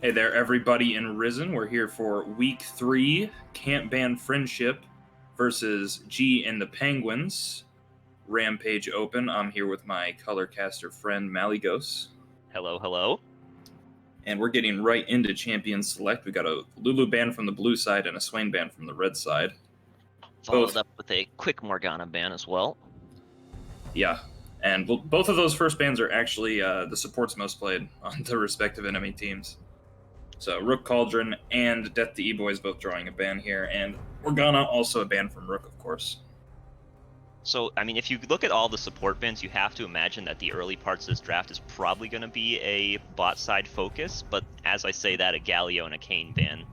Hey there, everybody in Risen. We're here for week 3, Can't Ban Friendship versus G and the Penguins. Rampage Open. I'm here with my colorcaster friend, Maligos. Hello, hello. And we're getting right into Champion Select. We got a Lulu ban from the blue side and a Swain ban from the red side. Followed up with a quick Morgana ban as well. Yeah, and both of those first bans are actually the supports most played on the respective enemy teams. So Rook Cauldron and Death to E-Boys both drawing a ban here, and Morgana also a ban from Rook, of course. So, I mean, if you look at all the support bans, you have to imagine that the early parts of this draft is probably going to be a bot side focus, but as I say that, a Galio and a Kayn ban,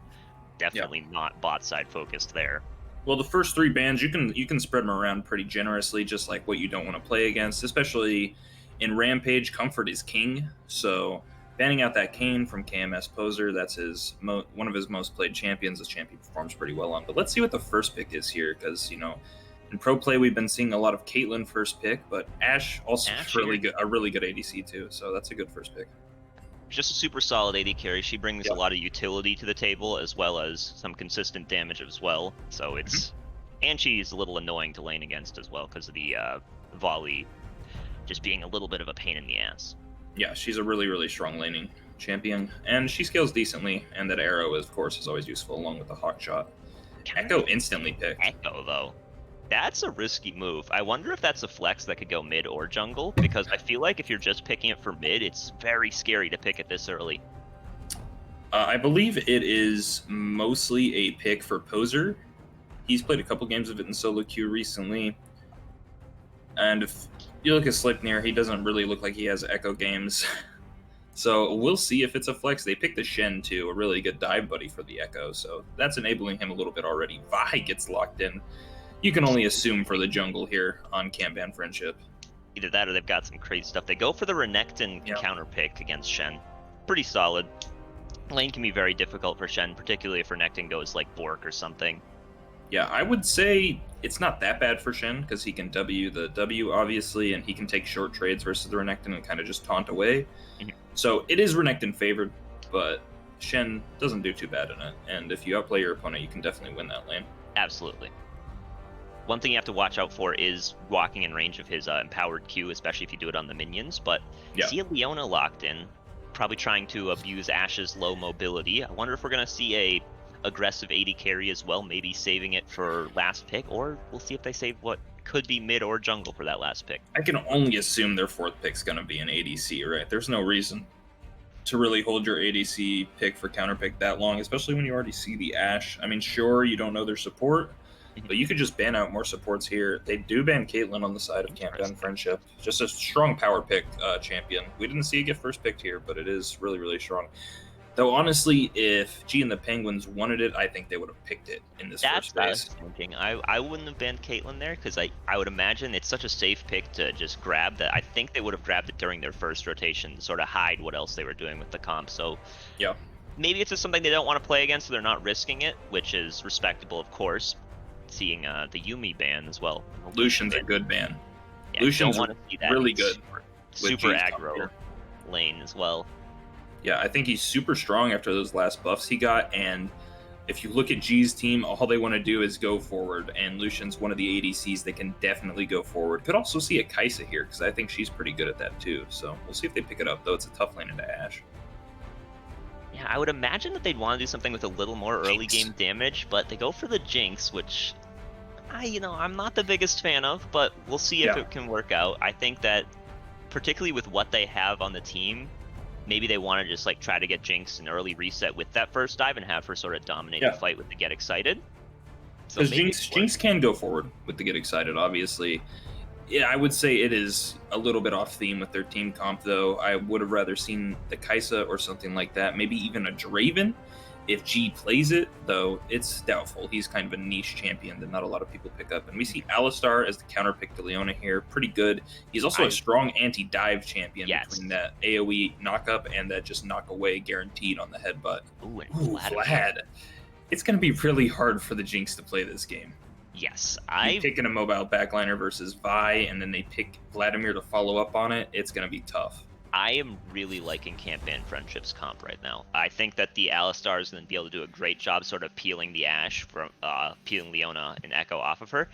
definitely not bot side focused there. Well, the first 3 bans, you can spread them around pretty generously, just like what you don't want to play against, especially in Rampage. Comfort is king, so banning out that Kayn from KMS Poser, that's one of his most played champions. This champion performs pretty well on. But let's see what the first pick is here, because, in pro play, we've been seeing a lot of Caitlyn first pick, but Ashe also a really good ADC too, so that's a good first pick. Just a super solid AD carry. She brings a lot of utility to the table, as well as some consistent damage as well. So it's and she's a little annoying to lane against as well because of the volley just being a little bit of a pain in the ass. Yeah, she's a really, really strong laning champion, and she scales decently, and that arrow, of course, is always useful along with the hawk shot. Echo instantly picked. Echo, though. That's a risky move. I wonder if that's a flex that could go mid or jungle, because I feel like if you're just picking it for mid, it's very scary to pick it this early. I believe it is mostly a pick for Poser. He's played a couple games of it in solo queue recently. And if you look at Sleipnir, he doesn't really look like he has Echo games. So we'll see if it's a flex. They picked the Shen too, a really good dive buddy for the Echo, so that's enabling him a little bit already. Vi gets locked in. You can only assume for the jungle here on Can't Ban Friendship. Either that or they've got some crazy stuff. They go for the Renekton counter pick against Shen. Pretty solid. Lane can be very difficult for Shen, particularly if Renekton goes like Bork or something. Yeah, I would say it's not that bad for Shen, because he can W the W, obviously, and he can take short trades versus the Renekton and kind of just taunt away. So it is Renekton favored, but Shen doesn't do too bad in it. And if you outplay your opponent, you can definitely win that lane. Absolutely. One thing you have to watch out for is walking in range of his empowered Q, especially if you do it on the minions. But see a Leona locked in, probably trying to abuse Ashe's low mobility. I wonder if we're going to see a aggressive AD carry as well, maybe saving it for last pick, or we'll see if they save what could be mid or jungle for that last pick. I can only assume their 4th pick's going to be an ADC, right? There's no reason to really hold your ADC pick for counter pick that long, especially when you already see the Ashe. I mean, sure, you don't know their support, but you could just ban out more supports here. They do ban Caitlyn on the side of Can't Ban Friendship. Just a strong power pick champion. We didn't see it get first picked here, but it is really, really strong. Though, honestly, if G and the Penguins wanted it, I think they would have picked it in this first phase. That's what I was thinking. I wouldn't have banned Caitlyn there, because I would imagine it's such a safe pick to just grab that I think they would have grabbed it during their first rotation to sort of hide what else they were doing with the comp. So yeah, maybe it's just something they don't want to play against, so they're not risking it, which is respectable, of course. Seeing the Yuumi ban as well. Lucian's a good ban. Yeah, Lucian's don't want to see that. Really good. Super aggro lane as well. Yeah, I think he's super strong after those last buffs he got, and if you look at G's team, all they want to do is go forward, and Lucian's one of the ADCs that can definitely go forward. Could also see a Kai'Sa here, because I think she's pretty good at that too, so we'll see if they pick it up, though it's a tough lane into Ashe. Yeah, I would imagine that they'd want to do something with a little more early game damage, but they go for the Jinx, which I'm not the biggest fan of, but we'll see if it can work out. I think that, particularly with what they have on the team, maybe they want to just like try to get Jinx an early reset with that first dive and have her sort of dominate the fight with the Get Excited. Because Jinx can go forward with the Get Excited, obviously. Yeah, I would say it is a little bit off theme with their team comp, though. I would have rather seen the Kai'Sa or something like that, maybe even a Draven. If G plays it, though, it's doubtful. He's kind of a niche champion that not a lot of people pick up. And we see Alistar as the counter pick to Leona here. Pretty good. He's also a strong anti-dive champion between that AoE knock-up and that just knock-away guaranteed on the headbutt. Ooh, Vlad. It's going to be really hard for the Jinx to play this game. Yes, You're picking a mobile backliner versus Vi, and then they pick Vladimir to follow up on it. It's going to be tough. I am really liking Camp and Friendship's comp right now. I think that the Alistar is going to be able to do a great job sort of peeling the Ashe from peeling Leona and Echo off of her.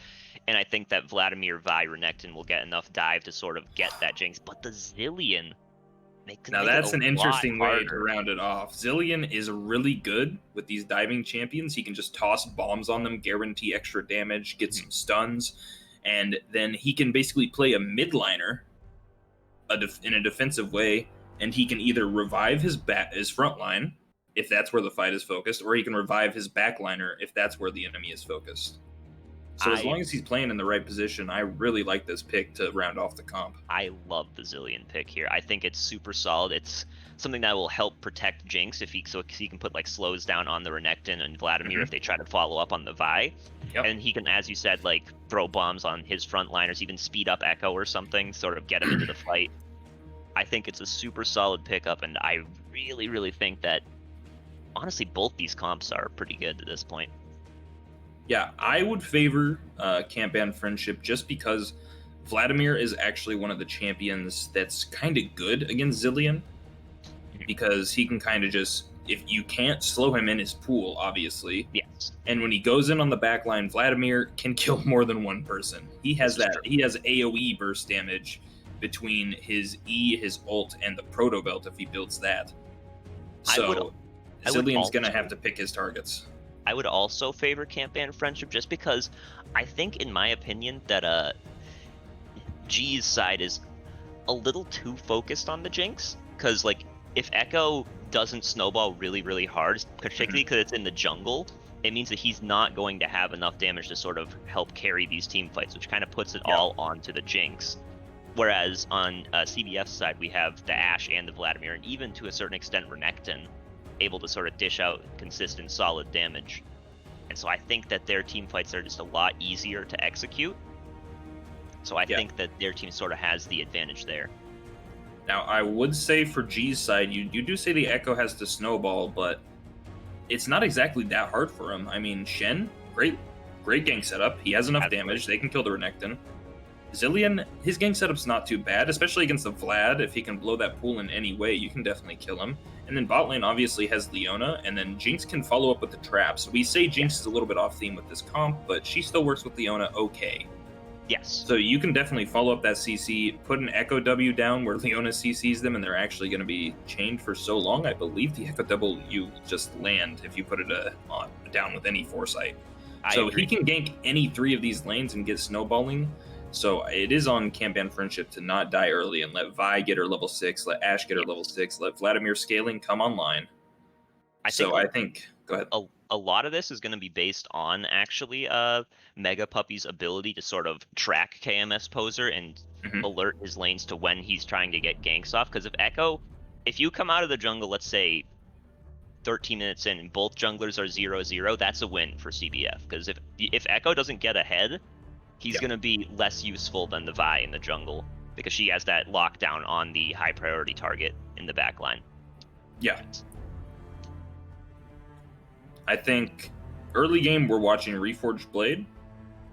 And I think that Vladimir, Vi, Renekton will get enough dive to sort of get that Jinx. But the Zillion now that's an interesting way to round it off. Zillion is really good with these diving champions. He can just toss bombs on them, guarantee extra damage, get some stuns, and then he can basically play a midliner in a defensive way, and he can either revive his front line if that's where the fight is focused, or he can revive his backliner if that's where the enemy is focused. So as long as he's playing in the right position, I really like this pick to round off the comp. I love the Zillion pick here. I think it's super solid. It's something that will help protect Jinx so he can put like slows down on the Renekton and Vladimir if they try to follow up on the Vi. Yep. And he can, as you said, like throw bombs on his frontliners, even speed up Echo or something, sort of get him into the fight. I think it's a super solid pickup, and I really, really think that honestly both these comps are pretty good at this point. Yeah, I would favor Camp and Friendship just because Vladimir is actually one of the champions that's kind of good against Zillion, because he can kind of just, if you can't slow him in his pool, obviously. Yes. And when he goes in on the back line, Vladimir can kill more than one person. He has He has AoE burst damage between his E, his ult, and the Proto Belt if he builds that. So Zillion's going to have to pick his targets. I would also favor Camp and Friendship just because I think, in my opinion, that G's side is a little too focused on the Jinx. Because, like, if Echo doesn't snowball really, really hard, particularly because it's in the jungle, it means that he's not going to have enough damage to sort of help carry these team fights, which kind of puts it all onto the Jinx. Whereas on CBF's side, we have the Ashe and the Vladimir, and even to a certain extent Renekton, able to sort of dish out consistent, solid damage. And so I think that their team fights are just a lot easier to execute. So I think that their team sort of has the advantage there. Now, I would say for G's side, you do say the Echo has to snowball, but it's not exactly that hard for him. I mean, Shen, great gank setup. He has enough damage. They can kill the Renekton. Zillion, his gank setup's not too bad, especially against the Vlad. If he can blow that pool in any way, you can definitely kill him. And then bot lane obviously has Leona, and then Jinx can follow up with the traps. We say Jinx is a little bit off theme with this comp, but she still works with Leona okay. Yes. So you can definitely follow up that CC, put an Echo W down where Leona CCs them, and they're actually going to be chained for so long. I believe the Echo W just land if you put it down with any foresight. So he can gank any three of these lanes and get snowballing. So it is on Camp and Friendship to not die early and let Vi get her level 6, let Ashe get her level 6, let Vladimir scaling come online. I think go ahead. A lot of this is going to be based on actually Mega Puppy's ability to sort of track KMS Poser and alert his lanes to when he's trying to get ganks off. Because if you come out of the jungle, let's say 13 minutes in and both junglers are 0-0, that's a win for CBF. Because if Echo doesn't get ahead, he's going to be less useful than the Vi in the jungle because she has that lockdown on the high priority target in the backline. Yeah. I think early game we're watching Reforged Blade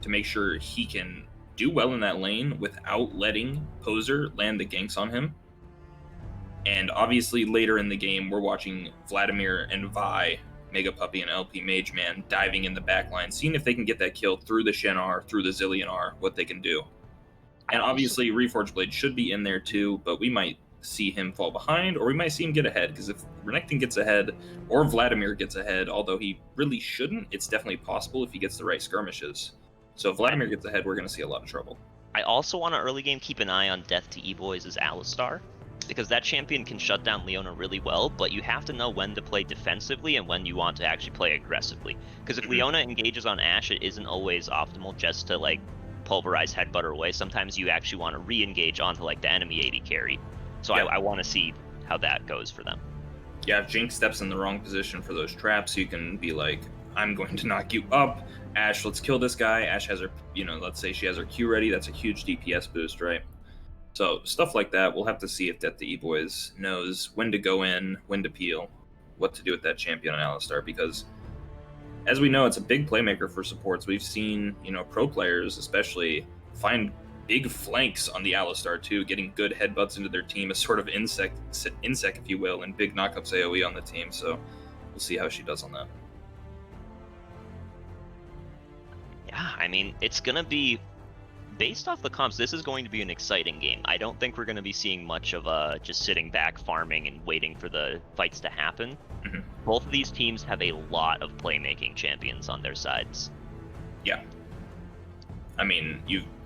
to make sure he can do well in that lane without letting Poser land the ganks on him. And obviously later in the game we're watching Vladimir and Vi, Mega Puppy and LP Mage Man diving in the backline, seeing if they can get that kill through the Shen R, through the Zillion R, what they can do. And obviously Reforged Blade should be in there too, but we might see him fall behind, or we might see him get ahead, because if Renekton gets ahead, or Vladimir gets ahead, although he really shouldn't, it's definitely possible if he gets the right skirmishes. So if Vladimir gets ahead, we're going to see a lot of trouble. I also want to early game keep an eye on Death to E-Boys' Alistar, because that champion can shut down Leona really well, but you have to know when to play defensively and when you want to actually play aggressively. Because if Leona engages on Ashe, it isn't always optimal just to like pulverize headbutt her away. Sometimes you actually want to re-engage onto like the enemy AD carry. So I want to see how that goes for them. Yeah, if Jinx steps in the wrong position for those traps, you can be like, I'm going to knock you up. Ashe, let's kill this guy. Ashe has her, let's say she has her Q ready. That's a huge DPS boost, right? So stuff like that, we'll have to see if Death to E-Boys knows when to go in, when to peel, what to do with that champion on Alistar, because as we know, it's a big playmaker for supports. We've seen, pro players especially find big flanks on the Alistar too, getting good headbutts into their team, a sort of insect if you will, and big knockups AoE on the team. So we'll see how she does on that. Yeah, I mean, it's gonna be based off the comps. This is going to be an exciting game. I don't think we're going to be seeing much of just sitting back, farming, and waiting for the fights to happen. Mm-hmm. Both of these teams have a lot of playmaking champions on their sides. Yeah. I mean,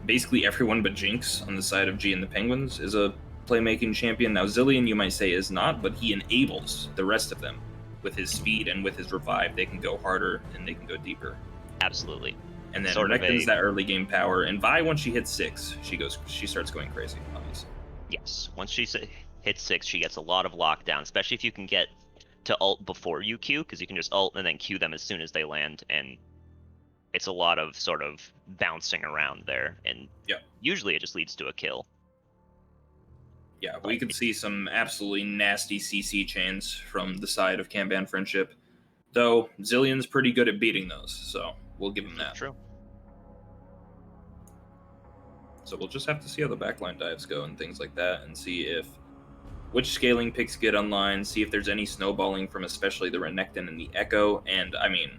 basically everyone but Jinx on the side of G and the Penguins is a playmaking champion. Now, Zilean, you might say, is not, but he enables the rest of them. With his speed and with his revive, they can go harder and they can go deeper. Absolutely. And then Renekton's that early game power, and Vi, once she hits 6, she starts going crazy, obviously. Yes, once she hits 6, she gets a lot of lockdown, especially if you can get to ult before you Q, because you can just ult and then Q them as soon as they land, and it's a lot of sort of bouncing around there, and usually it just leads to a kill. Yeah, we could see some absolutely nasty CC chains from the side of Kanban Friendship, though Zilean's pretty good at beating those, so we'll give him that. True. So we'll just have to see how the backline dives go and things like that, and see which scaling picks get online, see if there's any snowballing from especially the Renekton and the Echo, and I mean,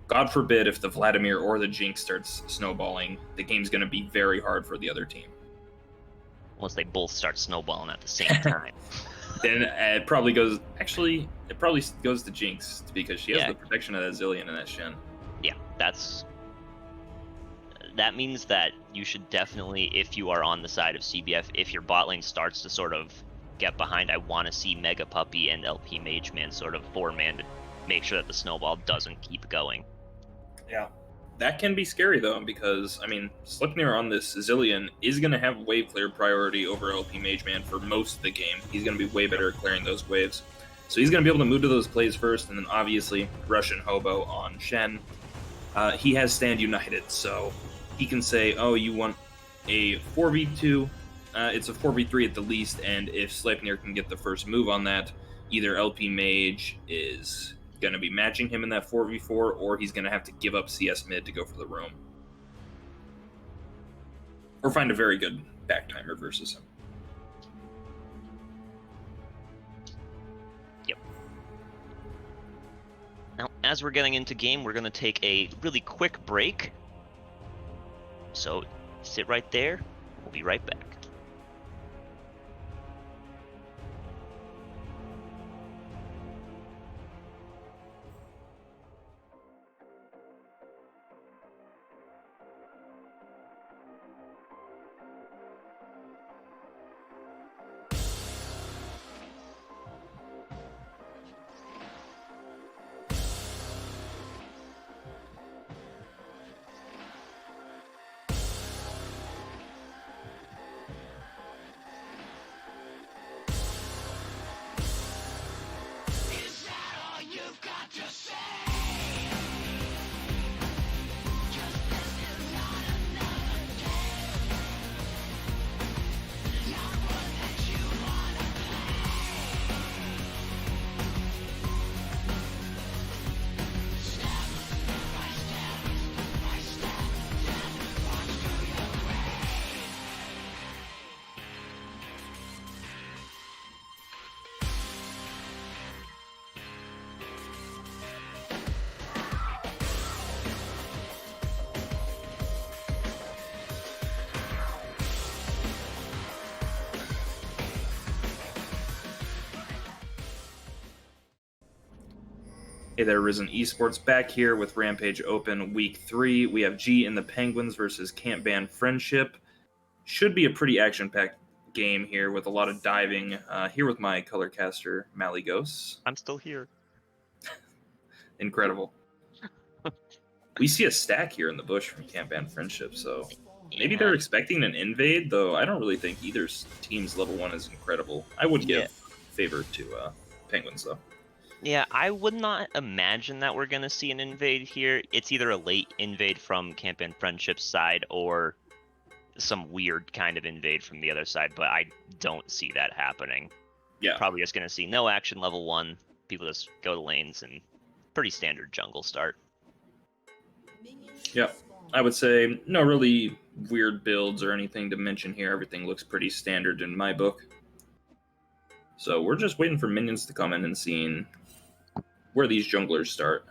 God forbid if the Vladimir or the Jinx starts snowballing, the game's going to be very hard for the other team. Unless they both start snowballing at the same time. Then it probably goes to Jinx, because she has the protection of that Zilean and that Shen. Yeah, that means that you should definitely, if you are on the side of CBF, if your bot lane starts to sort of get behind, I want to see Mega Puppy and LP Mageman sort of 4-man to make sure that the snowball doesn't keep going. Yeah. That can be scary, though, because, I mean, Sleipnir on this Zilean is going to have wave clear priority over LP Mageman for most of the game. He's going to be way better at clearing those waves. So he's going to be able to move to those plays first, and then obviously Russian Hobo on Shen. He has Stand United, so he can say, oh, you want a 4v2, it's a 4v3 at the least, and if Sleipnir can get the first move on that, either LP Mage is going to be matching him in that 4v4, or he's going to have to give up CS mid to go for the roam. Or find a very good backtimer versus him. Yep. Now, as we're getting into game, we're going to take a really quick break. So, sit right there. We'll be right back. Hey there, Risen Esports, back here with Rampage Open Week 3. We have G and the Penguins versus Kanban Friendship. Should be a pretty action-packed game here with a lot of diving. Here with my color caster, Maligos. I'm still here. Incredible. We see a stack here in the bush from Kanban Friendship, so maybe they're expecting an invade, though I don't really think either team's level 1 is incredible. I would give favor to Penguins, though. Yeah, I would not imagine that we're going to see an invade here. It's either a late invade from Kanban Friendship's side or some weird kind of invade from the other side, but I don't see that happening. Yeah. Probably just going to see no action level 1, people just go to lanes, and pretty standard jungle start. Yeah, I would say no really weird builds or anything to mention here. Everything looks pretty standard in my book. So we're just waiting for minions to come in and seeing where these junglers start.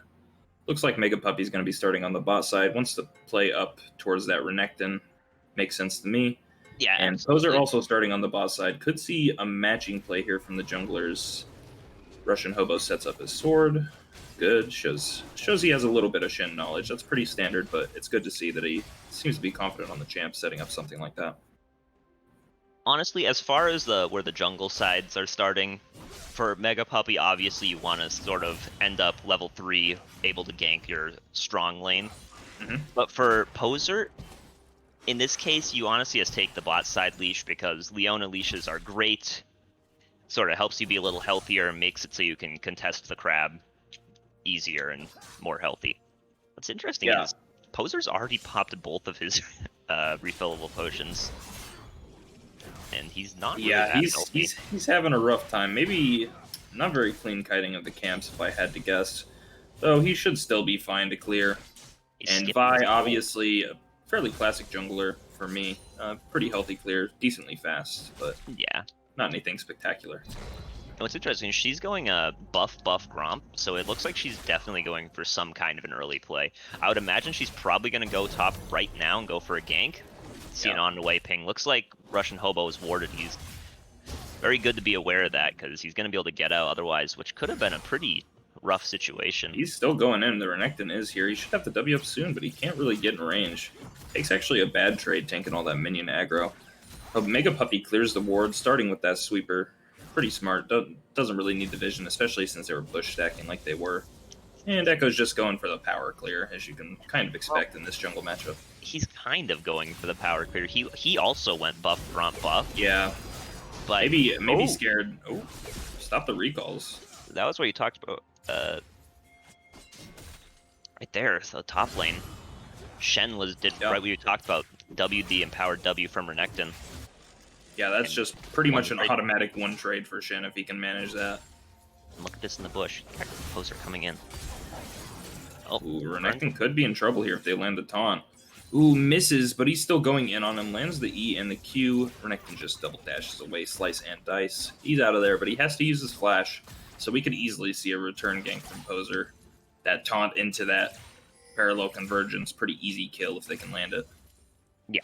Looks like Mega Puppy's going to be starting on the bot side. Wants to play up towards that Renekton. Makes sense to me. Yeah, and absolutely. Poser also starting on the bot side. Could see a matching play here from the junglers. Russian Hobo sets up his sword. Good. Shows he has a little bit of Shin knowledge. That's pretty standard, but it's good to see that he seems to be confident on the champ setting up something like that. Honestly, as far as where the jungle sides are starting, for Mega Puppy, obviously you want to sort of end up level 3, able to gank your strong lane. But for Poser, in this case, you honestly just take the bot side leash because Leona leashes are great. Sort of helps you be a little healthier and makes it so you can contest the crab easier and more healthy. What's interesting is Poser's already popped both of his refillable potions. And he's not really that healthy. He's having a rough time. Maybe not very clean kiting of the camps, if I had to guess. Though he should still be fine to clear. And Vi, obviously, a fairly classic jungler for me. Pretty healthy clear, decently fast, but yeah, not anything spectacular. And what's interesting is she's going buff Gromp, so it looks like she's definitely going for some kind of an early play. I would imagine she's probably going to go top right now and go for a gank. See an on-the-way ping. Looks like Russian Hobo is warded. He's very good to be aware of that because he's going to be able to get out otherwise, which could have been a pretty rough situation. He's still going in. The Renekton is here. He should have the W up soon, but he can't really get in range. Takes actually a bad trade tanking all that minion aggro. Mega Puppy clears the ward, starting with that sweeper. Pretty smart. Doesn't really need the vision, especially since they were bush stacking like they were. And Echo's just going for the power clear, as you can kind of expect in this jungle matchup. He's kind of going for the power clear. He also went buff Gromp buff. Yeah. But maybe scared. Oh, stop the recalls. That was what you talked about. Right there, the top lane. Shen did right what you talked about. WD empowered W from Renekton. Yeah, that's just pretty much an automatic one trade for Shen if he can manage that. Look at this in the bush. Poser coming in. Oh, Renekton could be in trouble here if they land the taunt. Ooh, misses, but he's still going in on him. Lands the E and the Q. Renekton just double dashes away, slice and dice. He's out of there, but he has to use his flash. So we could easily see a return gank from Poser. That taunt into that parallel convergence, pretty easy kill if they can land it. Yeah.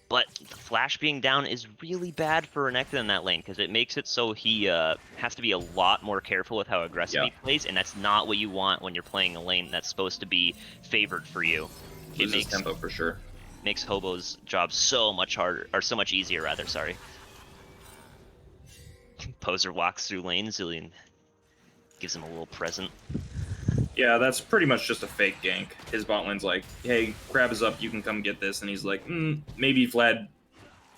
But the flash being down is really bad for Renekton in that lane, because it makes it so he has to be a lot more careful with how aggressive he plays, and that's not what you want when you're playing a lane that's supposed to be favored for you. It makes tempo for sure. Makes Hobo's job so much harder, or so much easier rather, sorry. Poser walks through lane, Zilean gives him a little present. Yeah, that's pretty much just a fake gank. His bot lane's like, hey, crab is up, you can come get this. And he's like, maybe Vlad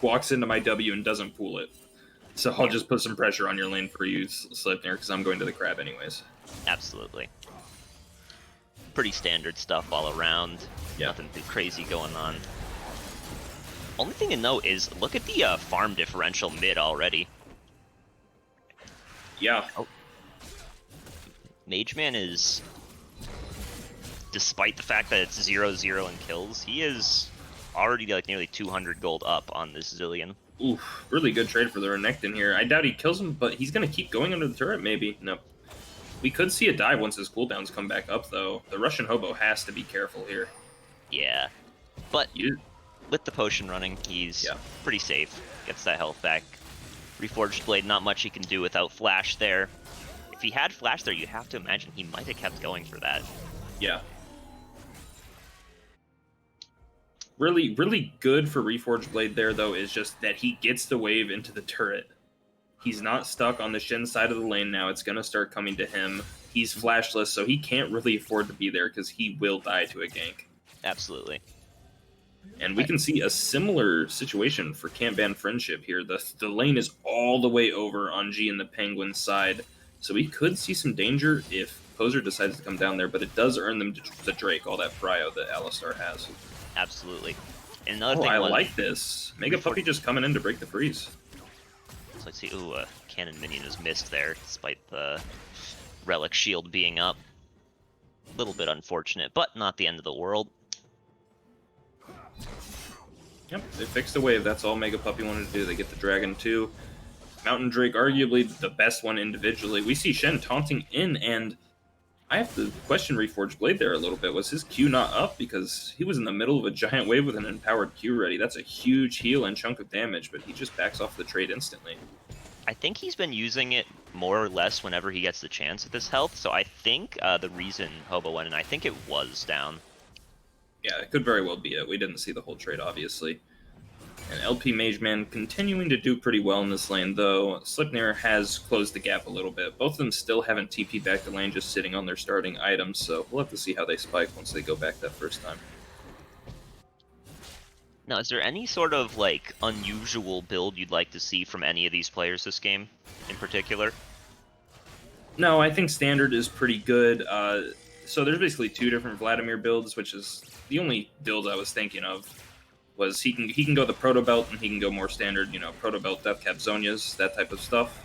walks into my W and doesn't pool it. So I'll just put some pressure on your lane for you, Sleipnir, because I'm going to the crab anyways. Absolutely. Pretty standard stuff all around. Yeah. Nothing too crazy going on. Only thing to note is, look at the farm differential mid already. Yeah. Oh. Mageman is, despite the fact that it's 0-0 in kills, he is already like nearly 200 gold up on this Zilean. Oof, really good trade for the Renekton here. I doubt he kills him, but he's going to keep going under the turret, maybe. No. We could see a dive once his cooldowns come back up, though. The Russian Hobo has to be careful here. Yeah. But with the potion running, he's pretty safe. Gets that health back. Reforged Blade, not much he can do without Flash there. If he had Flash there, you have to imagine he might have kept going for that. Yeah. Really, really good for Reforged Blade there, though, is just that he gets the wave into the turret. He's not stuck on the Shen side of the lane now. It's going to start coming to him. He's flashless, so he can't really afford to be there because he will die to a gank. Absolutely. And we can see a similar situation for Camp Band Friendship here. The lane is all the way over on G and the Penguin side, so we could see some danger if Poser decides to come down there, but it does earn them the Drake, all that prio that Alistar has. Absolutely. And another thing I like this. Mega Puppy just coming in to break the freeze. So let's see. Ooh, a cannon minion is missed there, despite the relic shield being up. A little bit unfortunate, but not the end of the world. Yep, they fixed the wave. That's all Mega Puppy wanted to do. They get the Dragon 2. Mountain Drake, arguably the best one individually. We see Shen taunting in, and I have to question Reforged Blade there a little bit. Was his Q not up? Because he was in the middle of a giant wave with an empowered Q ready. That's a huge heal and chunk of damage, but he just backs off the trade instantly. I think he's been using it more or less whenever he gets the chance at this health, so I think the reason Hobo went in, I think it was down. Yeah, it could very well be it. We didn't see the whole trade, obviously. And LP Mageman continuing to do pretty well in this lane, though Slipnir has closed the gap a little bit. Both of them still haven't TP back to lane, just sitting on their starting items, so we'll have to see how they spike once they go back that first time. Now, is there any sort of, like, unusual build you'd like to see from any of these players this game, in particular? No, I think Standard is pretty good. So there's basically two different Vladimir builds, which is the only build I was thinking of. Was he can go the Proto Belt, and he can go more standard, Proto Belt, Deathcap Zonias, that type of stuff.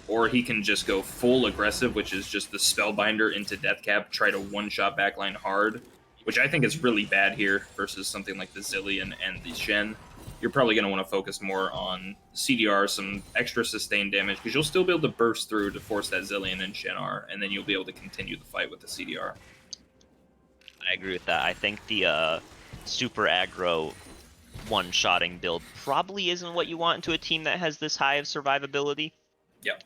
Or he can just go full aggressive, which is just the Spellbinder into Deathcap, try to one-shot backline hard, which I think is really bad here versus something like the Zillion and the Shen. You're probably going to want to focus more on CDR, some extra sustained damage, because you'll still be able to burst through to force that Zillion and Shen R, and then you'll be able to continue the fight with the CDR. I agree with that. I think the super aggro one-shotting build probably isn't what you want into a team that has this high of survivability. Yep.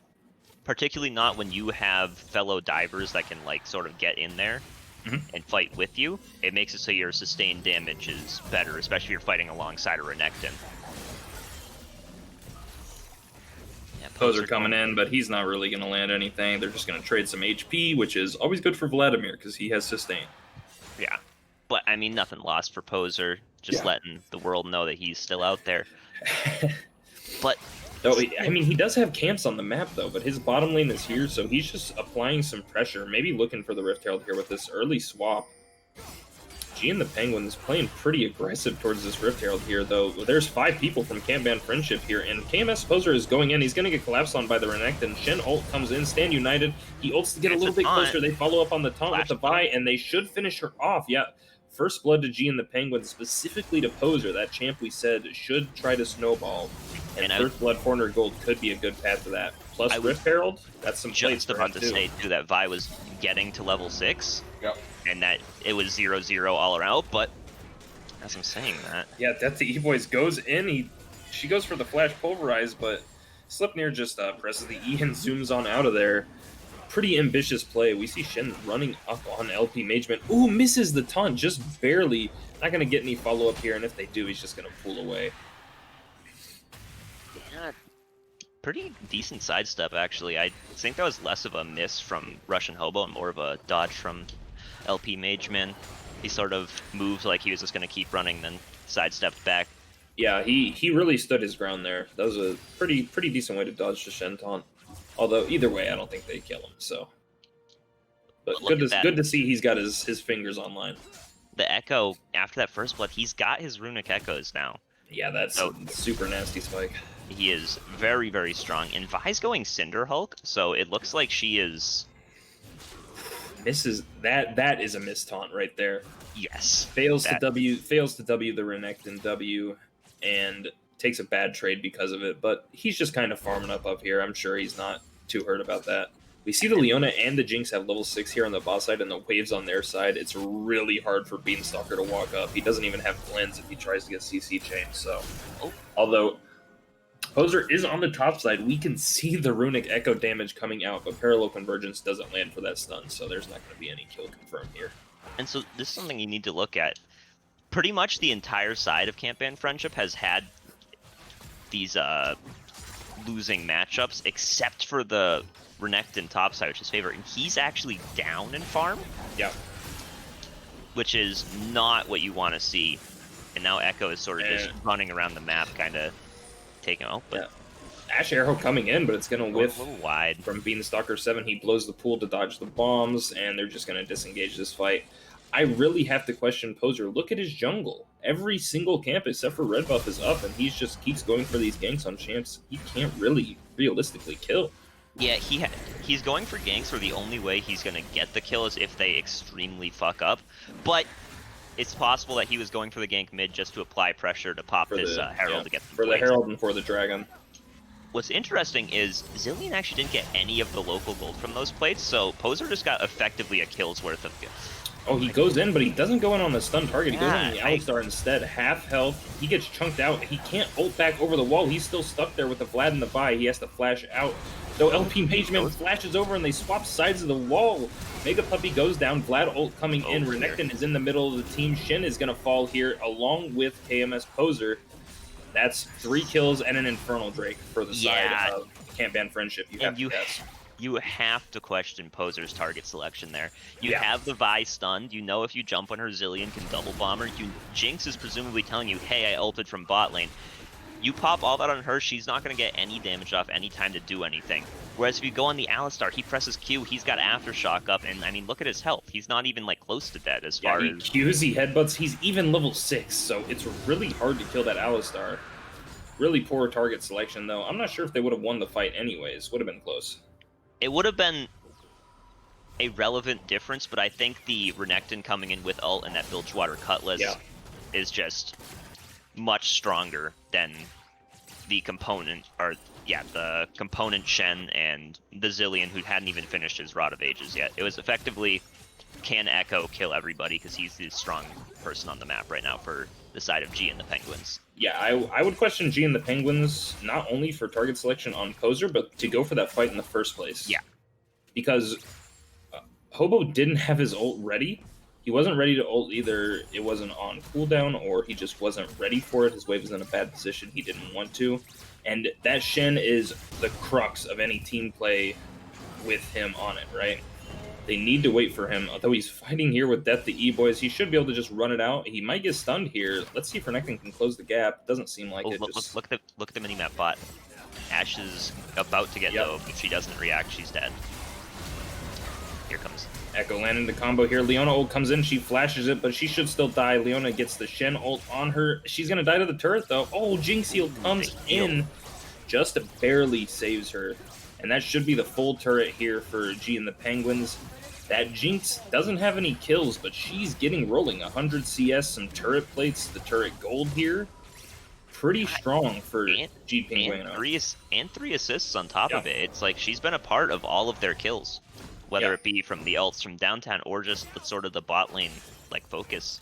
Particularly not when you have fellow divers that can, like, sort of get in there and fight with you. It makes it so your sustained damage is better, especially if you're fighting alongside a Renekton. Yeah, Poser coming in, but he's not really going to land anything. They're just going to trade some HP, which is always good for Vladimir, because he has sustain. Yeah. But, I mean, nothing lost for Poser. Just letting the world know that he's still out there. But I mean, he does have camps on the map, though, but his bottom lane is here, so he's just applying some pressure, maybe looking for the Rift Herald here with this early swap. G and the Penguin is playing pretty aggressive towards this Rift Herald here, though. There's 5 people from Camp Band Friendship here, and KMS Poser is going in. He's going to get collapsed on by the Renekton. Shen ult comes in, Stand United. He ults to get a little bit closer. They follow up on the taunt with the Vi, and they should finish her off. Yeah. First blood to G and the Penguin, specifically to Poser, that champ we said should try to snowball. And first blood 400 gold could be a good path to that. Plus Rift Herald, that's some plates for him, just about to say, too, that Vi was getting to level 6. Yep. And that it was 0-0 all around, but as I'm saying that... Yeah, Death to E-Boys goes in. She goes for the Flash Pulverize, but Slipnir just presses the E and zooms on out of there. Pretty ambitious play. We see Shen running up on LP Mageman. Ooh, misses the taunt just barely. Not going to get any follow-up here, and if they do, he's just going to pull away. Yeah, pretty decent sidestep, actually. I think that was less of a miss from Russian Hobo and more of a dodge from LP Mageman. He sort of moved like he was just going to keep running, then sidestepped back. Yeah, he really stood his ground there. That was a pretty decent way to dodge the Shen taunt. Although, either way, I don't think they kill him, so... But good to see he's got his fingers online. The Echo, after that first blood, he's got his Runic Echoes now. Yeah, that's a super nasty spike. He is very, very strong. And Vi's going Cinder Hulk, so it looks like she is... Misses... That is a miss taunt right there. Yes. Fails to W the Renekton W, and takes a bad trade because of it, but he's just kind of farming up here. I'm sure he's not too hurt about that. We see the Leona and the Jinx have level 6 here on the boss side, and the waves on their side. It's really hard for Beanstalker to walk up. He doesn't even have cleanse if he tries to get CC chain, so... Although Poser is on the top side, we can see the Runic Echo damage coming out, but Parallel Convergence doesn't land for that stun, so there's not going to be any kill confirmed here. And so this is something you need to look at. Pretty much the entire side of Camp Band Friendship has had these losing matchups, except for the Renekton topside, which is favorite, and he's actually down in farm. Yeah. Which is not what you want to see. And now Echo is sort of just running around the map, kind of taking out. But Ash Arrow coming in, but it's going to whiff a little wide from Beanstalker 7. He blows the pool to dodge the bombs, and they're just going to disengage this fight. I really have to question Poser. Look at his jungle. Every single camp except for Red Buff is up, and he just keeps going for these ganks on champs he can't really realistically kill. Yeah, he's going for ganks where the only way he's going to get the kill is if they extremely fuck up. But it's possible that he was going for the gank mid just to apply pressure to pop this Herald to get for the Herald and for the Dragon. What's interesting is Zilean actually didn't get any of the local gold from those plates, so Poser just got effectively a kill's worth of gifts. Oh, he goes in, but he doesn't go in on the stun target. He goes in on the Alistar instead. Half health. He gets chunked out. He can't ult back over the wall. He's still stuck there with the Vlad and the Vi. He has to flash out. So LP Mageman flashes over and they swap sides of the wall. Mega Puppy goes down. Vlad ult coming in. Renekton is in the middle of the team. Shin is going to fall here along with KMS Poser. That's 3 kills and an Infernal Drake for the side of Can't Ban Friendship. You have to question Poser's target selection there. You have the Vi stunned. You know if you jump on her, Zilean can double bomb her. Jinx is presumably telling you, hey, I ulted from bot lane. You pop all that on her, she's not going to get any damage off any time to do anything. Whereas if you go on the Alistar, he presses Q, he's got Aftershock up, and I mean, look at his health. He's not even like close to dead as far as... he Qs, he headbutts, he's even level 6, so it's really hard to kill that Alistar. Really poor target selection, though. I'm not sure if they would have won the fight anyways. Would have been close. It would have been a relevant difference, but I think the Renekton coming in with ult and that Bilgewater Cutlass is just much stronger than the component, the component Shen and the Zilean, who hadn't even finished his Rod of Ages yet. It was effectively, can Echo kill everybody, because he's the strong person on the map right now for the side of G and the Penguins. Yeah, I would question G and the Penguins not only for target selection on Poser, but to go for that fight in the first place. Yeah. Because Hobo didn't have his ult ready. He wasn't ready to ult either. It wasn't on cooldown, or he just wasn't ready for it. His wave was in a bad position. He didn't want to. And that Shen is the crux of any team play with him on it, right? They need to wait for him. Although he's fighting here with Death to E-Boys, he should be able to just run it out. He might get stunned here. Let's see if Renekton can close the gap. Doesn't seem like it. Look at the minimap bot. Ashe is about to get dove. If she doesn't react, she's dead. Here comes Echo landing the combo here. Leona ult comes in. She flashes it, but she should still die. Leona gets the Shen ult on her. She's going to die to the turret, though. Oh, Jinx heal comes in. Just barely saves her. And that should be the full turret here for G and the Penguins. That Jinx doesn't have any kills, but she's getting rolling. 100 CS, some turret plates, the turret gold here. Pretty strong for G Penguino. And 3 assists on top of it. It's like she's been a part of all of their kills. Whether it be from the ults from downtown or just the sort of the bot lane like focus.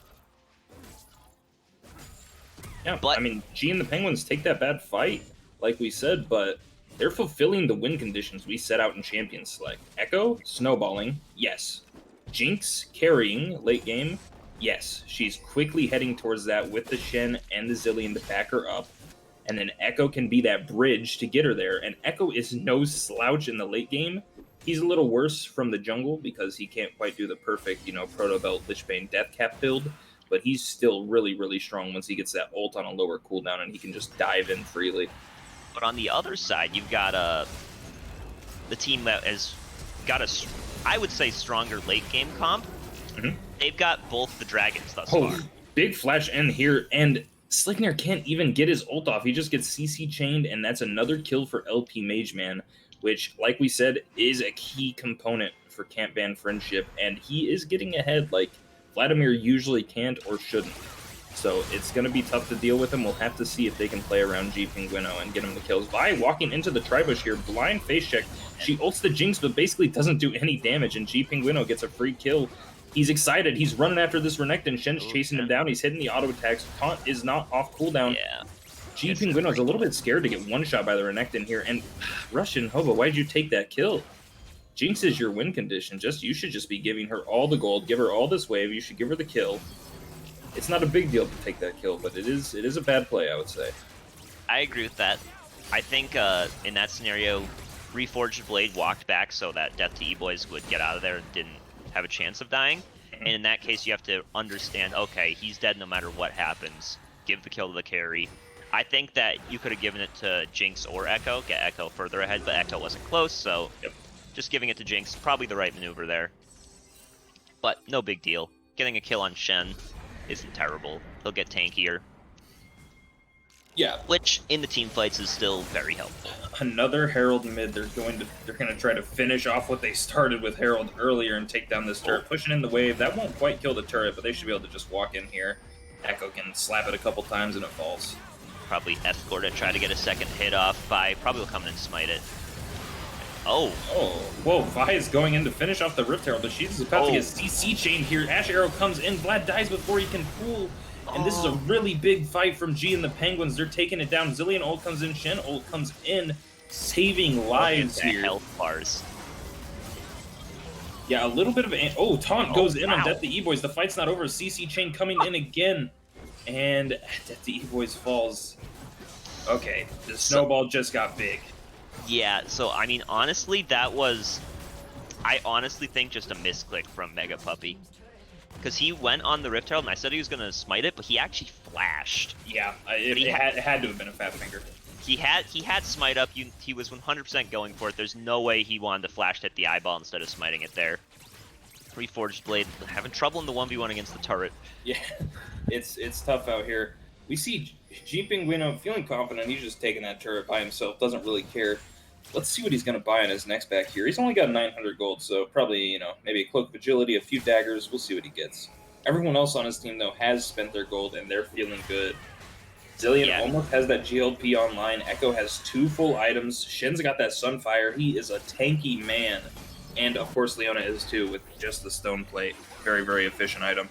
Yeah, but I mean, G and the Penguins take that bad fight, like we said, but they're fulfilling the win conditions we set out in Champions Select. Echo, snowballing, yes. Jinx, carrying, late game, yes. She's quickly heading towards that with the Shen and the Zilean to back her up. And then Echo can be that bridge to get her there. And Echo is no slouch in the late game. He's a little worse from the jungle because he can't quite do the perfect, Proto Belt Lichbane Deathcap build. But he's still really, really strong once he gets that ult on a lower cooldown and he can just dive in freely. But on the other side, you've got the team that has got a, I would say, stronger late game comp. Mm-hmm. They've got both the dragons thus far. Big flash end here, and Slickner can't even get his ult off. He just gets CC chained, and that's another kill for LP Mageman, which, like we said, is a key component for Can't Ban Friendship, and he is getting ahead like Vladimir usually can't or shouldn't. So it's going to be tough to deal with him. We'll have to see if they can play around G Penguino and get him the kills. Vi walking into the Tribush here, blind face check. She ults the Jinx, but basically doesn't do any damage, and G Penguino gets a free kill. He's excited. He's running after this Renekton. Shen's chasing him down. He's hitting the auto attacks. Taunt is not off cooldown. Yeah. G Penguino's a little bit scared to get one shot by the Renekton here. And Russian Hobo, why'd you take that kill? Jinx is your win condition. You should just be giving her all the gold. Give her all this wave. You should give her the kill. It's not a big deal to take that kill, but it is a bad play, I would say. I agree with that. I think in that scenario, Reforged Blade walked back so that Death to E-Boys would get out of there and didn't have a chance of dying. And in that case, you have to understand, okay, he's dead no matter what happens. Give the kill to the carry. I think that you could have given it to Jinx or Echo, get Echo further ahead, but Echo wasn't close, so just giving it to Jinx, probably the right maneuver there. But no big deal. Getting a kill on Shen isn't terrible. He'll get tankier. Yeah. Which, in the team fights, is still very helpful. Another Herald mid. They're going to try to finish off what they started with Herald earlier and take down this turret. Pushing in the wave. That won't quite kill the turret, but they should be able to just walk in here. Echo can slap it a couple times and it falls. Probably escort it, try to get a second hit off. Vi probably will come in and smite it. Oh. Oh. Whoa, Vi is going in to finish off the Rift Herald, but she's about to get CC chained here. Ash Arrow comes in. Vlad dies before he can pull. And this is a really big fight from G and the Penguins. They're taking it down. Zilean ult comes in. Shen ult comes in. Saving lives here. Health bars. Yeah, a little bit of a... Oh, taunt goes in on Death the E-Boys. The fight's not over. CC chain coming in again. And Death the E-Boys falls. Okay, the snowball just got big. Yeah, so, I mean, honestly, that was... I honestly think just a misclick from Mega Puppy. Because he went on the Rift Herald, and I said he was going to smite it, but he actually flashed. Yeah, it had to have been a fat finger. He had smite up. He was 100% going for it. There's no way he wanted to flash hit the eyeball instead of smiting it there. Reforged Blade having trouble in the 1v1 against the turret. Yeah, it's tough out here. We see G Pinguino feeling confident. He's just taking that turret by himself. Doesn't really care. Let's see what he's going to buy on his next back here. He's only got 900 gold, so probably, maybe a Cloak of Agility, a few daggers. We'll see what he gets. Everyone else on his team, though, has spent their gold, and they're feeling good. Zilean almost has that GLP online. Echo has 2 full items. Shen's got that Sunfire. He is a tanky man. And, of course, Leona is, too, with just the Stone Plate. Very, very efficient item.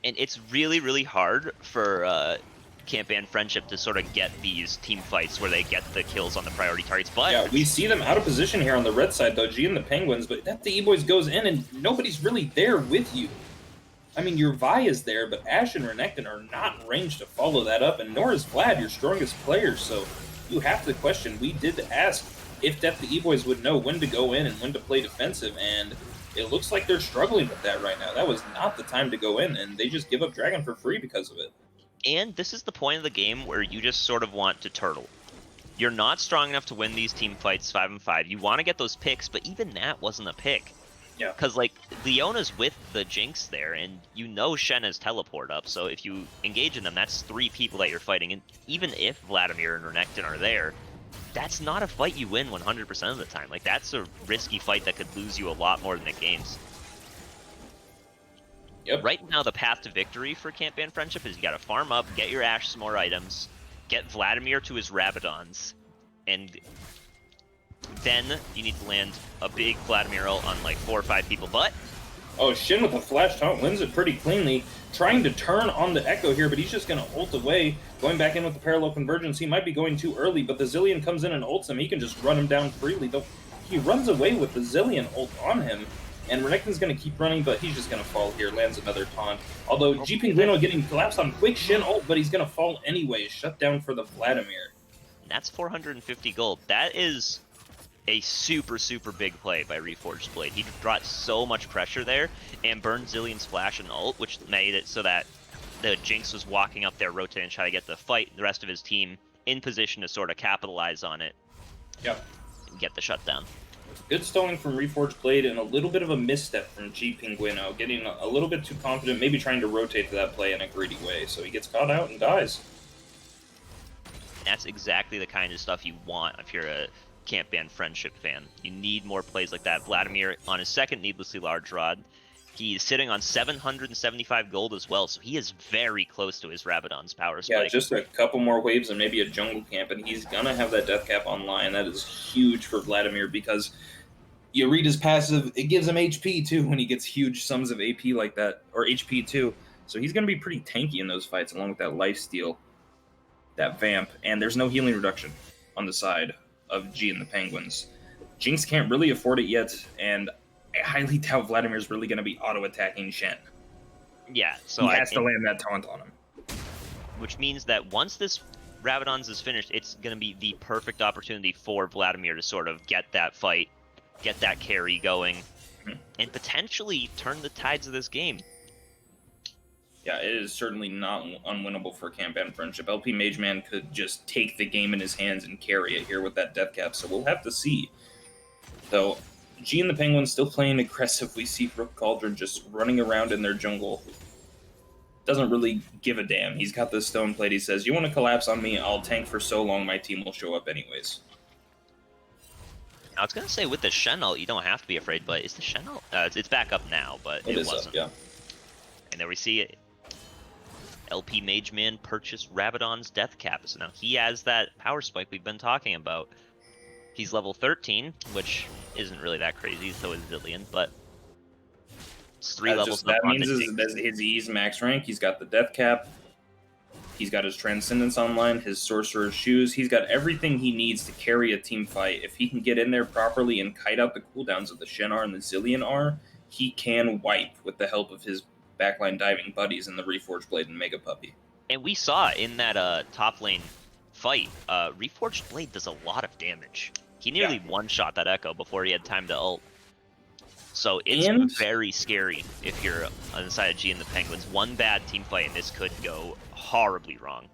And it's really, really hard for Camp and Friendship to sort of get these team fights where they get the kills on the priority targets. But yeah, we see them out of position here on the red side, though. G and the Penguins, but that the E-Boys goes in, and nobody's really there with you. I mean, your Vi is there, but Ashe and Renekton are not in range to follow that up, and nor is Vlad, your strongest player, so you have to question. We did ask if Death the E-Boys would know when to go in and when to play defensive, and it looks like they're struggling with that right now. That was not the time to go in, and they just give up Dragon for free because of it. And this is the point of the game where you just sort of want to turtle. You're not strong enough to win these team fights 5-5. You want to get those picks, but even that wasn't a pick. Yeah. Because, like, Leona's with the Jinx there, and you know Shen has teleport up, so if you engage in them, that's 3 people that you're fighting. And even if Vladimir and Renekton are there, that's not a fight you win 100% of the time. Like, that's a risky fight that could lose you a lot more than it gains. Yep. Right now, the path to victory for Camp and Friendship is you gotta farm up, get your Ashe some more items, get Vladimir to his Rabadons, and then you need to land a big Vladimir ult on like 4 or 5 people. But oh, Shin with a flash taunt wins it pretty cleanly. Trying to turn on the Echo here, but he's just going to ult away. Going back in with the parallel convergence. He might be going too early, but the Zilean comes in and ults him. He can just run him down freely, though. He runs away with the Zilean ult on him, and Renekton's going to keep running, but he's just going to fall here. Lands another taunt. Although G Pinguino getting collapsed on quick Shin ult, but he's going to fall anyway. Shut down for the Vladimir. That's 450 gold. That is a super, super big play by Reforged Blade. He brought so much pressure there and burned Zilean's flash and ult, which made it so that the Jinx was walking up there, rotating, trying to get the fight, the rest of his team in position to sort of capitalize on it. Yep. And get the shutdown. Good stoning from Reforged Blade and a little bit of a misstep from G Pinguino, getting a little bit too confident, maybe trying to rotate to that play in a greedy way, so he gets caught out and dies. That's exactly the kind of stuff you want if you're a Camp Ban Friendship fan. You need more plays like that. Vladimir on his second needlessly large rod. He's sitting on 775 gold as well, so he is very close to his Rabadon's power spike. Yeah, just a couple more waves and maybe a jungle camp, and he's going to have that death cap online. That is huge for Vladimir because you read his passive, it gives him HP too when he gets huge sums of AP like that, or HP too. So he's going to be pretty tanky in those fights along with that lifesteal, that vamp, and there's no healing reduction on the side of G and the Penguins. Jinx can't really afford it yet, and I highly doubt Vladimir's really going to be auto-attacking Shen. Yeah, so he has to land that taunt on him. Which means that once this Rabadon's is finished, it's going to be the perfect opportunity for Vladimir to sort of get that fight, get that carry going, and potentially turn the tides of this game. Yeah, it is certainly not unwinnable for Camp and Friendship. LP Mageman could just take the game in his hands and carry it here with that death cap, so we'll have to see. Though, G and the Penguins still playing aggressive. We see Brook Cauldron just running around in their jungle. doesn't really give a damn. He's got this stone plate. He says, you want to collapse on me, I'll tank for so long my team will show up anyways. I was going to say, with the Shen ult, you don't have to be afraid, but is the Shen ult? It's back up now, but it wasn't. Up, yeah. And there we see it. LP Mage Man purchased Rabadon's Death Cap, so now he has that power spike we've been talking about. He's level 13, which isn't really that crazy, so is Zilean, but it's 3 levels up on the Jinx. That means his max rank. He's got the Death Cap. He's got his Transcendence online, his Sorcerer's Shoes. He's got everything he needs to carry a team fight. If he can get in there properly and kite out the cooldowns of the Shen R and the Zilean R, he can wipe with the help of his backline diving buddies in the Reforged Blade and Mega Puppy. And we saw in that top lane fight, Reforged Blade does a lot of damage. He nearly one-shot that Echo before he had time to ult. So it's very scary if you're on the side of G and the Penguins. One bad team fight and this could go horribly wrong.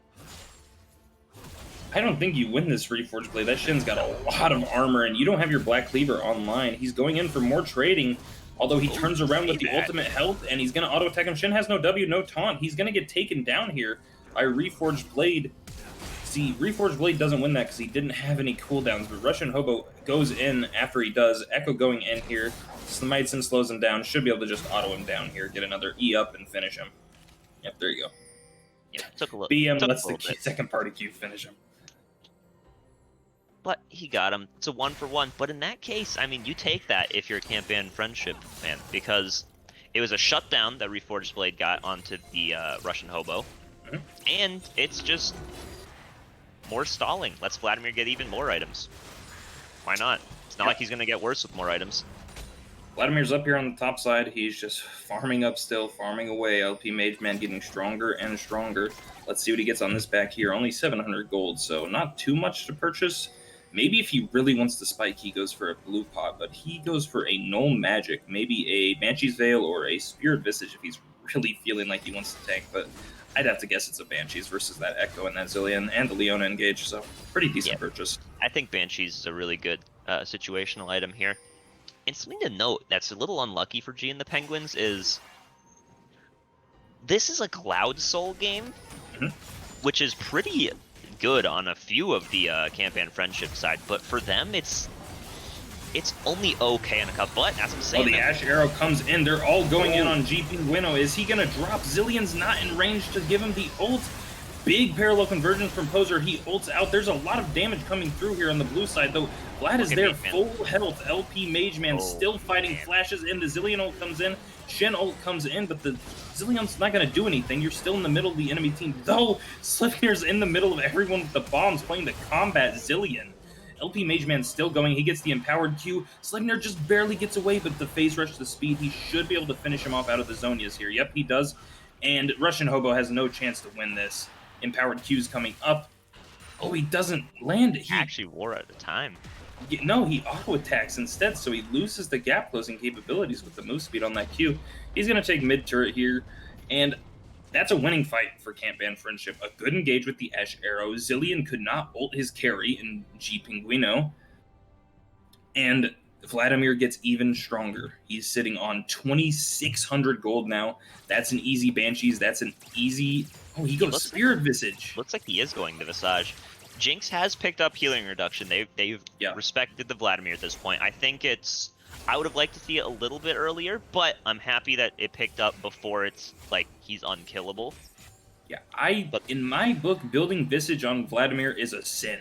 I don't think you win this Reforged Blade. That Shen's got a lot of armor, and you don't have your Black Cleaver online. He's going in for more trading, although he turns around with the ultimate health, and he's going to auto-attack him. Shen has no W, no taunt. He's going to get taken down here by Reforged Blade. See, Reforged Blade doesn't win that because he didn't have any cooldowns, but Russian Hobo goes in after he does. Echo going in here. Smiteson slows him down. Should be able to just auto him down here, get another E up, and finish him. Yep, there you go. Yeah, took a little. BM lets the second party Q finish him. But he got him. It's a 1-for-1. But in that case, I mean, you take that if you're a Camp-Ban Friendship fan, because it was a shutdown that Reforged Blade got onto the Russian Hobo, and it's just more stalling. Lets Vladimir get even more items. Why not? It's not like he's going to get worse with more items. Vladimir's up here on the top side. He's just farming up still, farming away. LP Mage Man getting stronger and stronger. Let's see what he gets on this back here. Only 700 gold, so not too much to purchase. Maybe if he really wants to spike, he goes for a blue pot, but he goes for a Null Magic, maybe a Banshee's Veil or a Spirit Visage if he's really feeling like he wants to tank, but I'd have to guess it's a Banshees versus that Echo and that Zilean and the Leona engage, so pretty decent purchase. I think Banshees is a really good situational item here. And something to note that's a little unlucky for G and the Penguins is this is a Cloud Soul game, which is pretty good on a few of the Camp-Ban Friendship side, but for them it's only okay in a couple. But as I'm saying, the Ash Arrow comes in. They're all going in on G Pinguino. Is he gonna drop? Zilean's not in range to give him the ult. Big parallel convergence from Poser. He ults out. There's a lot of damage coming through here on the blue side, though. Vlad is there, full health. LP Mage Man still fighting, flashes in. The Zilean ult comes in. Shen ult comes in, but the Zilean's not going to do anything. You're still in the middle of the enemy team, though. Slipner's in the middle of everyone with the bombs playing to combat Zilean. LP Mage Man's still going. He gets the empowered Q. Sleipnir just barely gets away, but the phase rush to speed, he should be able to finish him off out of the Zonias here. Yep, he does. And Russian Hobo has no chance to win this. Empowered Q's coming up. Oh, he doesn't land it. He actually wore at a time. No, he auto-attacks instead, so he loses the gap-closing capabilities with the move speed on that Q. He's going to take mid-turret here, and that's a winning fight for Camp-Ban Friendship. A good engage with the Ash Arrow. Zilean could not ult his carry in G Pinguino, and Vladimir gets even stronger. He's sitting on 2,600 gold now. That's an easy Banshees. That's an easy... Oh, he goes Spirit Visage. Looks like he is going to Visage. Jinx has picked up healing reduction. They've respected the Vladimir at this point. I think it's... I would have liked to see it a little bit earlier, but I'm happy that it picked up before it's like he's unkillable. Yeah, in my book, building Visage on Vladimir is a sin.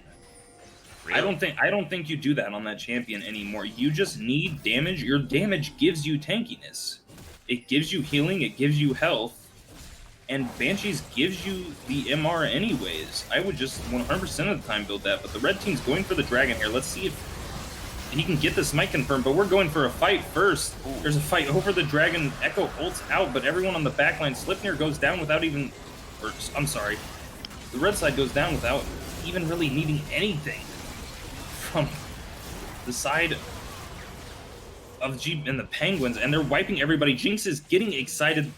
Really? I don't think you do that on that champion anymore. You just need damage. Your damage gives you tankiness. It gives you healing, it gives you health. And Banshees gives you the MR anyways. I would just 100% of the time build that, but the red team's going for the dragon here. Let's see if he can get this mic confirmed, but we're going for a fight first. There's a fight over the dragon. Echo ults out, but everyone on the backline. Slipnir goes down without even... Or, I'm sorry. The red side goes down without even really needing anything from the side of G and the Penguins, and they're wiping everybody. Jinx is getting excited.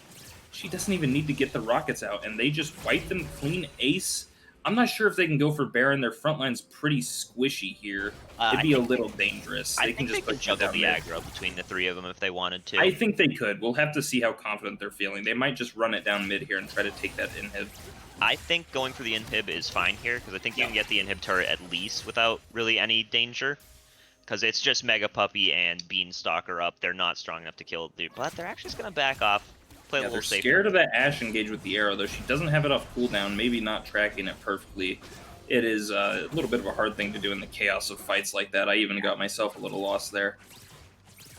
She doesn't even need to get the rockets out, and they just wipe them clean. Ace I'm not sure if they can go for Baron. Their front line's pretty squishy here. It'd be a little dangerous. I They can think they just can juggle the mid. aggro between the three of them if they wanted to. I think they could. We'll have to see how confident they're feeling. They might just run it down mid here and try to take that inhib. I think going for the inhib is fine here, because I think you can get the inhib turret at least without really any danger. Because it's just Mega Puppy and Beanstalker up. They're not strong enough to kill the... But they're actually just going to back off, play a little safer. They're scared of that Ashe engage with the arrow, though. She doesn't have it off cooldown, maybe not tracking it perfectly. It is a little bit of a hard thing to do in the chaos of fights like that. I even got myself a little lost there.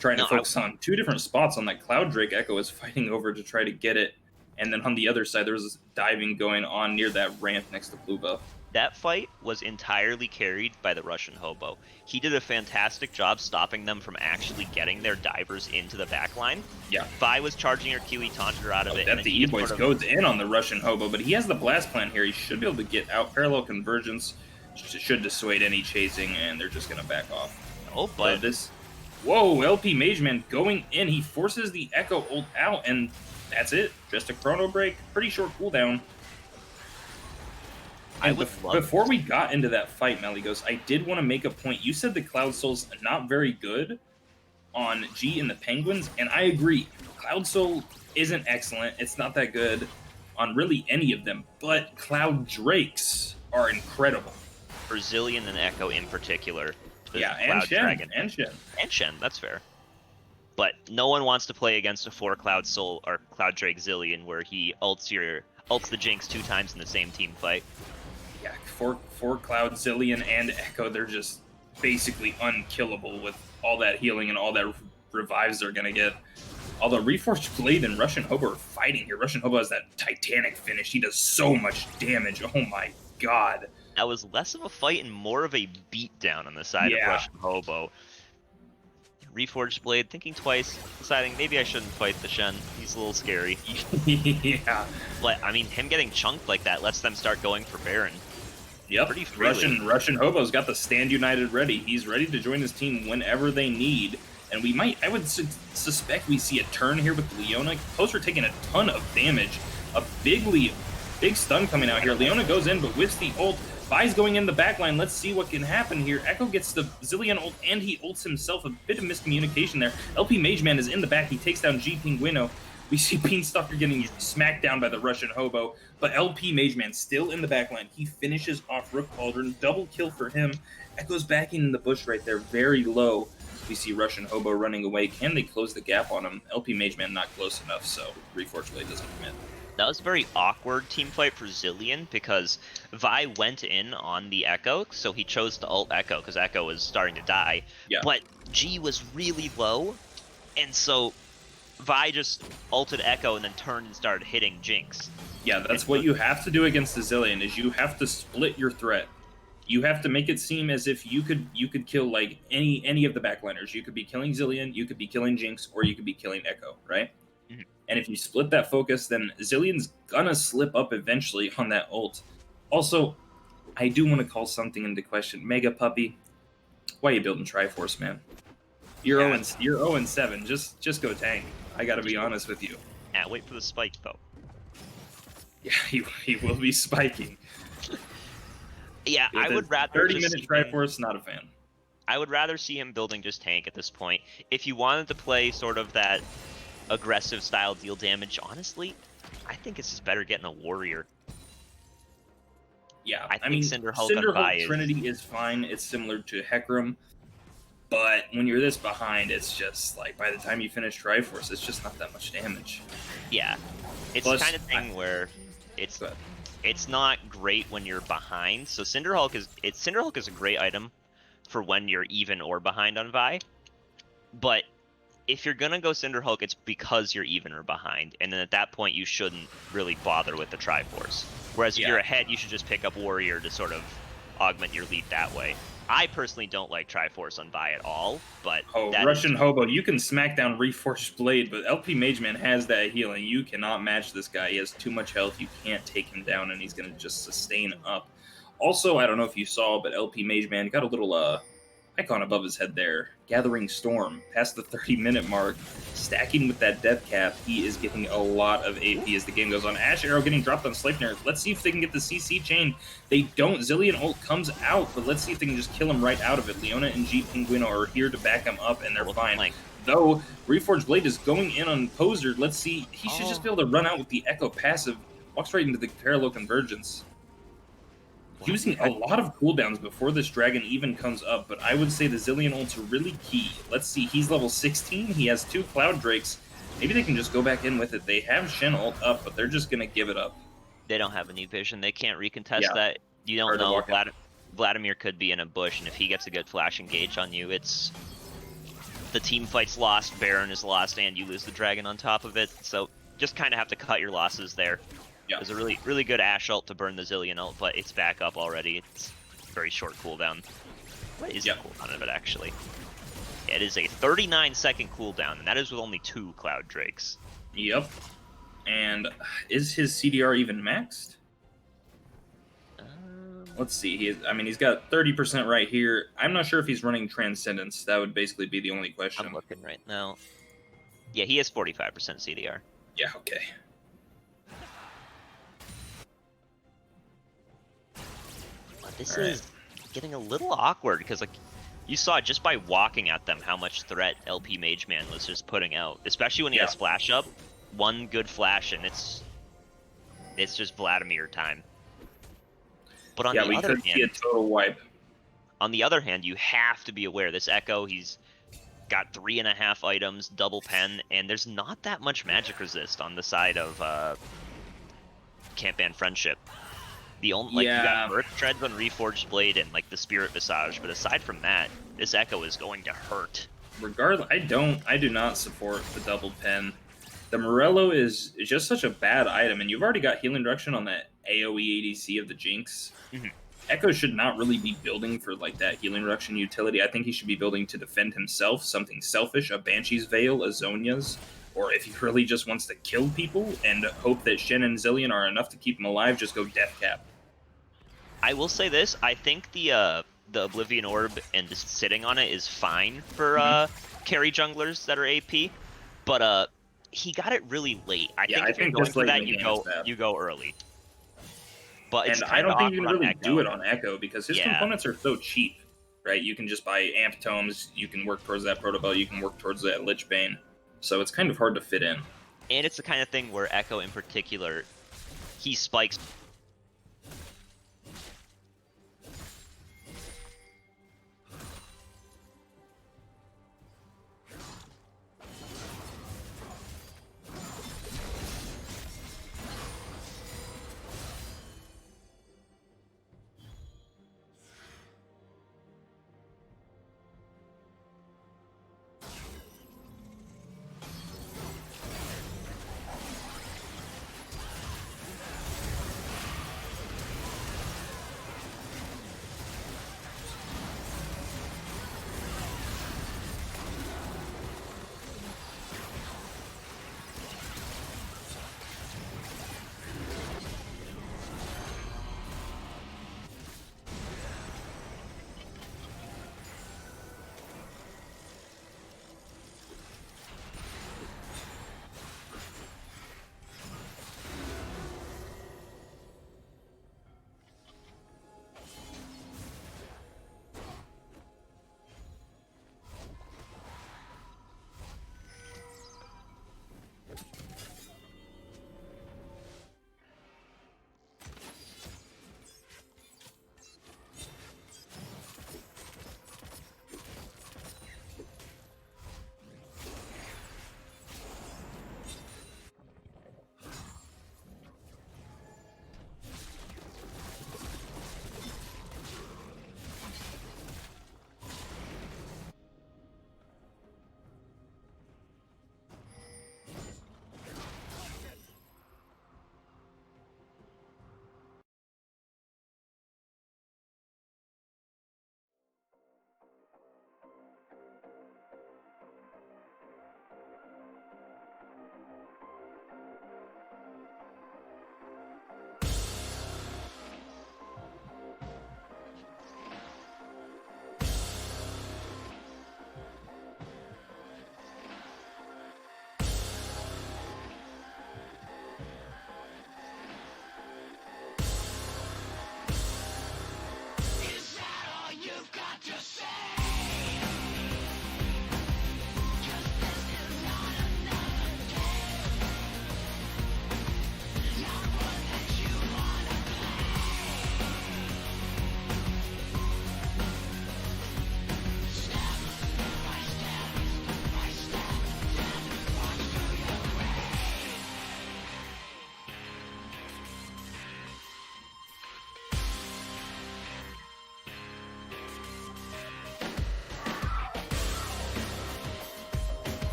Trying to focus on two different spots on that Cloud Drake. Echo is fighting over to try to get it. And then on the other side, there was this diving going on near that ramp next to blue buff. That fight was entirely carried by the Russian Hobo. He did a fantastic job stopping them from actually getting their divers into the backline. Yeah. Vi was charging her Q, he taunted her out of it. That the E-Boys goes in on the Russian Hobo, but he has the blast plan here. He should be able to get out. Parallel convergence should dissuade any chasing, and they're just going to back off. Oh, but... So this... Whoa, LP Mageman going in. He forces the Echo ult out, and that's it. Just a chrono break. Pretty short cooldown. And before we got into that fight, Meligos, I did want to make a point. You said the Cloud Soul's not very good on G and the Penguins, and I agree. Cloud Soul isn't excellent. It's not that good on really any of them, but Cloud Drakes are incredible. Brazilian and Echo in particular. Yeah, and Shen. And Shen, that's fair. But no one wants to play against a 4 Cloud Soul or Cloud Drake Zillion where he ults the Jinx 2 times in the same team fight. Yeah, four Cloud Zillion and Echo, they're just basically unkillable with all that healing and all that revives they're gonna get. Although Reforged Blade and Russian Hobo are fighting here. Russian Hobo has that Titanic finish. He does so much damage. Oh my god. That was less of a fight and more of a beatdown on the side of Russian Hobo. Reforged Blade, thinking twice, deciding maybe I shouldn't fight the Shen. He's a little scary. Yeah. But, I mean, him getting chunked like that lets them start going for Baron. Yep. Russian Hobo's got the Stand United ready. He's ready to join his team whenever they need. And we might, I would suspect we see a turn here with Leona. Poster taking a ton of damage. A big stun coming out here. Leona goes in, but whiffs the ult. Vi's going in the backline. Let's see what can happen here. Echo gets the Zillion ult, and he ults himself. A bit of miscommunication there. LP Mageman is in the back. He takes down G Pinguino. We see Beanstalker getting smacked down by the Russian Hobo, but LP Mageman still in the backline. He finishes off Rook Cauldron. Double kill for him. Echo's backing in the bush right there, very low. We see Russian Hobo running away. Can they close the gap on him? LP Mageman not close enough, so Reforged Blade doesn't commit. That was a very awkward team fight for Zillion because Vi went in on the Echo, so he chose to ult Echo because Echo was starting to die. Yeah. But G was really low, and so Vi just ulted Echo and then turned and started hitting Jinx. Yeah, that's what you have to do against the Zillion, is you have to split your threat. You have to make it seem as if you could kill like any of the backliners. You could be killing Zillion, you could be killing Jinx, or you could be killing Echo, right? Mm-hmm. And if you split that focus, then Zillion's gonna slip up eventually on that ult. Also, I do want to call something into question. Mega Puppy, why are you building Triforce, man? You're 0-7. Just go tank. I gotta be honest with you. Yeah, wait for the spike though. Yeah, he will be spiking. Yeah, I would rather 30-minute Triforce, not a fan. I would rather see him building just tank at this point. If you wanted to play sort of that aggressive style deal damage, honestly, I think it's just better getting a warrior. Yeah, I mean, Cinderhulk Trinity is fine. It's similar to Hecarim, but when you're this behind, it's just like by the time you finish Triforce, it's just not that much damage. Yeah, it's the kind of thing where it's not great when you're behind. So Cinderhulk is a great item for when you're even or behind on Vi, but if you're gonna go Cinderhulk, it's because you're even or behind, and then at that point you shouldn't really bother with the Triforce. Whereas if you're ahead, you should just pick up Warrior to sort of augment your lead that way. I personally don't like Triforce on Vi at all, but Russian Hobo, you can smack down Reforged Blade, but LP Mageman has that healing. You cannot match this guy. He has too much health. You can't take him down, and he's gonna just sustain up. Also, I don't know if you saw, but LP Mageman got a little icon above his head there. Gathering Storm past the 30-minute mark, stacking with that death cap. He is getting a lot of AP as the game goes on. Ash Arrow getting dropped on Sleipnir. Let's see if they can get the CC chain. They don't. Zilean ult comes out, but let's see if they can just kill him right out of it. Leona and G Penguino are here to back him up, and they're fine. Though, Reforged Blade is going in on Poser. Let's see. He should just be able to run out with the Echo passive. Walks right into the Parallel Convergence. Using a lot of cooldowns before this dragon even comes up, but I would say the Zilean ult's really key. Let's see, he's level 16, he has 2 Cloud Drakes. Maybe they can just go back in with it. They have Shen ult up, but they're just going to give it up. They don't have any vision. They can't recontest that. You don't know. Vladimir could be in a bush, and if he gets a good flash engage on you, it's... The team fight's lost, Baron is lost, and you lose the dragon on top of it. So just kind of have to cut your losses there. Yeah. There's a really good Ashe ult to burn the Zilean ult, but it's back up already. It's very short cooldown. What is the cooldown of it, actually? It is a 39-second cooldown, and that is with only 2 Cloud Drakes. Yep. And is his CDR even maxed? Let's see. He's got 30% right here. I'm not sure if he's running Transcendence. That would basically be the only question. I'm looking right now. Yeah, he has 45% CDR. Yeah, okay. This is getting a little awkward because, like, you saw just by walking at them how much threat LP Mage Man was just putting out, especially when he has flash up. One good flash and it's just Vladimir time. But on the other hand, see a total wipe. On the other hand, you have to be aware this Echo. He's got 3.5 items, double pen, and there's not that much magic resist on the side of Can't Ban Friendship. The only you got Earth Treads on Reforged Blade and like the Spirit Visage, but aside from that, this Echo is going to hurt. Regardless, I do not support the double pen. The Morello is just such a bad item, and you've already got Healing Direction on that AoE ADC of the Jinx. Echo should not really be building for like that Healing Reduction utility. I think he should be building to defend himself, something selfish, a Banshee's Veil, a Zhonya's, or if he really just wants to kill people and hope that Shen and Zilean are enough to keep him alive, just go Death Cap. I will say this, I think the Oblivion Orb and just sitting on it is fine for carry junglers that are AP, but he got it really late. I think if you're going for that, you go early. But and I don't think you can really do it on Echo because his components are so cheap, right? You can just buy Amp Tomes, you can work towards that Protobell, you can work towards that Lich Bane. So it's kind of hard to fit in. And it's the kind of thing where Echo in particular, he spikes.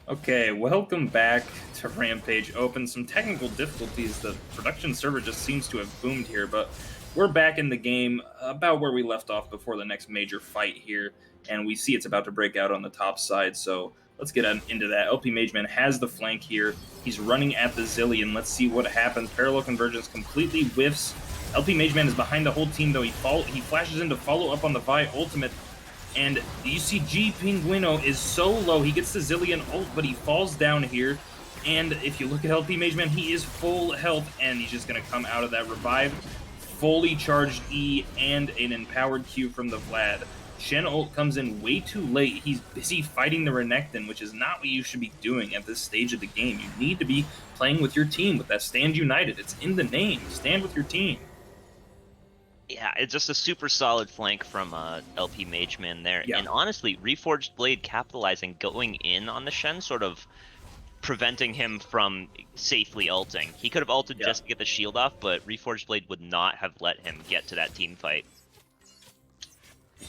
Okay, welcome back to Rampage Open. Some technical difficulties. The production server just seems to have boomed here, but we're back in the game about where we left off before the next major fight here, and we see it's about to break out on the top side, so let's get into that. LP Mageman has the flank here. He's running at the Zillion. Let's see what happens. Parallel Convergence completely whiffs. LP Mageman is behind the whole team, though. He flashes in to follow up on the Vi ultimate. And you see G Pinguino is so low. He gets the Zillion ult, but he falls down here. And if you look at LP Mageman, he is full health, and he's just going to come out of that revive. Fully charged E and an empowered Q from the Vlad. Shen ult comes in way too late. He's busy fighting the Renekton, which is not what you should be doing at this stage of the game. You need to be playing with your team, with that Stand United. It's in the name. Stand with your team. Yeah, it's just a super solid flank from LP Mageman there. Yeah. And honestly, Reforged Blade capitalizing, going in on the Shen, sort of preventing him from safely ulting. He could have ulted just to get the shield off, but Reforged Blade would not have let him get to that team fight.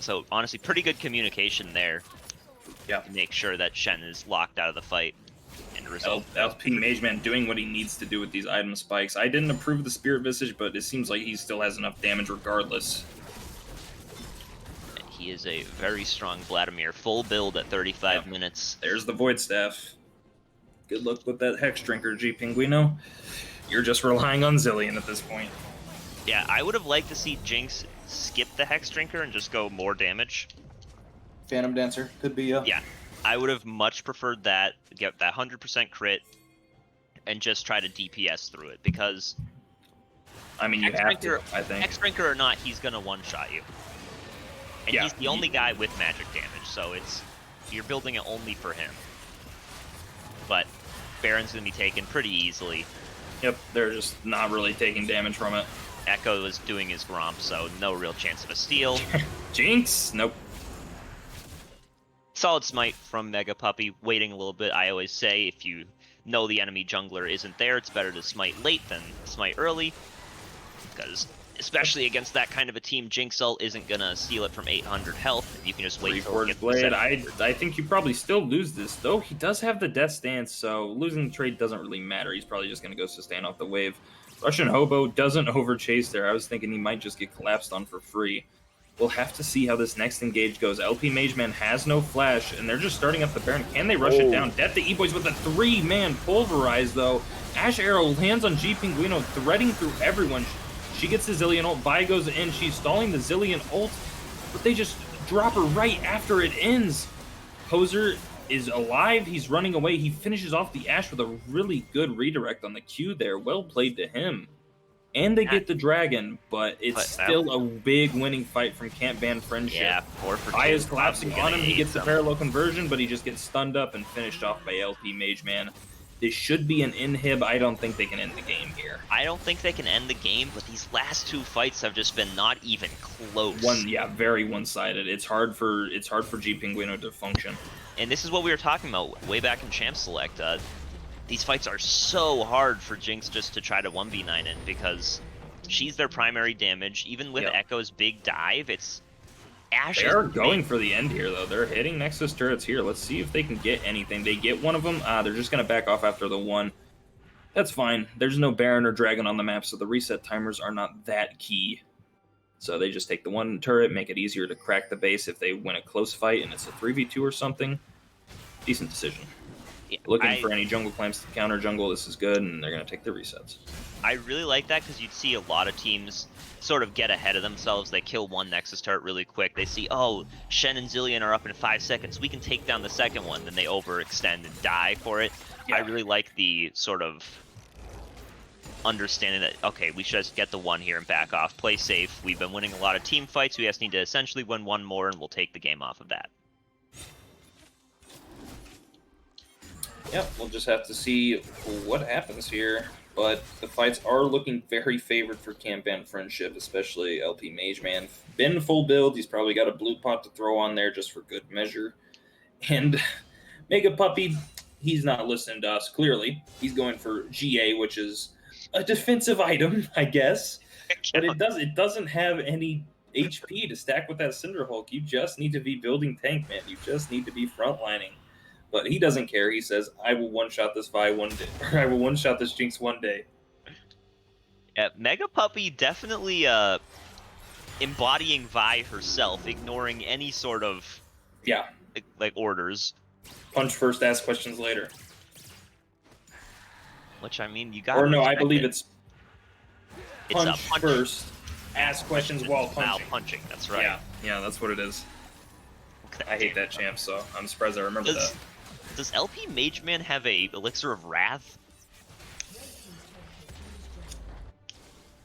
So honestly, pretty good communication there. Yeah. To make sure that Shen is locked out of the fight. LP Mageman doing what he needs to do with these item spikes. I didn't approve the Spirit Visage, but it seems like he still has enough damage regardless. And he is a very strong Vladimir. Full build at 35 minutes. There's the Void Staff. Good luck with that Hex Drinker, G Pinguino. You're just relying on Zillion at this point. Yeah, I would have liked to see Jinx skip the Hex Drinker and just go more damage. Phantom Dancer could be, Yeah. I would have much preferred that, get that 100% crit, and just try to DPS through it, because... I mean, you have to, I think. X-Drinker or not, he's going to one-shot you. And he's the only guy with magic damage, so you're building it only for him. But Baron's going to be taken pretty easily. Yep, they're just not really taking damage from it. Echo is doing his Gromp, so no real chance of a steal. Jinx? Nope. Solid smite from Mega Puppy, waiting a little bit. I always say if you know the enemy jungler isn't there, it's better to smite late than smite early. Because, especially against that kind of a team, Jinx ult isn't going to steal it from 800 health. You can just wait till it gets Blade. I think you probably still lose this, though. He does have the Death Stance, so losing the trade doesn't really matter. He's probably just going to go sustain off the wave. Russian Hobo doesn't overchase there. I was thinking he might just get collapsed on for free. We'll have to see how this next engage goes. LP Mageman has no flash, and they're just starting up the Baron. Can they rush it down? Death to E-Boys with a 3-man pulverize, though. Ash Arrow lands on G Pinguino, threading through everyone. She gets the Zillion ult. Vi goes in. She's stalling the Zillion ult, but they just drop her right after it ends. Poser is alive. He's running away. He finishes off the Ash with a really good redirect on the Q there. Well played to him. And they get the dragon, but it's still a big winning fight from Can't Ban Friendship. Yeah, 4 for 2. Vi is collapsing on him. He gets the parallel conversion, but he just gets stunned up and finished off by LP Mageman. This should be an inhib. I don't think they can end the game here. I don't think they can end the game, but these last 2 fights have just been not even close. Very one-sided. It's hard for G Pinguino to function. And this is what we were talking about way back in Champ Select. These fights are so hard for Jinx just to try to 1v9 in, because she's their primary damage. Even with Echo's big dive, it's Ash. They're going for the end here, though. They're hitting Nexus turrets here. Let's see if they can get anything. They get one of them. They're just going to back off after the one. That's fine. There's no Baron or Dragon on the map, so the reset timers are not that key. So they just take the one turret, make it easier to crack the base if they win a close fight and it's a 3v2 or something. Decent decision. Yeah, looking for any jungle clamps to counter jungle, this is good, and they're going to take the resets. I really like that, because you'd see a lot of teams sort of get ahead of themselves. They kill one Nexus turret really quick. They see, oh, Shen and Zillion are up in 5 seconds. We can take down the second one. Then they overextend and die for it. Yeah. I really like the sort of understanding that, okay, we should just get the one here and back off. Play safe. We've been winning a lot of team fights. We just need to essentially win one more, and we'll take the game off of that. Yep, we'll just have to see what happens here. But the fights are looking very favored for Can't Ban Friendship, especially LP Mageman. Been full build. He's probably got a blue pot to throw on there just for good measure. And Mega Puppy, he's not listening to us, clearly. He's going for GA, which is a defensive item, I guess. But it doesn't have any HP to stack with that Cinder Hulk. You just need to be building tank, man. You just need to be frontlining. But he doesn't care. He says, I will one-shot this Vi one day. Or I will one-shot this Jinx one day. Yeah, Mega Puppy definitely embodying Vi herself, ignoring any sort of like orders. Punch first, ask questions later. Which, I mean, you got. Or no, I believe it's punch punch first, ask questions while punching. While punching, that's right. Yeah, that's what it is. I hate that champ, so I'm surprised I remember that. Does LP Mage Man have a Elixir of Wrath?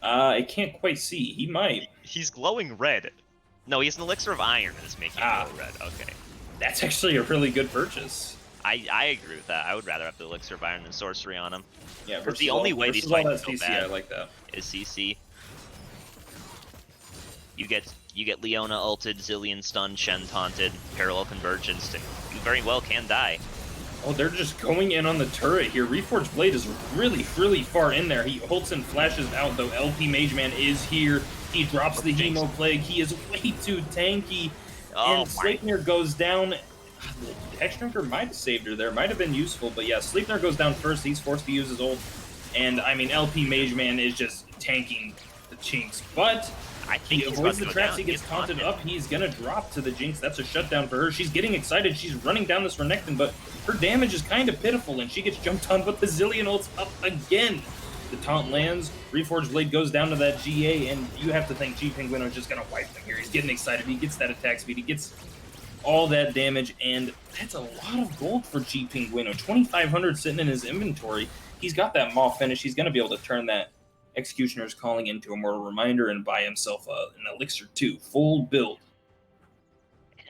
I can't quite see. He might. He's glowing red. No, he has an Elixir of Iron that's making him glow red. Okay. That's actually a really good purchase. I agree with that. I would rather have the Elixir of Iron than Sorcery on him. Yeah, because the only way these fights go bad I like that. is CC. You get Leona ulted, Zillion stunned, Shen taunted, parallel convergence. You very well can die. Oh, they're just going in on the turret here. Reforged Blade is really, really far in there. He ults and flashes out, though LP Mage Man is here. He drops the Hemo Plague. He is way too tanky. And Sleipnir goes down. The Hexdrinker might have saved her there. Might have been useful, but yeah, Sleipnir goes down first. He's forced to use his ult. And, I mean, LP Mage Man is just tanking the Jinx. But he avoids the traps. He gets taunted up. He's going to drop to the Jinx. That's a shutdown for her. She's getting excited. She's running down this Renekton, but her damage is kind of pitiful, and she gets jumped on, but the Zillion ult's up again. The taunt lands. Reforged Blade goes down to that GA, and you have to think G Penguino is just going to wipe them here. He's getting excited. He gets that attack speed. He gets all that damage, and that's a lot of gold for G Penguino. 2,500 sitting in his inventory. He's got that Maw finish. He's going to be able to turn that Executioner's Calling into a Mortal Reminder and buy himself an Elixir 2, full build.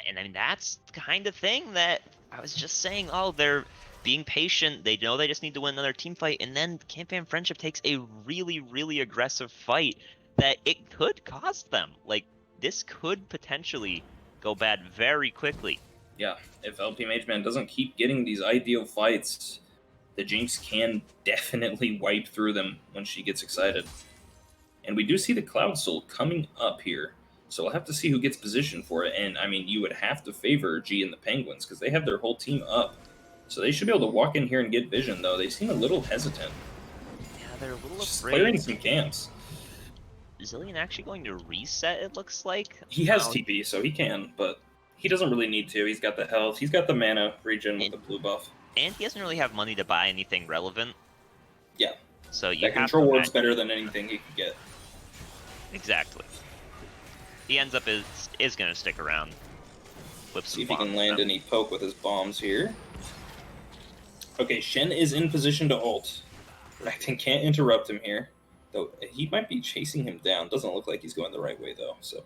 And I mean, that's the kind of thing that I was just saying, oh, they're being patient. They know they just need to win another team fight. And then Campaign Friendship takes a really, really aggressive fight that it could cost them. Like, this could potentially go bad very quickly. Yeah, if LP Mage Man doesn't keep getting these ideal fights, the Jinx can definitely wipe through them when she gets excited. And we do see the Cloud Soul coming up here. So we'll have to see who gets positioned for it. And, I mean, you would have to favor G and the Penguins because they have their whole team up. So they should be able to walk in here and get vision, though. They seem a little hesitant. Yeah, they're a little just afraid. Clearing some camps. Zillion actually going to reset, it looks like? He has TP, so he can, but he doesn't really need to. He's got the health. He's got the mana regen with the blue buff. And he doesn't really have money to buy anything relevant. Yeah. So you that control ward's better than anything he could get. Exactly. He ends up is going to stick around. See if he can land any poke with his bombs here. Okay, Shen is in position to ult. Renekton can't interrupt him here. Though he might be chasing him down. Doesn't look like he's going the right way, though. So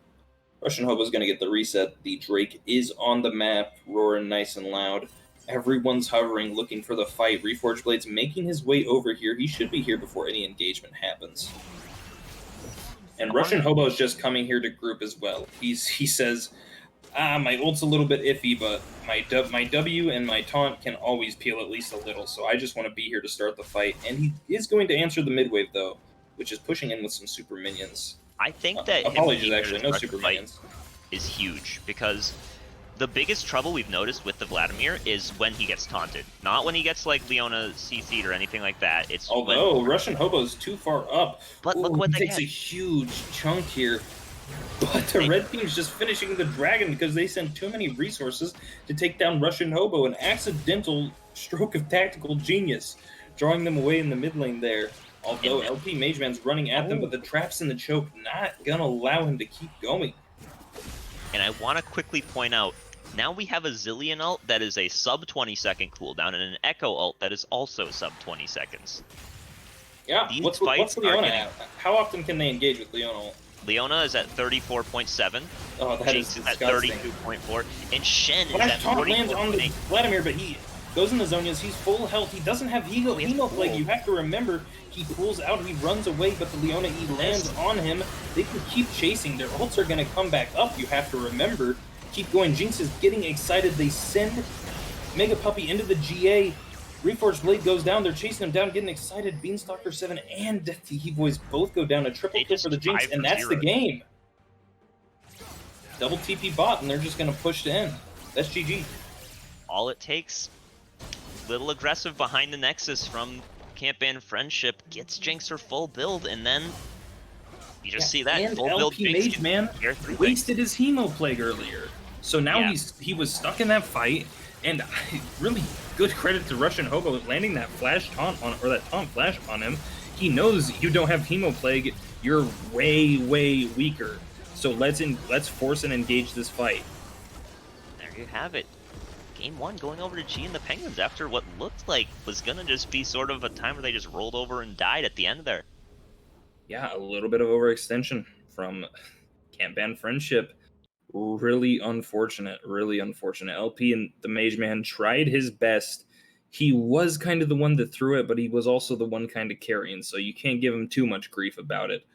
Russian Hobo's going to get the reset. The Drake is on the map, roaring nice and loud. Everyone's hovering, looking for the fight. Reforged Blade's making his way over here. He should be here before any engagement happens. And Russian Hobo's just coming here to group as well. He says, my ult's a little bit iffy, but my W and my taunt can always peel at least a little, so I just want to be here to start the fight. And he is going to answer the mid-wave, though, which is pushing in with some super minions. I think that apologies, actually, no super minions. Is huge, because the biggest trouble we've noticed with the Vladimir is when he gets taunted. Not when he gets, like, Leona CC'd or anything like that. It's although Russian Hobo's too far up. But look what he takes a huge chunk here. But the red team's just finishing the dragon because they sent too many resources to take down Russian Hobo. An accidental stroke of tactical genius, drawing them away in the mid lane there. Although LP Mage Man's running at them, but the traps in the choke not gonna allow him to keep going. And I want to quickly point out, now we have a Zillion ult that is a sub 20-second cooldown and an Echo ult that is also sub 20 seconds. Yeah, what's Leona at? How often can they engage with Leona ult? Leona is at 34.7. Oh, that Jinx is at 32.4. And Shen is at 44.8. Lands on the Vladimir, but he goes in the Zonias. He's full health. He doesn't have Hemo Plague. You have to remember, he pulls out, he runs away, but the Leona E lands on him. They can keep chasing. Their ults are going to come back up. You have to remember. Keep going. Jinx is getting excited. They send Mega Puppy into the GA. Reforged Blade goes down. They're chasing him down, getting excited. Beanstalker 7 and Death Heat Boys both go down. A triple kill for the Jinx, and that's the game. Double TP bot, and they're just going to push to end. That's GG. All it takes Little aggressive behind the Nexus from Camp Band Friendship, gets Jinx her full build, and then you just see that and full build LP Jinx Mage Man wasted his Hemo Plague earlier. So now he was stuck in that fight, and really good credit to Russian Hobo landing that flash taunt on, or that taunt flash on him. He knows you don't have Hemo Plague, you're way weaker. So let's force and engage this fight. There you have it. Game 1 going over to G and the Penguins after what looked like was gonna just be sort of a time where they just rolled over and died at the end there. Yeah, a little bit of overextension from Camp Band Friendship. Really unfortunate, really unfortunate. LP and the Mage Man tried his best. He was kind of the one that threw it, but he was also the one kind of carrying, so you can't give him too much grief about it.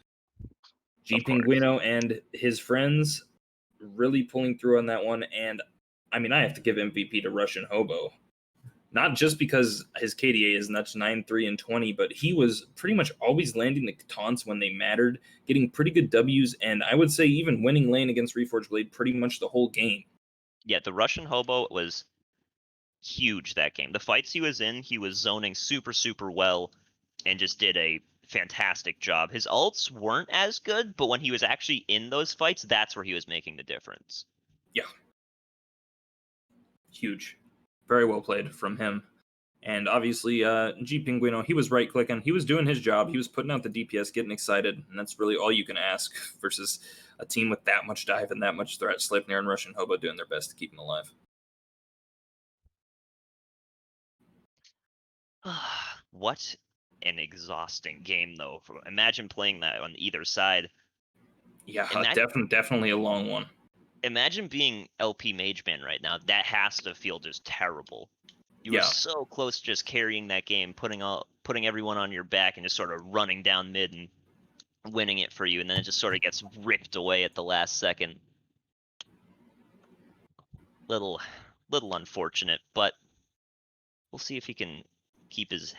G Pinguino and his friends really pulling through on that one, and I mean, I have to give MVP to Russian Hobo. Not just because his KDA is nuts 9-3 and 20, but he was pretty much always landing the taunts when they mattered, getting pretty good W's, and I would say even winning lane against Reforged Blade pretty much the whole game. Yeah, the Russian Hobo was huge that game. The fights he was in, he was zoning super well and just did a fantastic job. His ults weren't as good, but when he was actually in those fights, that's where he was making the difference. Yeah. Huge. Very well played from him. And obviously, G Pinguino, he was right-clicking. He was doing his job. He was putting out the DPS, getting excited, and that's really all you can ask versus a team with that much dive and that much threat. Sleipnir and Russian Hobo doing their best to keep him alive. What an exhausting game, though. Imagine playing that on either side. Yeah, definitely a long one. Imagine being LP Mage Man right now. That has to feel just terrible. You were so close to just carrying that game, putting everyone on your back and just sort of running down mid and winning it for you, and then it just sort of gets ripped away at the last second. Little unfortunate, but we'll see if he can keep his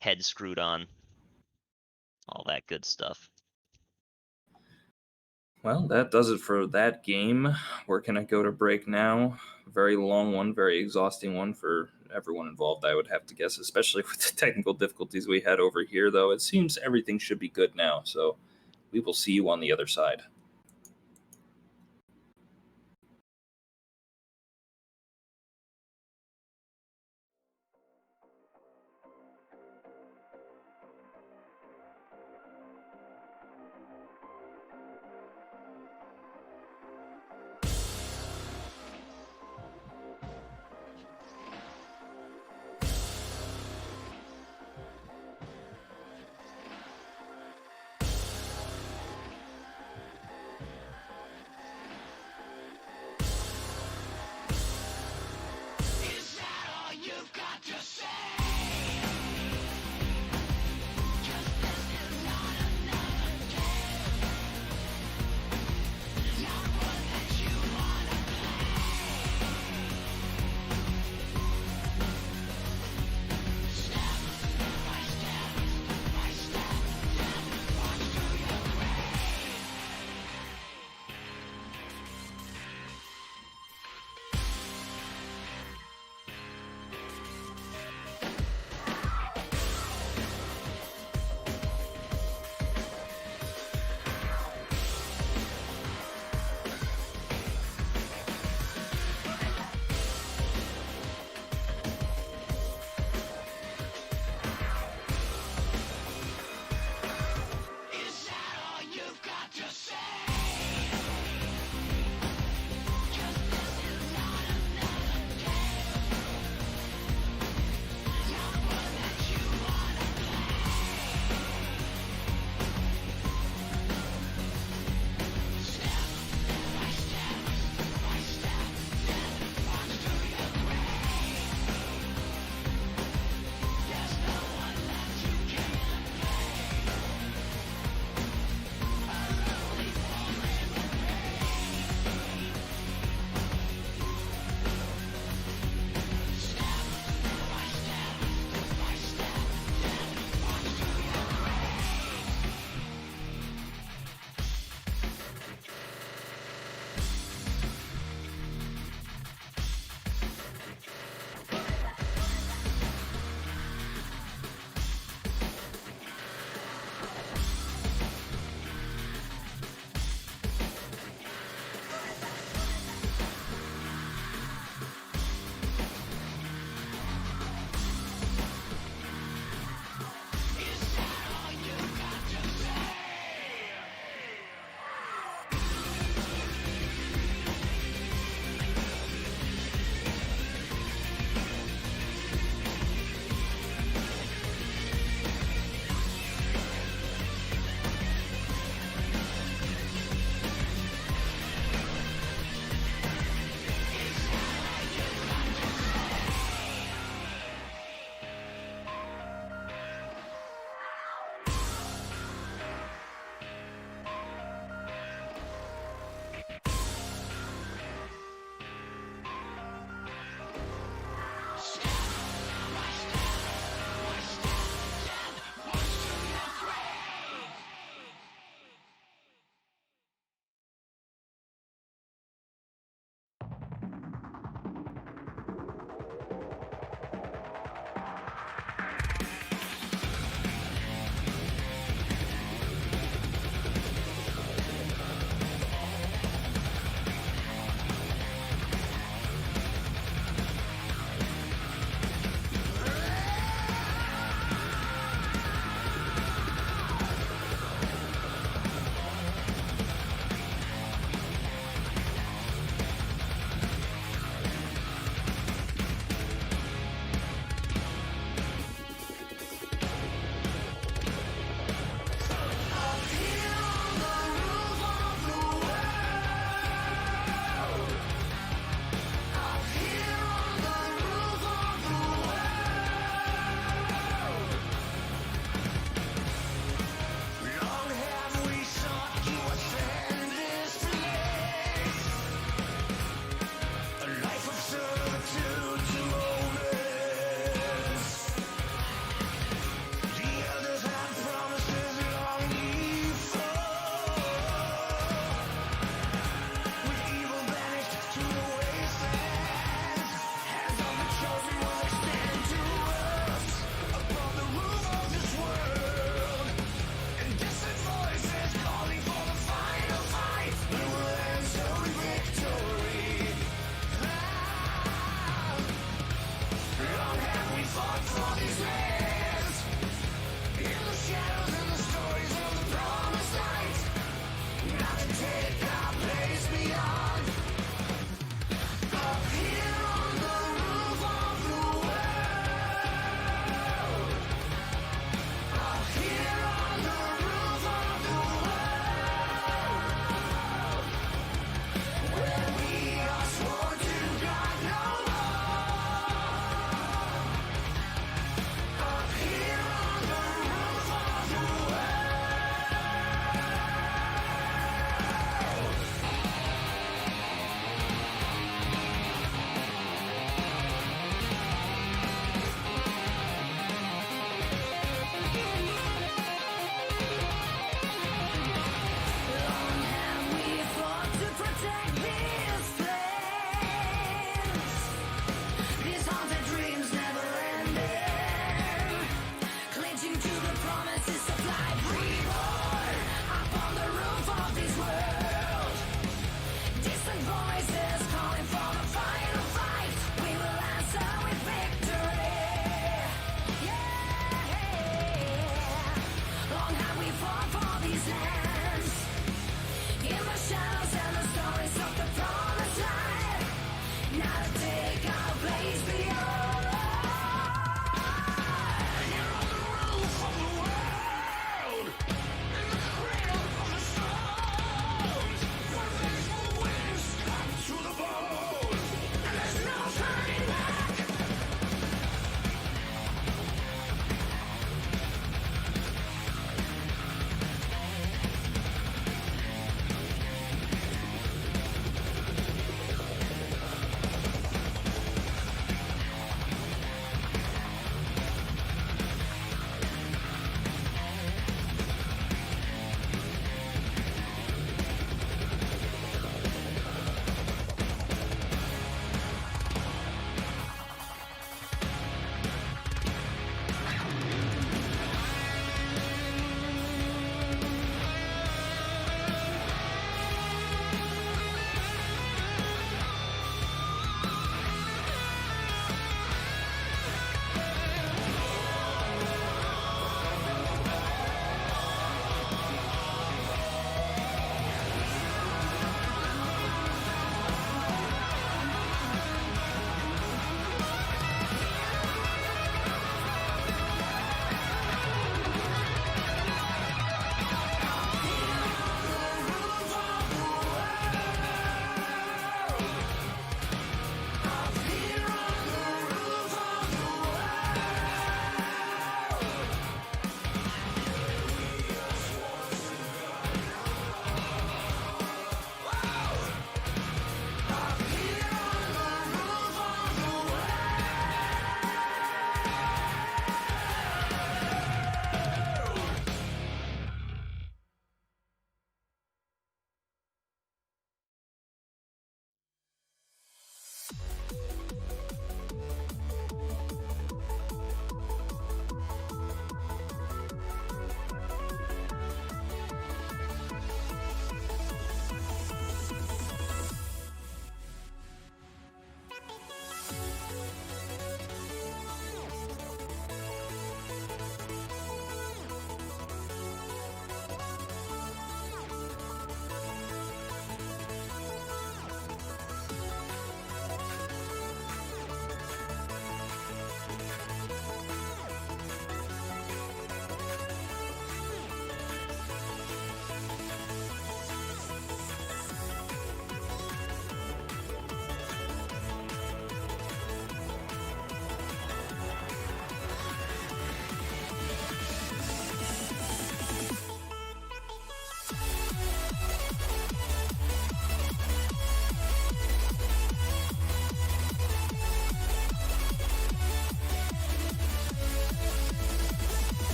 head screwed on. All that good stuff. Well, that does it for that game. We're going to go to break now. Very long one, very exhausting one for everyone involved, I would have to guess, especially with the technical difficulties we had over here, though. It seems everything should be good now, so we will see you on the other side.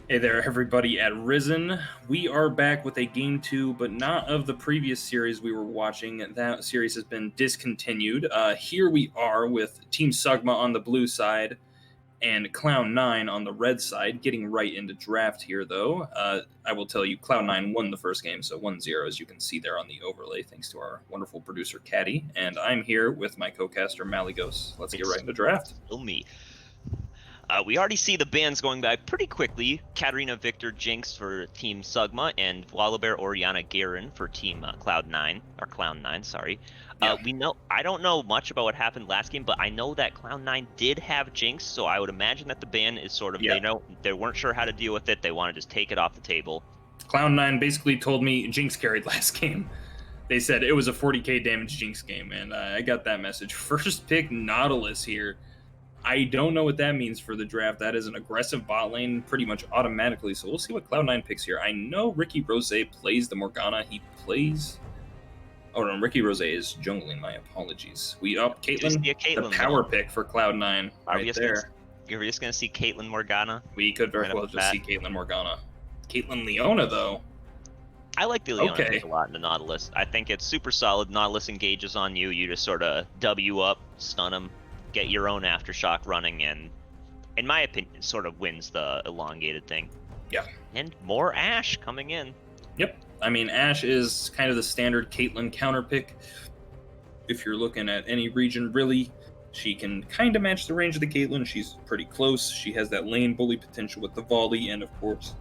Hey there, everybody at Risen. We are back with a game 2, but not of the previous series we were watching. That series has been discontinued. Here we are with Team Sugma on the blue side and Cloud9 on the red side, getting right into draft here, though. I will tell you, Cloud9 won the first game, so 1-0, as you can see there on the overlay, thanks to our wonderful producer, Caddy. And I'm here with my co-caster, Maligos. Let's get right into draft. Still me. We already see the bans going by pretty quickly. Katarina Victor Jinx for Team Sugma and Wallabert Oriana Garen for Team Cloud9, sorry. Yeah. I don't know much about what happened last game, but I know that Cloud9 did have Jinx, so I would imagine that the ban is sort of, they weren't sure how to deal with it. They want to just take it off the table. Cloud9 basically told me Jinx carried last game. They said it was a 40k damage Jinx game, and I got that message. First pick, Nautilus here. I don't know what that means for the draft. That is an aggressive bot lane pretty much automatically, so we'll see what Cloud9 picks here. I know Ricky Rose plays the Morgana. He plays... Oh, no, Ricky Rose is jungling. My apologies. We up Caitlyn, the power pick for Cloud9 right there. You're just going to see Caitlyn Morgana? We could very well just see Caitlyn Morgana. Caitlyn Leona, though. I like the Leona pick a lot in the Nautilus. I think it's super solid. Nautilus engages on you. You just sort of W up, stun him, get your own Aftershock running, and in my opinion, sort of wins the elongated thing. Yeah. And more Ashe coming in. Yep. I mean, Ashe is kind of the standard Caitlyn counter pick. If you're looking at any region, really, she can kind of match the range of the Caitlyn. She's pretty close. She has that lane bully potential with the volley, and of course,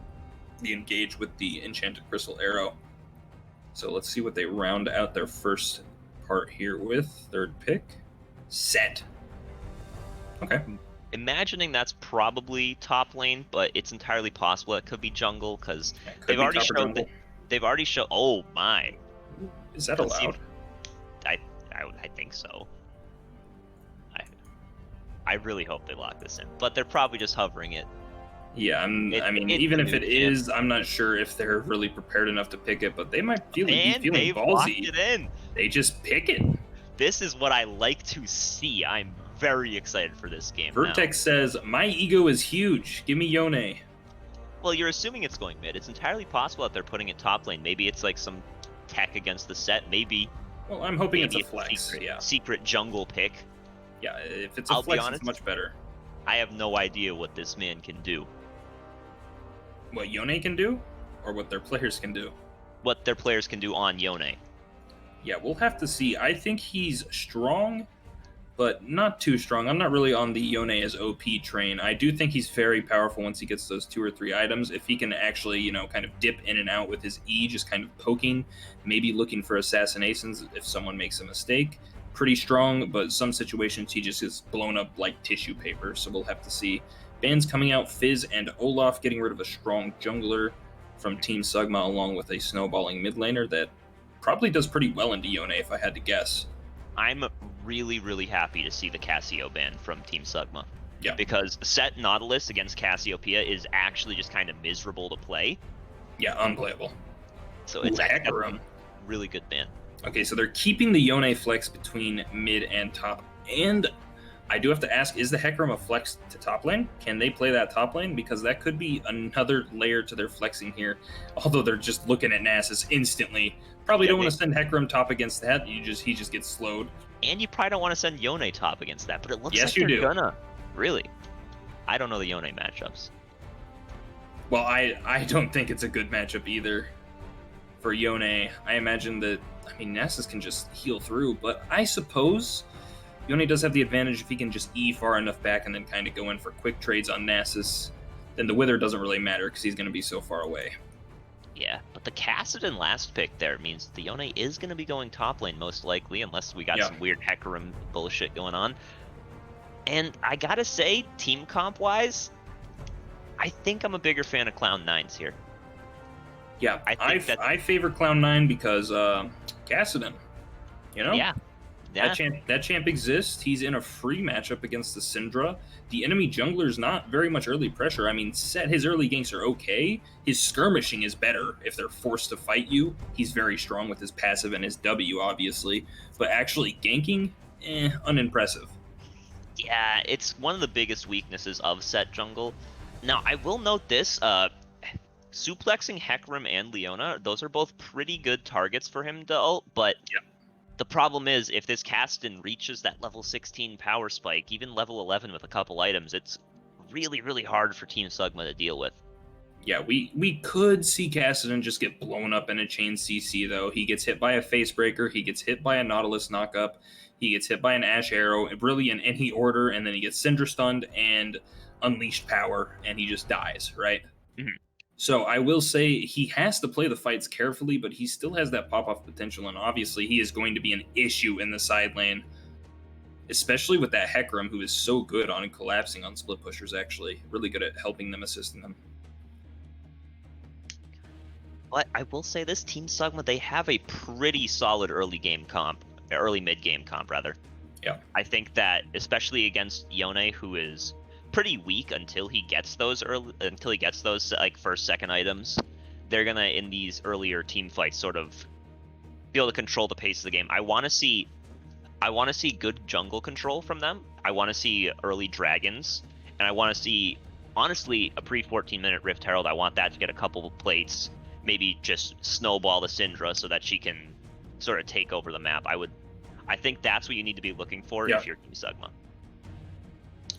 the engage with the Enchanted Crystal Arrow. So let's see what they round out their first part here with. Third pick, Set. Okay. Imagining that's probably top lane, but it's entirely possible it could be jungle because they've already shown that. They've already shown. Oh my! Is that allowed? I think so. I really hope they lock this in, but they're probably just hovering it. Yeah, I mean, even if it is, I'm not sure if they're really prepared enough to pick it, but they might be feeling ballsy. It in. They just pick it. This is what I like to see. I'm very excited for this game. Vertex says, my ego is huge. Give me Yone. Well, you're assuming it's going mid. It's entirely possible that they're putting it top lane. Maybe it's like some tech against the Set. Maybe. Well, I'm hoping it's a flex. Secret jungle pick. Yeah, if it's a flex, it's much better. I have no idea what this man can do. What Yone can do? Or what their players can do? What their players can do on Yone. Yeah, we'll have to see. I think he's strong, but not too strong. I'm not really on the Yone as OP train. I do think he's very powerful once he gets those 2 or 3 items. If he can actually, kind of dip in and out with his E, just kind of poking, maybe looking for assassinations if someone makes a mistake. Pretty strong, but some situations he just gets blown up like tissue paper, so we'll have to see. Bans coming out, Fizz and Olaf getting rid of a strong jungler from Team Sugma, along with a snowballing mid laner that probably does pretty well into Yone, if I had to guess. I'm really, really happy to see the Cassio ban from Team Sugma. Yeah. Because Set Nautilus against Cassiopeia is actually just kind of miserable to play. Yeah, unplayable. So it's actually a really good ban. Okay, so they're keeping the Yone flex between mid and top. And I do have to ask, is the Hecarim a flex to top lane? Can they play that top lane? Because that could be another layer to their flexing here. Although they're just looking at Nasus instantly. Probably don't want to send Hecarim top against that. He just gets slowed. And you probably don't want to send Yone top against that, but it looks like they're gonna. Really? I don't know the Yone matchups. Well, I don't think it's a good matchup either for Yone. I imagine that, Nasus can just heal through, but I suppose Yone does have the advantage if he can just E far enough back and then kind of go in for quick trades on Nasus. Then the Wither doesn't really matter because he's going to be so far away. Yeah, but the Kassadin last pick there means the Yone is going to be going top lane most likely, unless we got some weird Hecarim bullshit going on. And I gotta say, team comp-wise, I think I'm a bigger fan of Cloud9's here. Yeah, I favor Cloud9 because Kassadin, Yeah. That champ exists. He's in a free matchup against the Syndra. The enemy jungler's not very much early pressure. Set, his early ganks are okay. His skirmishing is better if they're forced to fight you. He's very strong with his passive and his W, obviously. But actually ganking, unimpressive. Yeah, it's one of the biggest weaknesses of Set jungle. Now, I will note this, suplexing Hecarim and Leona, those are both pretty good targets for him to ult, but the problem is, if this Kassadin reaches that level 16 power spike, even level 11 with a couple items, it's really, really hard for Team Sugma to deal with. Yeah, we could see Kassadin just get blown up in a chain CC, though. He gets hit by a Facebreaker, he gets hit by a Nautilus knockup, he gets hit by an Ash Arrow, really in any order, and then he gets Cinder Stunned and Unleashed Power, and he just dies, right? Mhm. So I will say he has to play the fights carefully, but he still has that pop-off potential, and obviously he is going to be an issue in the side lane, especially with that Hecarim, who is so good on collapsing on split pushers, actually. Really good at helping them, assisting them. But I will say this, Team Sugma, they have a pretty solid early mid-game comp, rather. Yeah. I think that, especially against Yone, who is pretty weak until he gets those like first, second items, they're gonna, in these earlier team fights, sort of be able to control the pace of the game. I want to see good jungle control from them. I want to see early dragons, and I want to see, honestly, a pre-14-minute Rift Herald. I want that to get a couple of plates, maybe just snowball the Syndra so that she can sort of take over the map. I think that's what you need to be looking for if you're Team Sugma.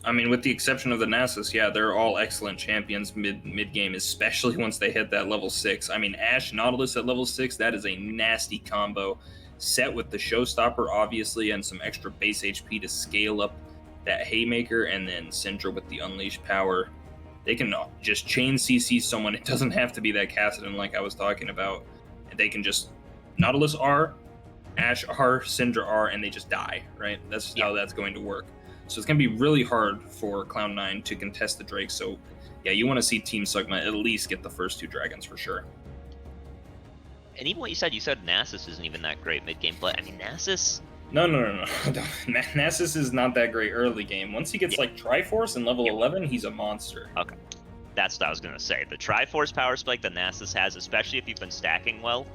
I mean, with the exception of the Nasus, yeah, they're all excellent champions mid game, especially once they hit that level 6. I mean, Ashe Nautilus at level 6, that is a nasty combo. Set with the Showstopper, obviously, and some extra base HP to scale up that Haymaker, and then Syndra with the Unleashed Power. They can just chain CC someone. It doesn't have to be that Kassadin like I was talking about. They can just Nautilus R, Ashe R, Syndra R, and they just die, right? That's how that's going to work. So it's going to be really hard for Cloud9 to contest the Drake. So, yeah, you want to see Team Sugma at least get the first 2 dragons for sure. And even what you said Nasus isn't even that great mid-game, but I mean, Nasus... No. Nasus is not that great early game. Once he gets like Triforce and level 11, he's a monster. Okay. That's what I was going to say. The Triforce power spike that Nasus has, especially if you've been stacking well,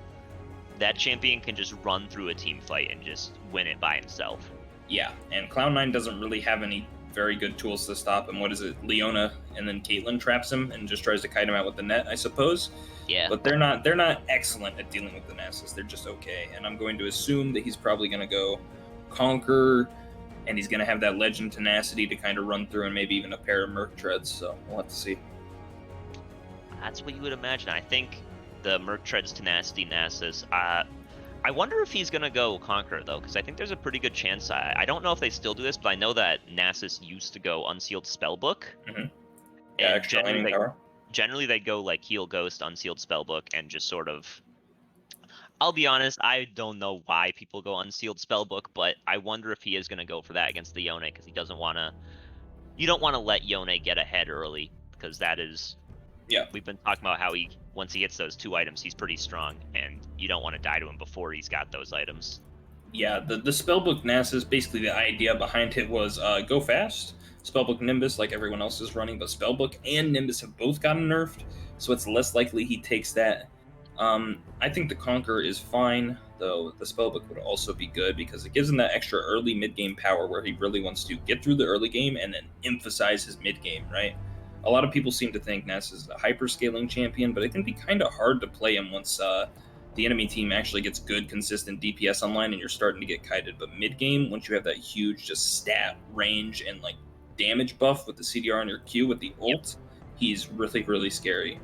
that champion can just run through a team fight and just win it by himself. Yeah, and Cloud9 doesn't really have any very good tools to stop him. What is it? Leona, and then Caitlyn traps him and just tries to kite him out with the net, I suppose. Yeah. But they're not excellent at dealing with the Nasus. They're just okay. And I'm going to assume that he's probably going to go Conquer, and he's going to have that Legend Tenacity to kind of run through, and maybe even a pair of Merc Treads. So we'll have to see. That's what you would imagine. I think the Merc Treads, Tenacity, Nasus. I wonder if he's going to go Conqueror, though, because I think there's a pretty good chance. I don't know if they still do this, but I know that Nasus used to go Unsealed Spellbook. Mm-hmm. Yeah, and generally they go like Heal Ghost, Unsealed Spellbook, and just sort of... I'll be honest, I don't know why people go Unsealed Spellbook, but I wonder if he is going to go for that against the Yone, because he doesn't want to... You don't want to let Yone get ahead early, because that is... Yeah. We've been talking about how once he gets those 2 items, he's pretty strong, and you don't want to die to him before he's got those items. Yeah, the Spellbook Nasus, basically the idea behind it was go fast. Spellbook Nimbus, like everyone else is running, but Spellbook and Nimbus have both gotten nerfed, so it's less likely he takes that. I think the Conqueror is fine, though the Spellbook would also be good because it gives him that extra early mid-game power where he really wants to get through the early game and then emphasize his mid-game, right? A lot of people seem to think Nasus is a hyper-scaling champion, but it can be kind of hard to play him once the enemy team actually gets good, consistent DPS online and you're starting to get kited. But mid-game, once you have that huge just stat, range, and like damage buff with the CDR on your Q with the ult, he's really, really scary.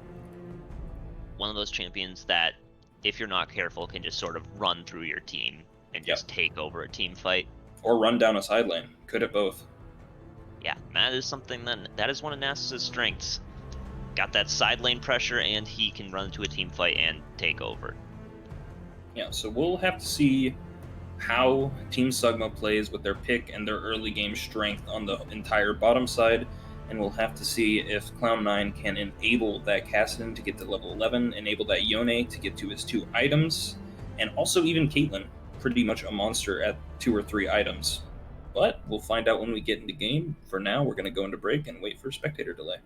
One of those champions that, if you're not careful, can just sort of run through your team and just take over a team fight. Or run down a side lane. Could hit both. Yeah, that is something that is one of Nasus' strengths. Got that side lane pressure, and he can run into a team fight and take over. Yeah, so we'll have to see how Team Sugma plays with their pick and their early game strength on the entire bottom side, and we'll have to see if Cloud9 can enable that Kassadin to get to level 11, enable that Yone to get to his 2 items, and also even Caitlyn, pretty much a monster at 2 or 3 items. But we'll find out when we get into game. For now, we're going to go into break and wait for spectator delay.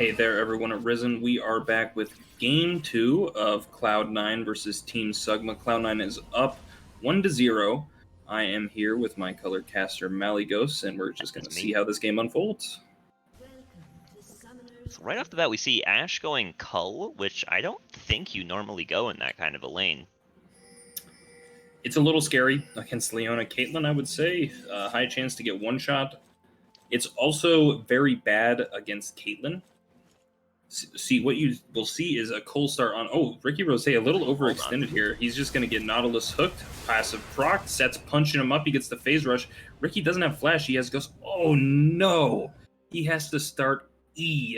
Hey there, everyone at Risen. We are back with Game 2 of Cloud9 versus Team Sugma. Cloud9 is up 1-0. I am here with my color caster, Malygos, and we're just going to see how this game unfolds. So right off the bat, we see Ashe going Cull, which I don't think you normally go in that kind of a lane. It's a little scary against Leona Caitlyn, I would say. High chance to get one shot. It's also very bad against Caitlyn. See, what you will see is a cold start on... Oh, Ricky Rose a little overextended here. He's just going to get Nautilus hooked. Passive proc. Set's punching him up. He gets the phase rush. Ricky doesn't have flash. He has Ghost. Oh, no. He has to start E.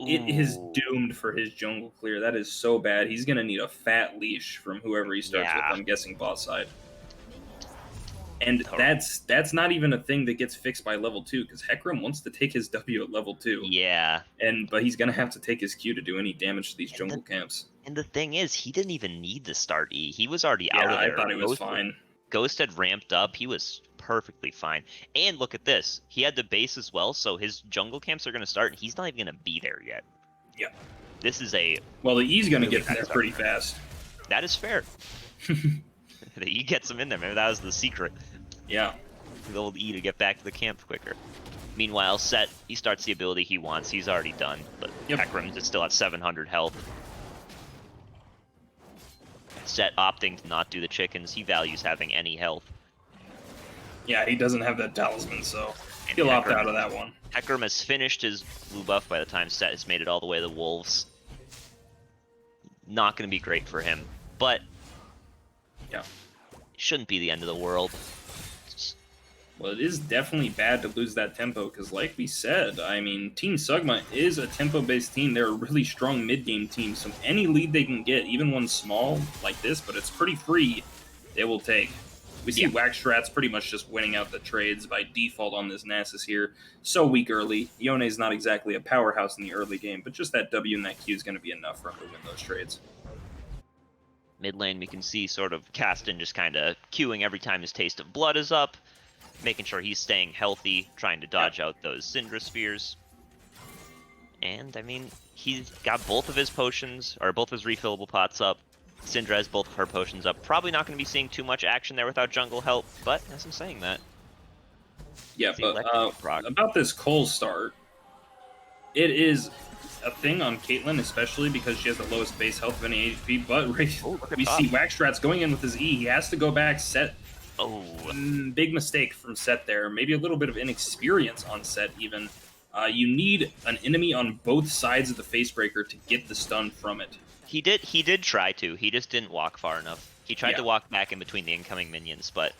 Ooh. It is doomed for his jungle clear. That is so bad. He's going to need a fat leash from whoever he starts with. I'm guessing bot side. And that's not even a thing that gets fixed by level 2, because Hecarim wants to take his W at level 2. Yeah. But he's going to have to take his Q to do any damage to these jungle camps. And the thing is, he didn't even need to start E. He was already out of there. I thought he was fine. Ghost had ramped up. He was perfectly fine. And look at this. He had the base as well, so his jungle camps are going to start, and he's not even going to be there yet. Yeah. This is a... Well, the E's going to get there pretty fast. That is fair. The E gets him in there. Maybe that was the secret. Yeah. The old E to get back to the camp quicker. Meanwhile, Set, he starts the ability he wants. He's already done, but Hecarim is still at 700 health. Set opting to not do the chickens. He values having any health. Yeah, he doesn't have that talisman, so he'll opt out of that one. Hecarim has finished his blue buff by the time Set has made it all the way to the Wolves. Not going to be great for him, but yeah, shouldn't be the end of the world. Well, it is definitely bad to lose that tempo, because like we said, I mean, Team Sugma is a tempo-based team. They're a really strong mid-game team, so any lead they can get, even one small like this, but it's pretty free, they will take. We see Waxstrat's pretty much just winning out the trades by default on this Nasus here. So weak early. Yone's not exactly a powerhouse in the early game, but just that W and that Q is going to be enough for him to win those trades. Mid lane, we can see sort of Caston just kind of queuing every time his Taste of Blood is up, making sure he's staying healthy, trying to dodge out those Syndra Spears. And, I mean, he's got both of his potions, or both of his refillable pots up. Syndra has both of her potions up. Probably not going to be seeing too much action there without jungle help, but as I'm saying that... Yeah, but about this Cole start, it is a thing on Caitlyn, especially because she has the lowest base health of any HP, but we see Waxstrat's going in with his E. He has to go back, Set. Oh. Big mistake from Set there. Maybe a little bit of inexperience on Set, even. You need an enemy on both sides of the Facebreaker to get the stun from it. He did try to. He just didn't walk far enough. He tried to walk back in between the incoming minions, but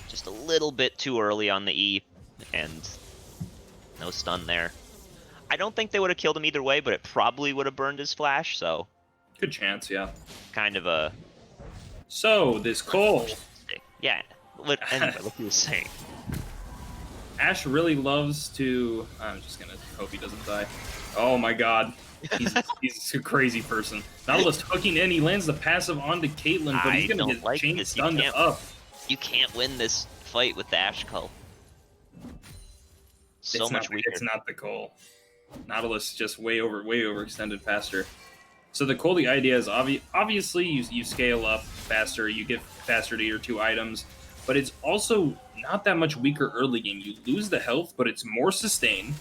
just a little bit too early on the E, and no stun there. I don't think they would have killed him either way, but it probably would have burned his flash, so... Good chance, yeah. Kind of a... So, this Cole... Yeah, what he was saying. Ashe really loves to... I'm just gonna hope he doesn't die. Oh my god. He's a crazy person. Nautilus hooking in, he lands the passive onto Caitlyn, but he's gonna get chain stunned up. You can't win this fight with the Ashe Cull. So much weaker. It's not the Cole. Nautilus just way overextended faster. So the Cole, the idea is obviously you scale up faster, you get faster to your 2 items, but it's also not that much weaker early game. You lose the health, but it's more sustain,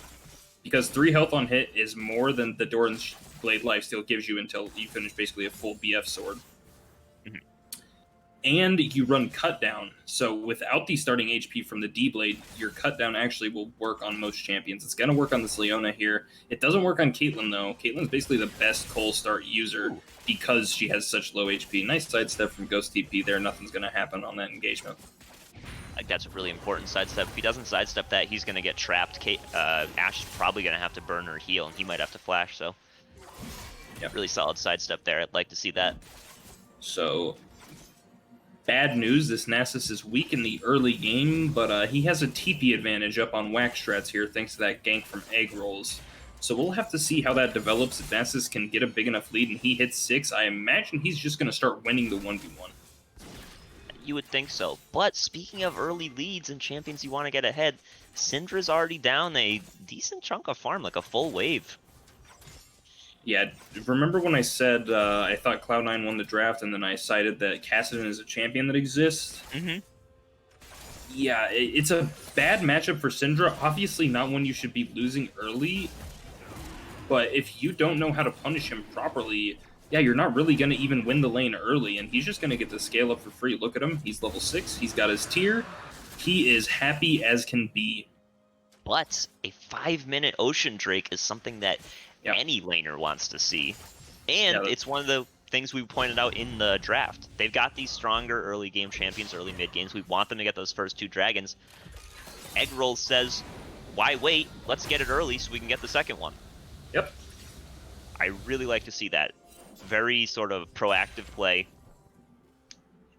because 3 health on hit is more than the Doran's Blade lifesteal gives you until you finish basically a full BF sword. Mm-hmm. And you run cut down, so without the starting HP from the D-Blade, your cut down actually will work on most champions. It's going to work on this Leona here. It doesn't work on Caitlyn, though. Caitlyn's basically the best Cole start user because she has such low HP. Nice sidestep from Ghost TP there. Nothing's going to happen on that engagement. Like, that's a really important sidestep. If he doesn't sidestep that, he's going to get trapped. Ashe is probably going to have to burn her heal, and he might have to flash, so... Yeah, really solid sidestep there. I'd like to see that. So... Bad news, this Nasus is weak in the early game, but he has a TP advantage up on Waxstrats here thanks to that gank from Egg Rolls. So we'll have to see how that develops. If Nasus can get a big enough lead and he hits 6, I imagine he's just going to start winning the 1v1. You would think so. But speaking of early leads and champions you want to get ahead, Syndra's already down a decent chunk of farm, like a full wave. Yeah, remember when I said I thought Cloud9 won the draft, and then I cited that Kassadin is a champion that exists? Mm-hmm. Yeah, it's a bad matchup for Syndra. Obviously not one you should be losing early, but if you don't know how to punish him properly, yeah, you're not really going to even win the lane early, and he's just going to get to scale up for free. Look at him. He's level 6. He's got his tier. He is happy as can be. But a 5-minute Ocean Drake is something that any laner wants to see. And it's one of the things we pointed out in the draft. They've got these stronger early game champions, early mid games. We want them to get those first 2 dragons. Eggroll says, why wait? Let's get it early so we can get the second one. Yep. I really like to see that. Very sort of proactive play.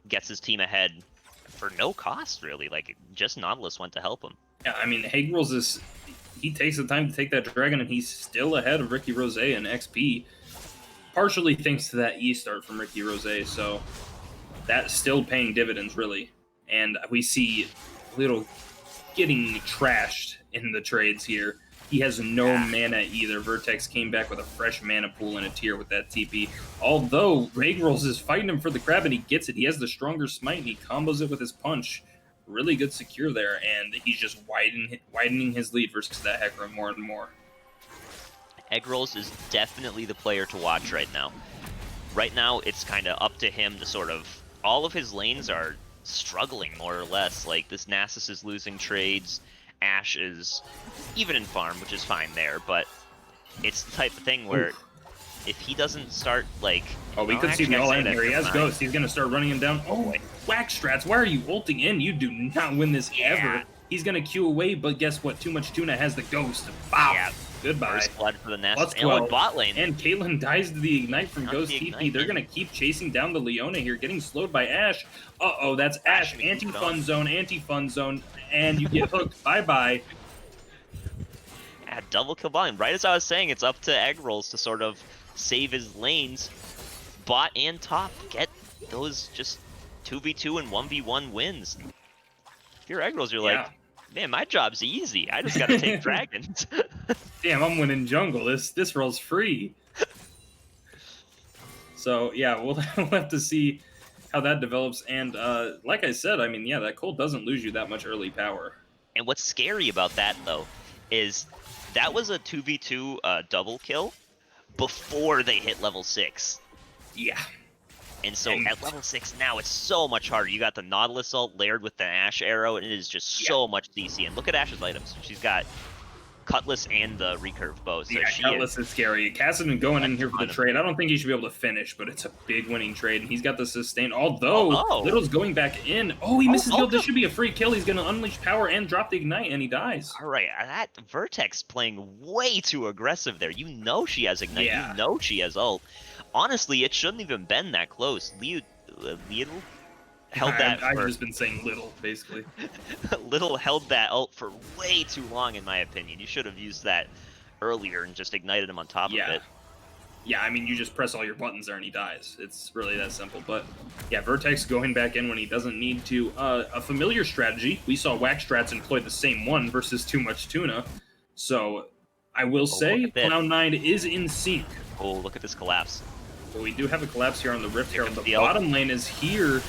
Gets his team ahead for no cost, really. Like, just Nautilus went to help him. Yeah, I mean, Hagrels he takes the time to take that dragon, and he's still ahead of Ricky Rose in XP. Partially thanks to that E start from Ricky Rose, so that's still paying dividends, really. And we see Little getting trashed in the trades here. He has no mana either. Vertex came back with a fresh mana pool and a tier with that TP. Although Hagrels is fighting him for the crab, and he gets it. He has the stronger smite, and he combos it with his punch. Really good secure there, and he's just widening his lead versus that Hecarim more and more. Eggroll is definitely the player to watch right now. Right now, it's kind of up to him to sort of... All of his lanes are struggling, more or less. Like, this Nasus is losing trades. Ashe is even in farm, which is fine there, but it's the type of thing where if he doesn't start, like... Oh, we could see the all-in here. He has Ghost. He's going to start running him down. Oh, Whack Strats, why are you ulting in? You do not win this ever. He's going to queue away, but guess what? Too Much Tuna has the Ghost. Wow. Yeah. Goodbye. First blood for the Nest. And bot lane. And Caitlyn dies to the Ignite from Ghost TP. They're going to keep chasing down the Leona here, getting slowed by Ashe. Uh-oh, that's Ashe. Anti-fun zone, and you get hooked. Bye-bye. Yeah, double kill volume. Right as I was saying, it's up to Eggroll to sort of save his lanes. Bot and top get those just 2v2 and 1v1 wins. If you're Eggroll, you're like, man, my job's easy. I just gotta take dragons. Damn, I'm winning jungle. This role's free. So yeah, we'll have to see how that develops. And like I said, I mean, yeah, that Colt doesn't lose you that much early power. And what's scary about that though is that was a 2v2 double kill before they hit level 6. Yeah. And so at level 6 now, it's so much harder. You got the Nautilus ult layered with the Ashe arrow, and it is just so much DC. And look at Ashe's items. She's got Cutlass and the recurve bow. So Cutlass is scary. Kassadin going in here for the trade. I don't think he should be able to finish, but it's a big winning trade, and he's got the sustain. Although Little's going back in. Oh, he misses the. This should be a free kill. He's going to unleash power and drop the Ignite, and he dies. All right, that Vertex playing way too aggressive there. You know she has Ignite. You know she has ult. Honestly, it shouldn't even been that close. Little held that. I've just been saying Little, basically. Little held that ult for way too long, in my opinion. You should have used that earlier and just ignited him on top of it. Yeah, I mean, you just press all your buttons there and he dies. It's really that simple. But yeah, Vertex going back in when he doesn't need to. A familiar strategy. We saw Whack Strats employ the same one versus Too Much Tuna. So I will say Cloud9 is in sync. Oh, look at this collapse. But we do have a collapse here on the Rift Herald. The bottom lane is here.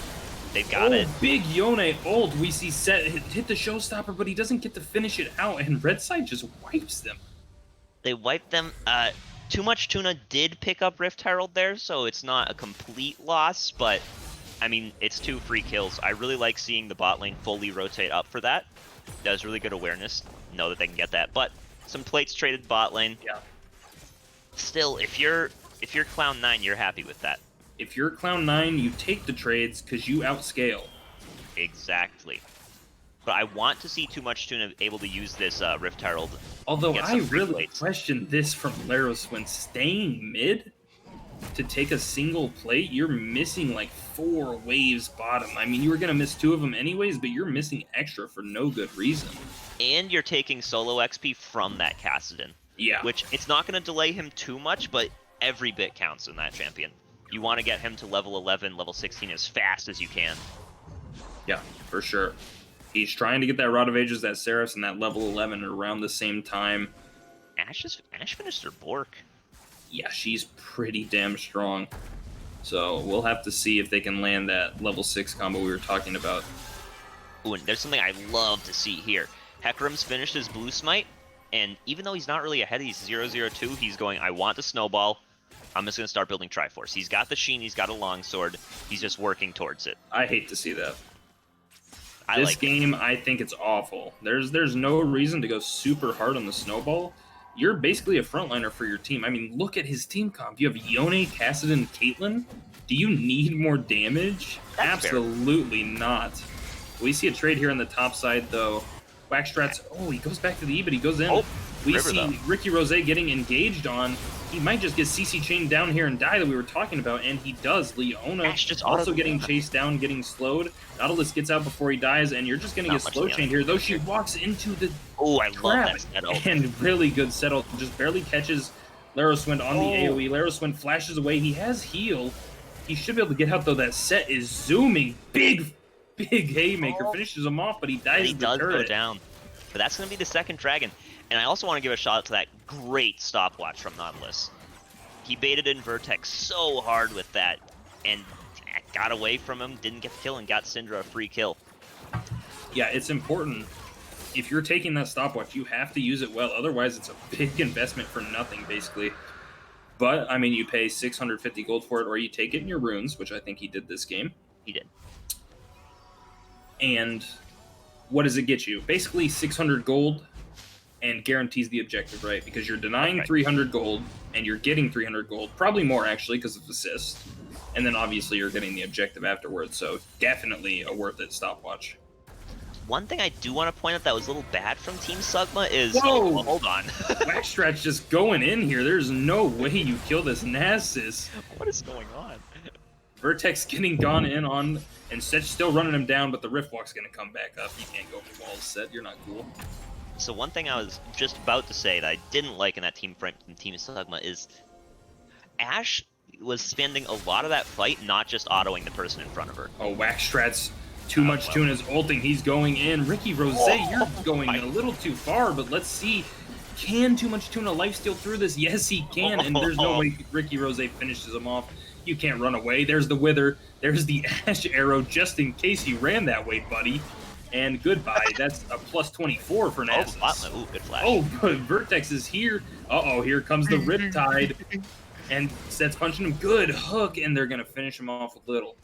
They've got it. Big Yone ult. We see Set hit the showstopper, but he doesn't get to finish it out, and Red Side just wipes them. They wiped them. Too Much Tuna did pick up Rift Herald there, so it's not a complete loss, but, I mean, it's 2 free kills. I really like seeing the bot lane fully rotate up for that. That was really good awareness. Know that they can get that, but some plates traded bot lane. Yeah. Still, if you're Cloud9, you're happy with that. If you're Cloud9, you take the trades because you outscale. Exactly. But I want to see Too Much Tuna able to use this Rift Herald. Although I really question this from Laros when staying mid to take a single plate, you're missing like 4 waves bottom. I mean, you were going to miss 2 of them anyways, but you're missing extra for no good reason. And you're taking solo XP from that Kassadin. Yeah. Which, it's not going to delay him too much, but every bit counts in that champion. You want to get him to level 11, level 16 as fast as you can. Yeah, for sure. He's trying to get that Rod of Ages, that Seraphs, and that level 11 around the same time. Ashe finished her Bork. yeah, she's pretty damn strong. So we'll have to see if they can land that level 6 combo we were talking about. Ooh, and there's something I love to see here. Hecarim's finished his blue smite, and even though he's not really ahead, he's 0-0-2, he's going, I want the snowball, I'm just going to start building Triforce. He's got the Sheen, he's got a longsword, he's just working towards it. I hate to see that. I This like game, I think it's awful. There's no reason to go super hard on the snowball. You're basically a frontliner for your team. I mean, look at his team comp. You have Yone, Kassadin, Caitlyn. Do you need more damage? That's Absolutely not. We see a trade here on the top side, though. Waxstrat's, oh, he goes back to the E, but he goes in. Oh, we River, see though. Ricky Rose getting engaged on. He might just get CC chained down here and die that we were talking about, and he does. Leona Ash just also auto- getting chased down, getting slowed. Nautilus gets out before he dies, and you're just going to get Not much slow damage. chained here, though she walks into the Oh, I love trap. that settle. And really good settle. Just barely catches Laroswind on the AoE. Laroswind flashes away. He has heal. He should be able to get out, though. That set is zooming. Big haymaker. Finishes him off, but he dies And he in the does go turret. down. But that's going to be the second dragon. And I also want to give a shout out to that great stopwatch from Nautilus. He baited in Vertex so hard with that, and got away from him, didn't get the kill, and got Syndra a free kill. Yeah, it's important. If you're taking that stopwatch, you have to use it well. Otherwise, it's a big investment for nothing, basically. But, I mean, you pay 650 gold for it, or you take it in your runes, which I think he did this game. He did. And what does it get you? Basically 600 gold and guarantees the objective, right? Because you're denying 300 gold and you're getting 300 gold. Probably more, actually, because of assist. And then obviously you're getting the objective afterwards. So definitely a worth it stopwatch. One thing I do want to point out that was a little bad from Team Sugma is... Whoa! Oh, hold on. Waxstrat's just going in here. There's no way you kill this Nasus. What is going on? Vertex getting gone in on, and Setch still running him down, but the Riftwalk's going to come back up. You can't go for walls, Set. You're not cool. So one thing I was just about to say that I didn't like in that team frame from Team Sugma is Ashe was spending a lot of that fight not just autoing the person in front of her. Oh, Waxstrat's too much well. Tuna's ulting. He's going in. Ricky Rose, you're going a little too far, but let's see. Can Too Much Tuna lifesteal through this? Yes, he can, and there's no way Ricky Rose finishes him off. You can't run away. There's the Wither. There's the Ashe arrow, just in case you ran that way, buddy. And goodbye. That's a plus 24 for Nasus. Ooh, good flash. Oh, but Vertex is here. Uh-oh, here comes the Riptide. And Set's punching him. Good hook, and they're going to finish him off with little.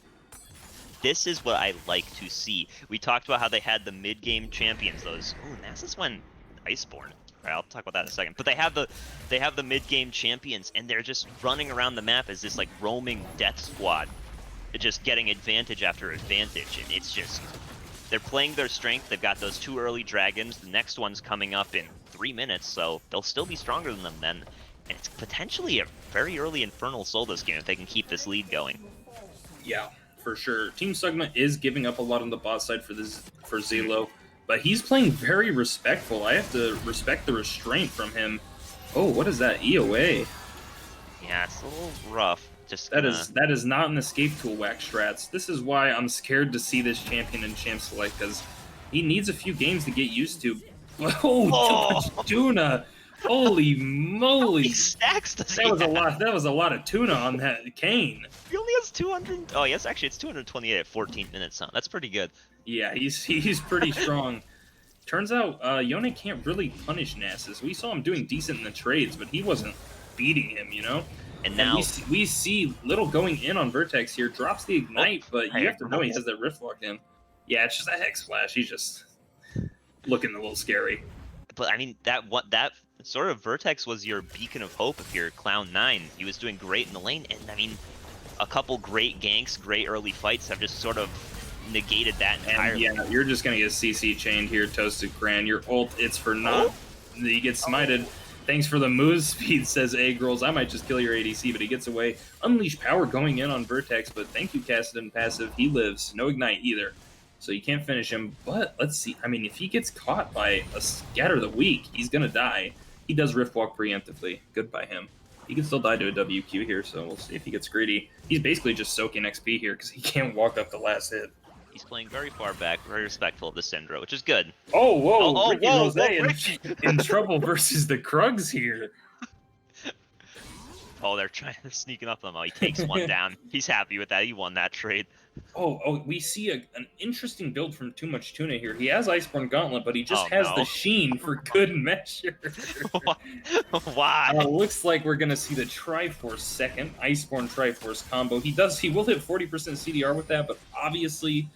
This is what I like to see. We talked about how they had the mid-game champions. Those. Ooh, Nasus went Iceborne. All right, I'll talk about that in a second. But they have the mid-game champions, and they're just running around the map as this like roaming death squad, just getting advantage after advantage, and it's just they're playing their strength. They've got those 2 early dragons. The next one's coming up in 3 minutes, so they'll still be stronger than them then. And it's potentially a very early Infernal Soul this game if they can keep this lead going. Yeah, for sure. Team Sugma is giving up a lot on the bot side for Zelo, but he's playing very respectful. I have to respect the restraint from him. Oh, what is that? EOA. Yeah, it's a little rough. Just that is not an escape tool, Waxstrats. This is why I'm scared to see this champion in Champ Select, because he needs a few games to get used to. Oh, Too Much Tuna! Holy moly! How many stacks does that was a lot. That was a lot of tuna on that Kane. He only has 200. Oh, yes, actually, it's 228 at 14 minutes. Huh? That's pretty good. Yeah, he's pretty strong. Turns out Yone can't really punish Nasus. We saw him doing decent in the trades, but he wasn't beating him, you know? And now we see Little going in on Vertex here, drops the Ignite, but you have to know he has that Rift Walk in. Yeah, it's just a Hex Flash. He's just looking a little scary. But, I mean, that sort of Vertex was your beacon of hope if you're Cloud9. He was doing great in the lane, and, I mean, a couple great ganks, great early fights have just sort of negated that entirely. And yeah, you're just gonna get CC chained here, Toasted Cran. Your ult, it's for naught. You get smited. Thanks for the move speed, says A Girls. I might just kill your ADC, but he gets away. Unleash Power going in on Vertex, but thank you, Kassadin passive. He lives. No Ignite either. So you can't finish him. But let's see. I mean, if he gets caught by a Scatter the Weak, he's gonna die. He does Rift Walk preemptively. Good by him. He can still die to a WQ here, so we'll see if he gets greedy. He's basically just soaking XP here because he can't walk up the last hit. He's playing very far back, very respectful of the Syndra, which is good. Oh, whoa! Ricky Rose in trouble versus the Krugs here. Oh, they're sneaking up on him. Oh, he takes one down. He's happy with that. He won that trade. Oh, we see an interesting build from Too Much Tuna here. He has Iceborne Gauntlet, but he just Oh, has no. the Sheen for good measure. Why? Looks like we're gonna see the Triforce second Iceborne Triforce combo. He will hit 40% CDR with that, but obviously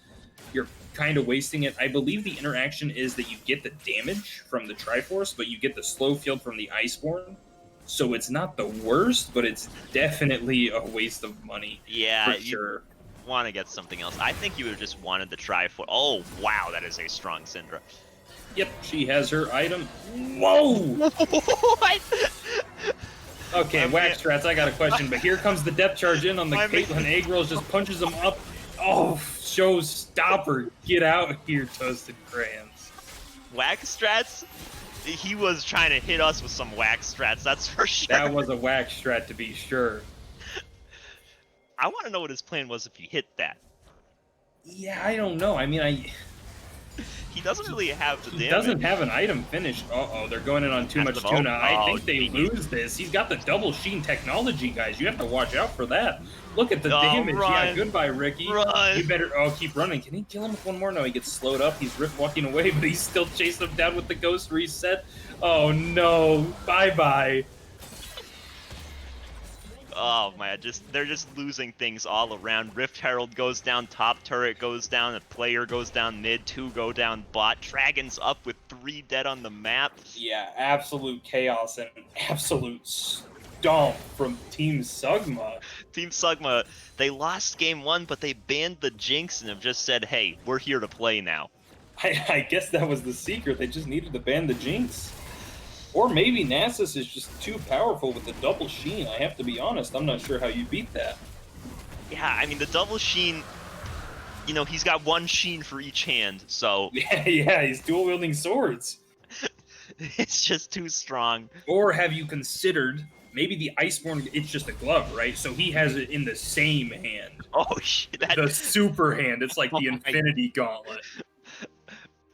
you're kind of wasting it. I believe the interaction is that you get the damage from the Triforce, but you get the slow field from the Iceborne. So it's not the worst, but it's definitely a waste of money. Yeah, for sure. Want to get something else. I think you would have just wanted the Triforce. Oh, wow, that is a strong Syndra. Yep, she has her item. Whoa! What? Okay, Wax Strats, I got a question, but here comes the depth charge in on the Caitlyn. Egg Rolls just punches him up. Oh, showstopper. Get out here, Toasted Crayons. Wax Strats? He was trying to hit us with some Wax Strats, that's for sure. That was a Wax Strat, to be sure. I want to know what his plan was if he hit that. Yeah, I don't know. I mean, he doesn't really have the damage. He doesn't have an item finished. Uh-oh, they're going in on Too Much Tuna. I think they lose this. He's got the double Sheen technology, guys. You have to watch out for that. Look at the damage. Run. Yeah, goodbye, Ricky. Run. You better keep running. Can he kill him with one more? No, he gets slowed up. He's Rift walking away, but he's still chasing him down with the Ghost Reset. Oh, no. Bye-bye. Oh man, they're just losing things all around. Rift Herald goes down, top turret goes down, a player goes down mid, 2 go down bot. Dragon's up with 3 dead on the map. Yeah, absolute chaos and absolute stomp from Team Sugma. Team Sugma, they lost game 1, but they banned the Jinx and have just said, hey, we're here to play now. I guess that was the secret. They just needed to ban the Jinx. Or maybe Nasus is just too powerful with the double Sheen. I have to be honest, I'm not sure how you beat that. Yeah, I mean, the double Sheen, you know, he's got 1 Sheen for each hand, so... Yeah, he's dual-wielding swords. It's just too strong. Or have you considered, maybe the Iceborne, it's just a glove, right? So he has it in the same hand. Oh, shit. The super hand. It's like the Infinity Gauntlet.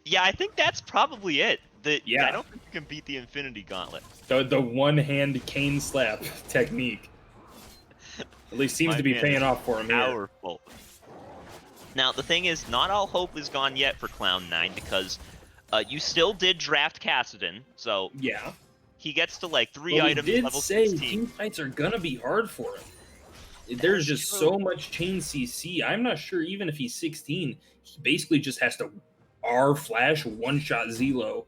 Yeah, I think that's probably it. Yeah. I don't think you can beat the Infinity Gauntlet. The one-hand cane slap technique. At least seems to be paying off for him here. Powerful. Now, the thing is, not all hope is gone yet for Cloud9, because you still did draft Kassadin, so... Yeah. He gets to, like, 3 items level 16. We did say team fights are gonna be hard for him. There's just so much chain CC. I'm not sure even if he's 16, he basically just has to R-flash, one-shot Zelo.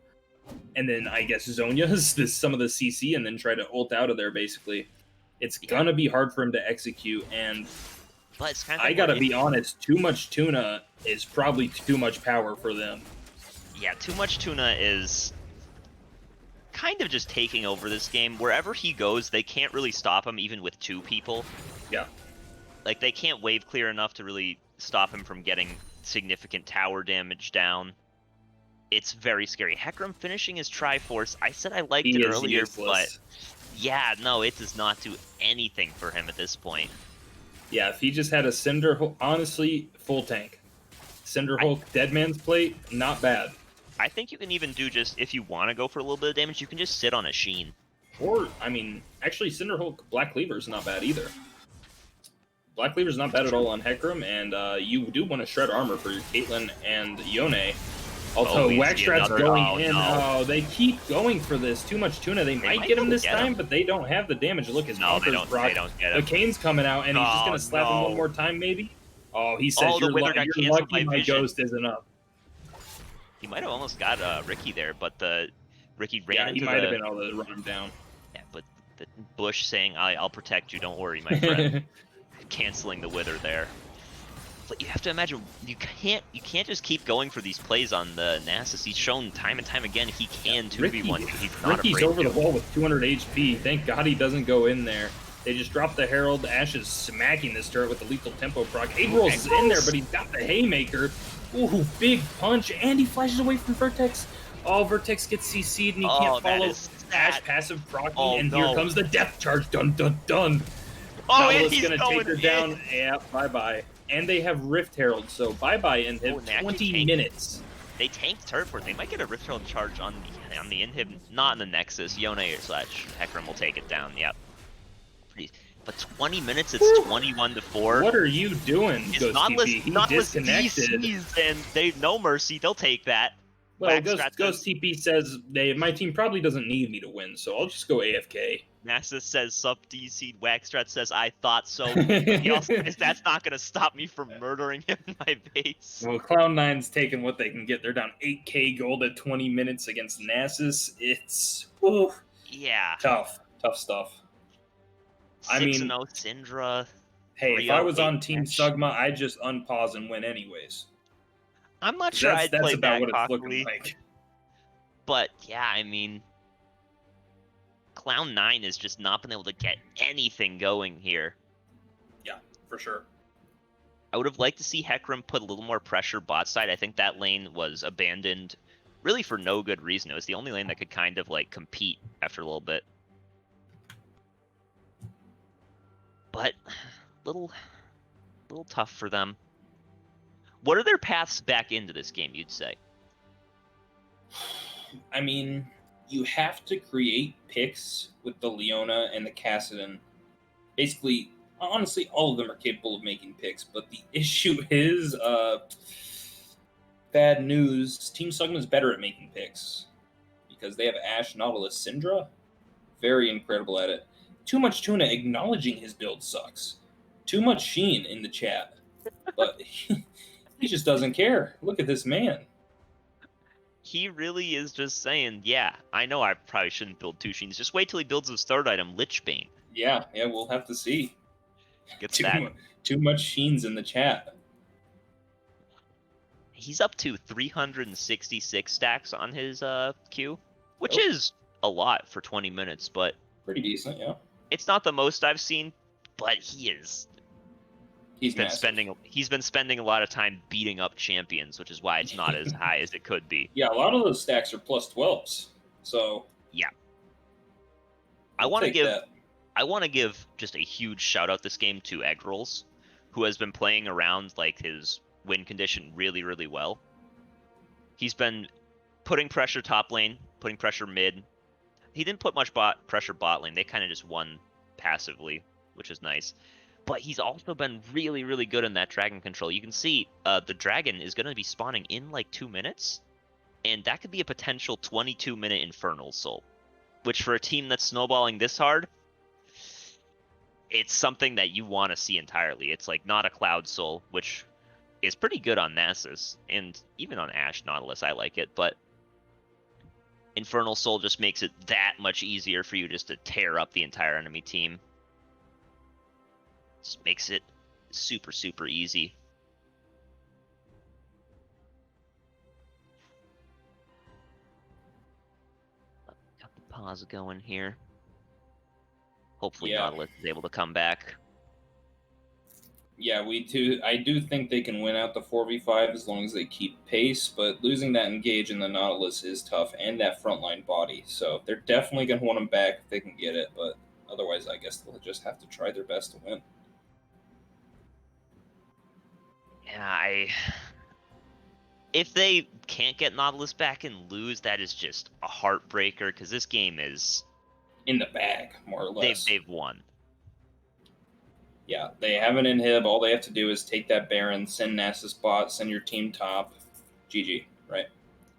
And then I guess Zonya's some of the CC and then try to ult out of there, basically. It's gonna be hard for him to execute, and but it's kind of I gotta be honest, Too Much Tuna is probably too much power for them. Yeah, Too Much Tuna is kind of just taking over this game. Wherever he goes, they can't really stop him, even with 2 people. Yeah. Like, they can't wave clear enough to really stop him from getting significant tower damage down. It's very scary. Hecarim finishing his Triforce. I said I liked it earlier, but yeah, no, it does not do anything for him at this point. Yeah, if he just had a Cinder Hulk, honestly, full tank. Cinder Hulk, Dead Man's Plate, not bad. I think you can even do just, if you want to go for a little bit of damage, you can just sit on a Sheen. Or, I mean, actually, Cinder Hulk, Black Cleaver's not bad either. Black Cleaver's not bad at all on Hecarim, and you do want to shred armor for your Caitlyn and Yone. Although Waxstrat's going in. No. Oh, they keep going for this. Too Much Tuna. They might get him this time, but they don't have the damage. Look, his they don't get him. The Kane's coming out, and he's just going to slap him one more time, maybe? Oh, he says, you're lucky my ghost isn't up. He might have almost got Ricky there, but Ricky ran into he might have been able to run him down. Yeah, but the Bush saying, I'll protect you, don't worry, my friend. Canceling the Wither there. But you have to imagine, you can't just keep going for these plays on the Nasus. He's shown time and time again he can 2v1. Ricky's over the wall with 200 HP. Thank God he doesn't go in there. They just drop the Herald. Ash is smacking this turret with the lethal tempo proc. Eggroll's is in there, but he's got the Haymaker. Ooh, big punch, and he flashes away from Vertex. Oh, Vertex gets CC'd, and he can't follow Ash passive procking, and here comes the Death Charge. Dun, dun, dun. Oh, and he's gonna take her down. Yeah, bye-bye. And they have Rift Herald, so bye-bye inhib. 20 minutes. They tanked turret port. They might get a Rift Herald charge on the inhib, not in the Nexus. Yone / Hecarim will take it down. Yep. But 20 minutes, it's 21-4. What are you doing, It's Ghost TP? He disconnected. DCs, and they no mercy. They'll take that. Well, Ghost TP says, my team probably doesn't need me to win, so I'll just go AFK. Nasus says, sub DC'd. Waxstrat says, I thought so. But he also says, that's not going to stop me from murdering him in my base. Well, Cloud9's taking what they can get. They're down 8k gold at 20 minutes against Nasus. It's yeah, tough stuff. 6-0 Syndra. Hey, if I was on Team Sugma, I'd just unpause and win anyways. I'm not sure I'd play about what back it's looking like. But yeah, I mean, Cloud9 has just not been able to get anything going here. Yeah, for sure. I would have liked to see Hecarim put a little more pressure bot side. I think that lane was abandoned really for no good reason. It was the only lane that could kind of like compete after a little bit. But little tough for them. What are their paths back into this game, you'd say? I mean, you have to create picks with the Leona and the Kassadin. Basically, honestly, all of them are capable of making picks, but the issue is, bad news, Team Sugma is better at making picks. Because they have Ashe, Nautilus, Syndra. Very incredible at it. Too much Tuna acknowledging his build sucks. Too much Sheen in the chat. But he just doesn't care. Look at this man. He really is just saying, yeah, I know I probably shouldn't build 2 Sheens. Just wait till he builds his third item, Lichbane. Yeah, we'll have to see. Gets too much Sheens in the chat. He's up to 366 stacks on his Q, which is a lot for 20 minutes, but pretty decent, yeah. It's not the most I've seen, but he's been spending a lot of time beating up champions, which is why it's not as high as it could be. Yeah, a lot of those stacks are plus 12s. So yeah. I want to give just a huge shout out this game to Eggrolls, who has been playing around like his win condition really, really well. He's been putting pressure top lane, putting pressure mid. He didn't put much pressure bot lane. They kind of just won passively, which is nice. But he's also been really, really good in that dragon control. You can see the dragon is going to be spawning in like 2 minutes, and that could be a potential 22-minute Infernal Soul, which for a team that's snowballing this hard, it's something that you want to see entirely. It's like not a Cloud Soul, which is pretty good on Nasus, and even on Ashe Nautilus, I like it, but Infernal Soul just makes it that much easier for you just to tear up the entire enemy team. Just makes it super, super easy. Got the pause going here. Hopefully Nautilus is able to come back. Yeah, I do think they can win out the 4v5 as long as they keep pace, but losing that engage in the Nautilus is tough, and that frontline body. So they're definitely going to want them back if they can get it, but otherwise I guess they'll just have to try their best to win. Yeah, if they can't get Nautilus back and lose, that is just a heartbreaker, because this game is in the bag, more or less. They've won. Yeah, they have an inhib. All they have to do is take that Baron, send Nasus bot, send your team top. GG, right?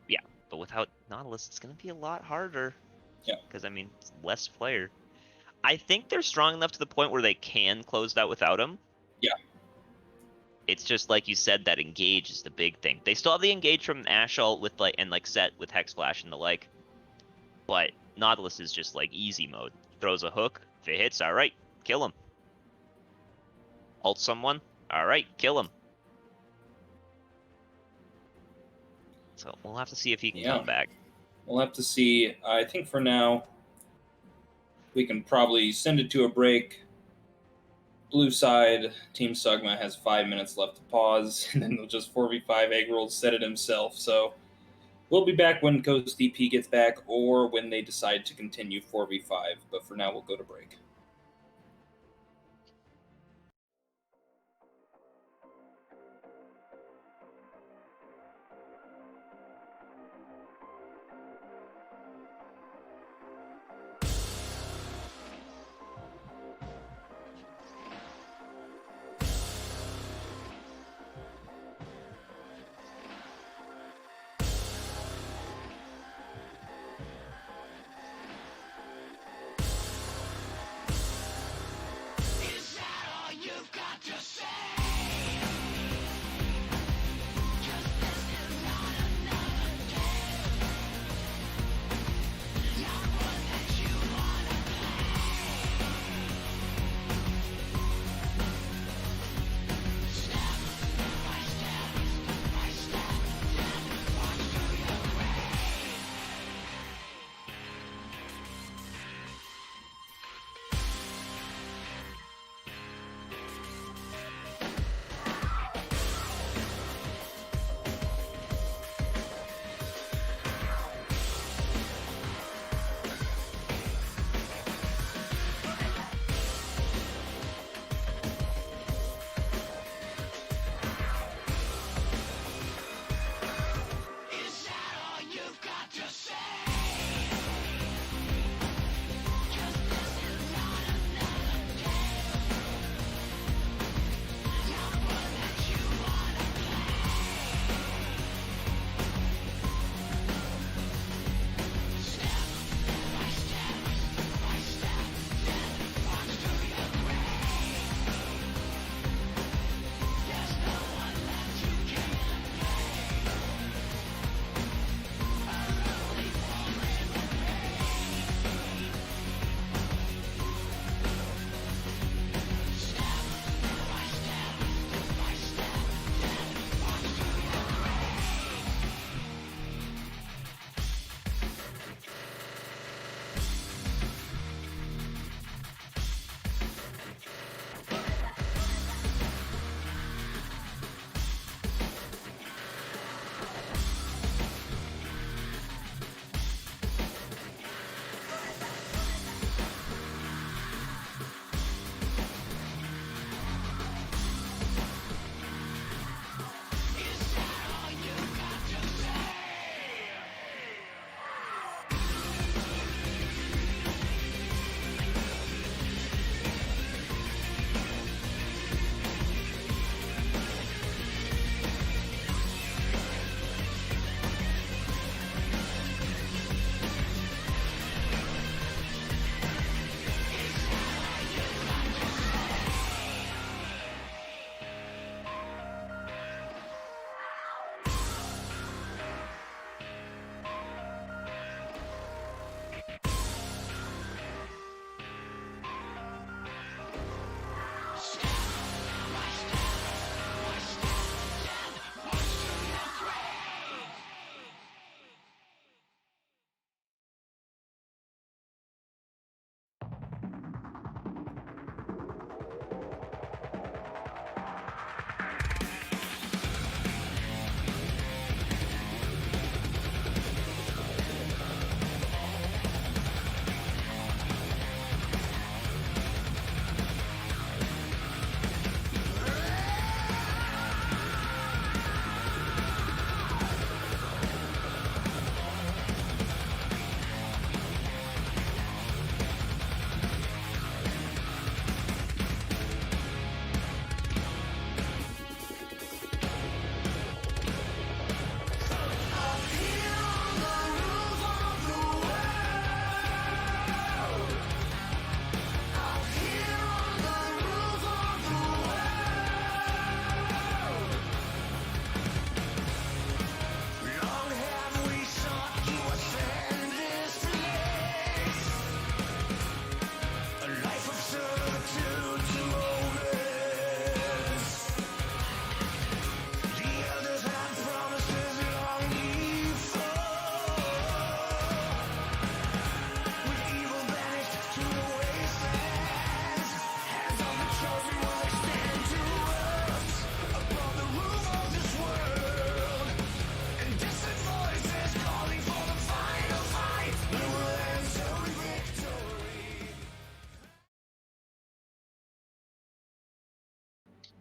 Yeah, but without Nautilus, it's going to be a lot harder. Yeah. Because, I mean, it's less player. I think they're strong enough to the point where they can close it out without him. Yeah. It's just like you said, that engage is the big thing. They still have the engage from Ashe ult with set with Hex Flash and the like. But Nautilus is just like easy mode. Throws a hook. If it hits, alright, kill him. Ult someone, alright, kill him. So we'll have to see if he can come back. We'll have to see. I think for now, we can probably send it to a break. Blue side, Team Sugma has 5 minutes left to pause, and then they'll just 4v5 Eggroll set it himself. So we'll be back when Ghost DP gets back, or when they decide to continue 4v5. But for now, we'll go to break.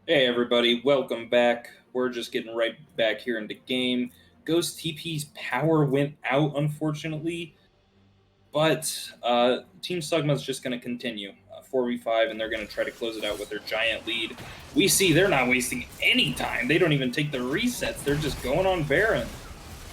Hey everybody, welcome back. We're just getting right back here into game. Ghost TP's power went out, unfortunately, but Team Sugma's just going to continue 4v5, and they're going to try to close it out with their giant lead. We see they're not wasting any time. They don't even take the resets. They're just going on Baron.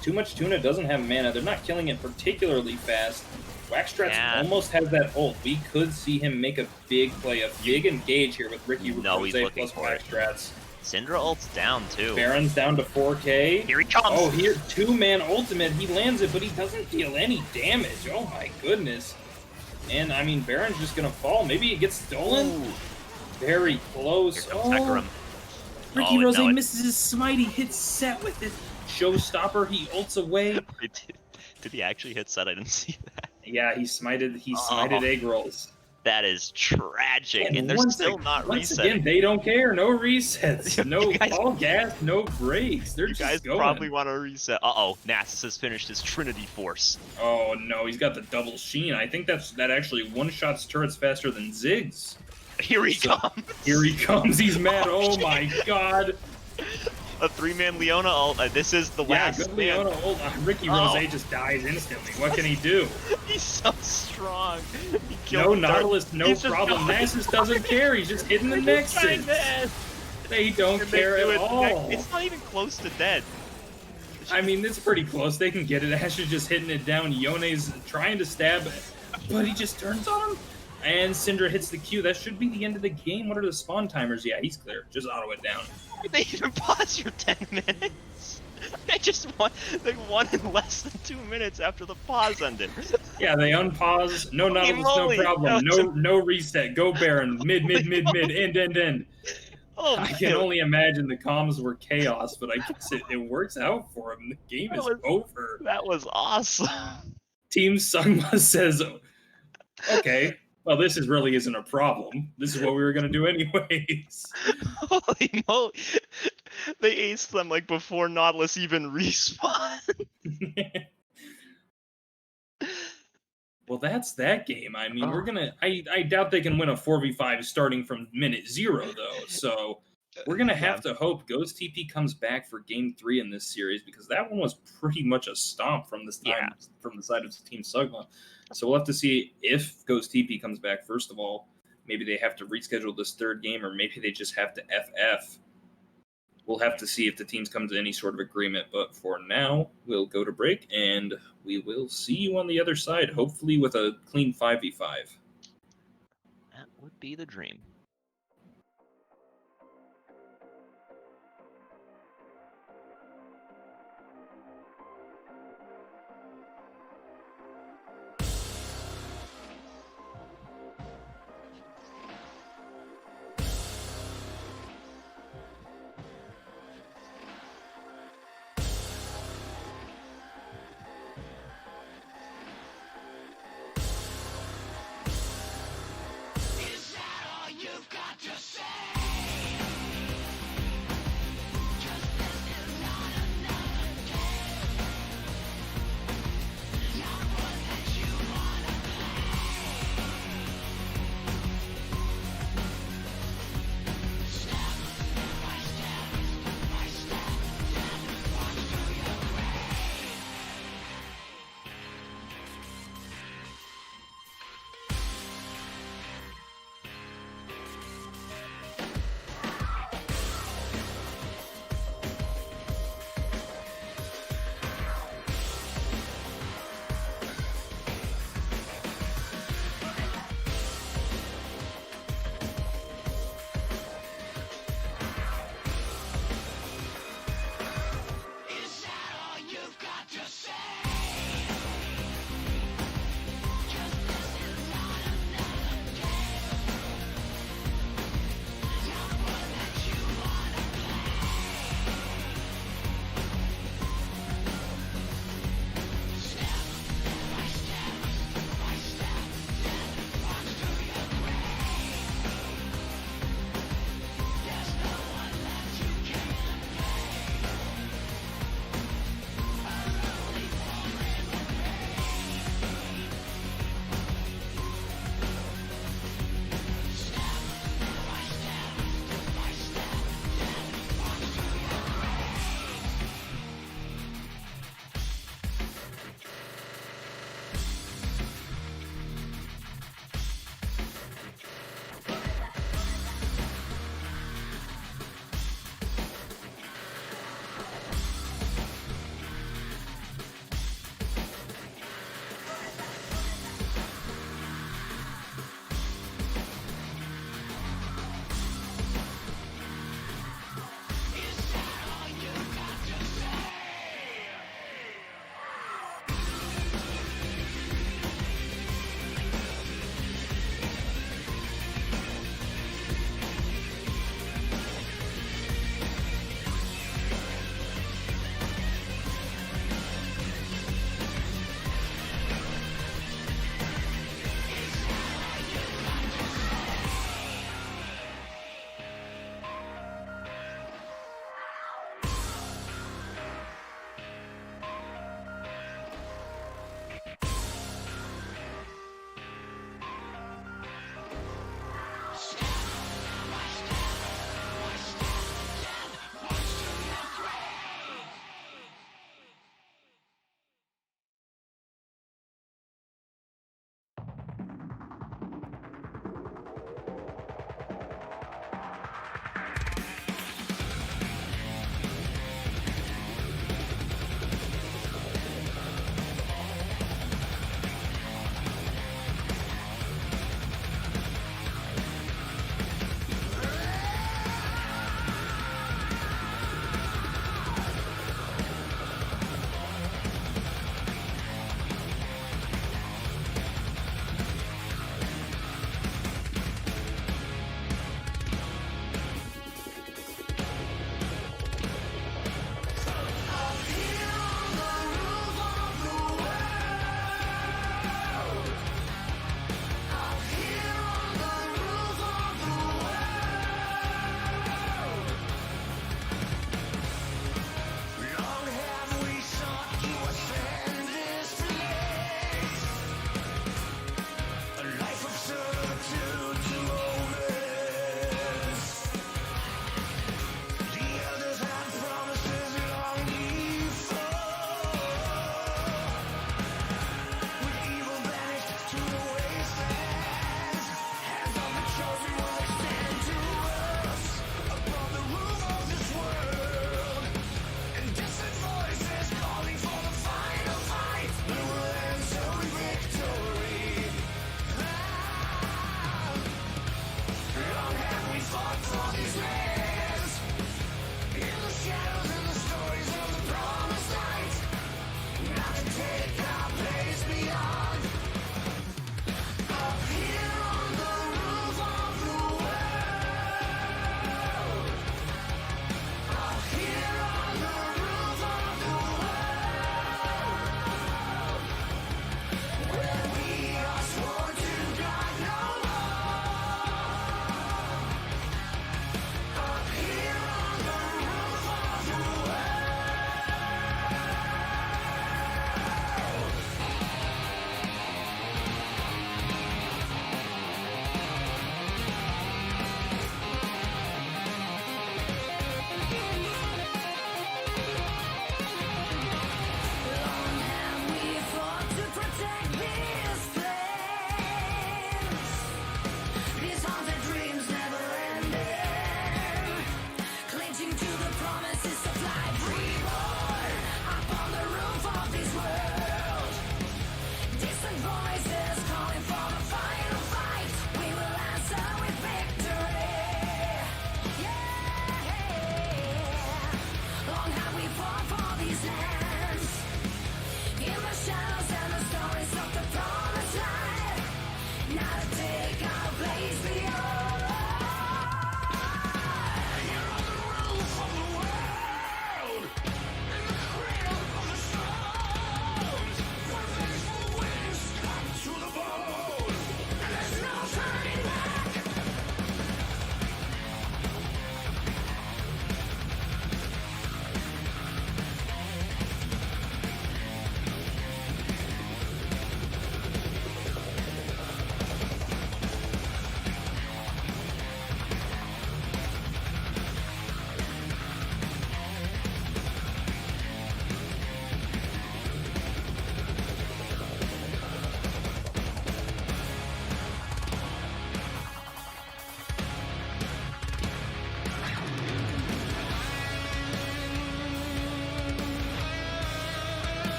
Too Much Tuna doesn't have mana. They're not killing it particularly fast. Waxstrats almost has that ult. We could see him make a big play, a big engage here with Ricky Rose plus Waxstrats. Syndra ult's down too. Baron's down to 4K. Here he comes. Oh, here, two-man ultimate. He lands it, but he doesn't deal any damage. Oh my goodness. And I mean, Baron's just gonna fall. Maybe it gets stolen. Ooh. Very close. Ricky Rose misses his smite. He hits set with it. Showstopper. He ults away. Did he actually hit set? I didn't see that. Yeah, he smited egg rolls. That is tragic, and they're still not resetting. Again, they don't care. No resets. No all gas. No breaks. They're just going. You guys probably want to reset. Nasus has finished his Trinity Force. Oh no, he's got the double sheen. I think that actually one-shots turrets faster than Ziggs. Here he comes. Here he comes. He's mad. Oh my god. A 3-man Leona ult. This is the last. Yeah, good Leona ult. Ricky Rose just dies instantly. What can he do? He's so strong. He killed Nautilus, no problem. Nasus doesn't care. He's just hitting the Nexus. They don't care at all. It's not even close to dead. I mean, it's pretty close. They can get it. Ash is just hitting it down. Yone's trying to stab it, but he just turns on him. And Syndra hits the Q. That should be the end of the game. What are the spawn timers? Yeah, he's clear. Just auto it down. They even pause your 10 minutes. They won in less than 2 minutes after the pause ended. Yeah, they unpause. No Nautilus, no problem. No reset. Go Baron. Mid. End. Oh, I can only imagine the comms were chaos, but I guess it works out for him. The game is over. That was awesome. Team Sungma says, okay. Well, this really isn't a problem. This is what we were going to do anyways. Holy moly. They aced them like before Nautilus even respawned. Well, that's that game. I mean, I doubt they can win a 4v5 starting from minute 0, though. So we're going to have to hope Ghost TP comes back for game 3 in this series, because that one was pretty much a stomp from this time from the side of Team Sugma. So we'll have to see if Ghost TP comes back, first of all. Maybe they have to reschedule this third game, or maybe they just have to FF. We'll have to see if the teams come to any sort of agreement. But for now, we'll go to break, and we will see you on the other side, hopefully with a clean 5v5. That would be the dream.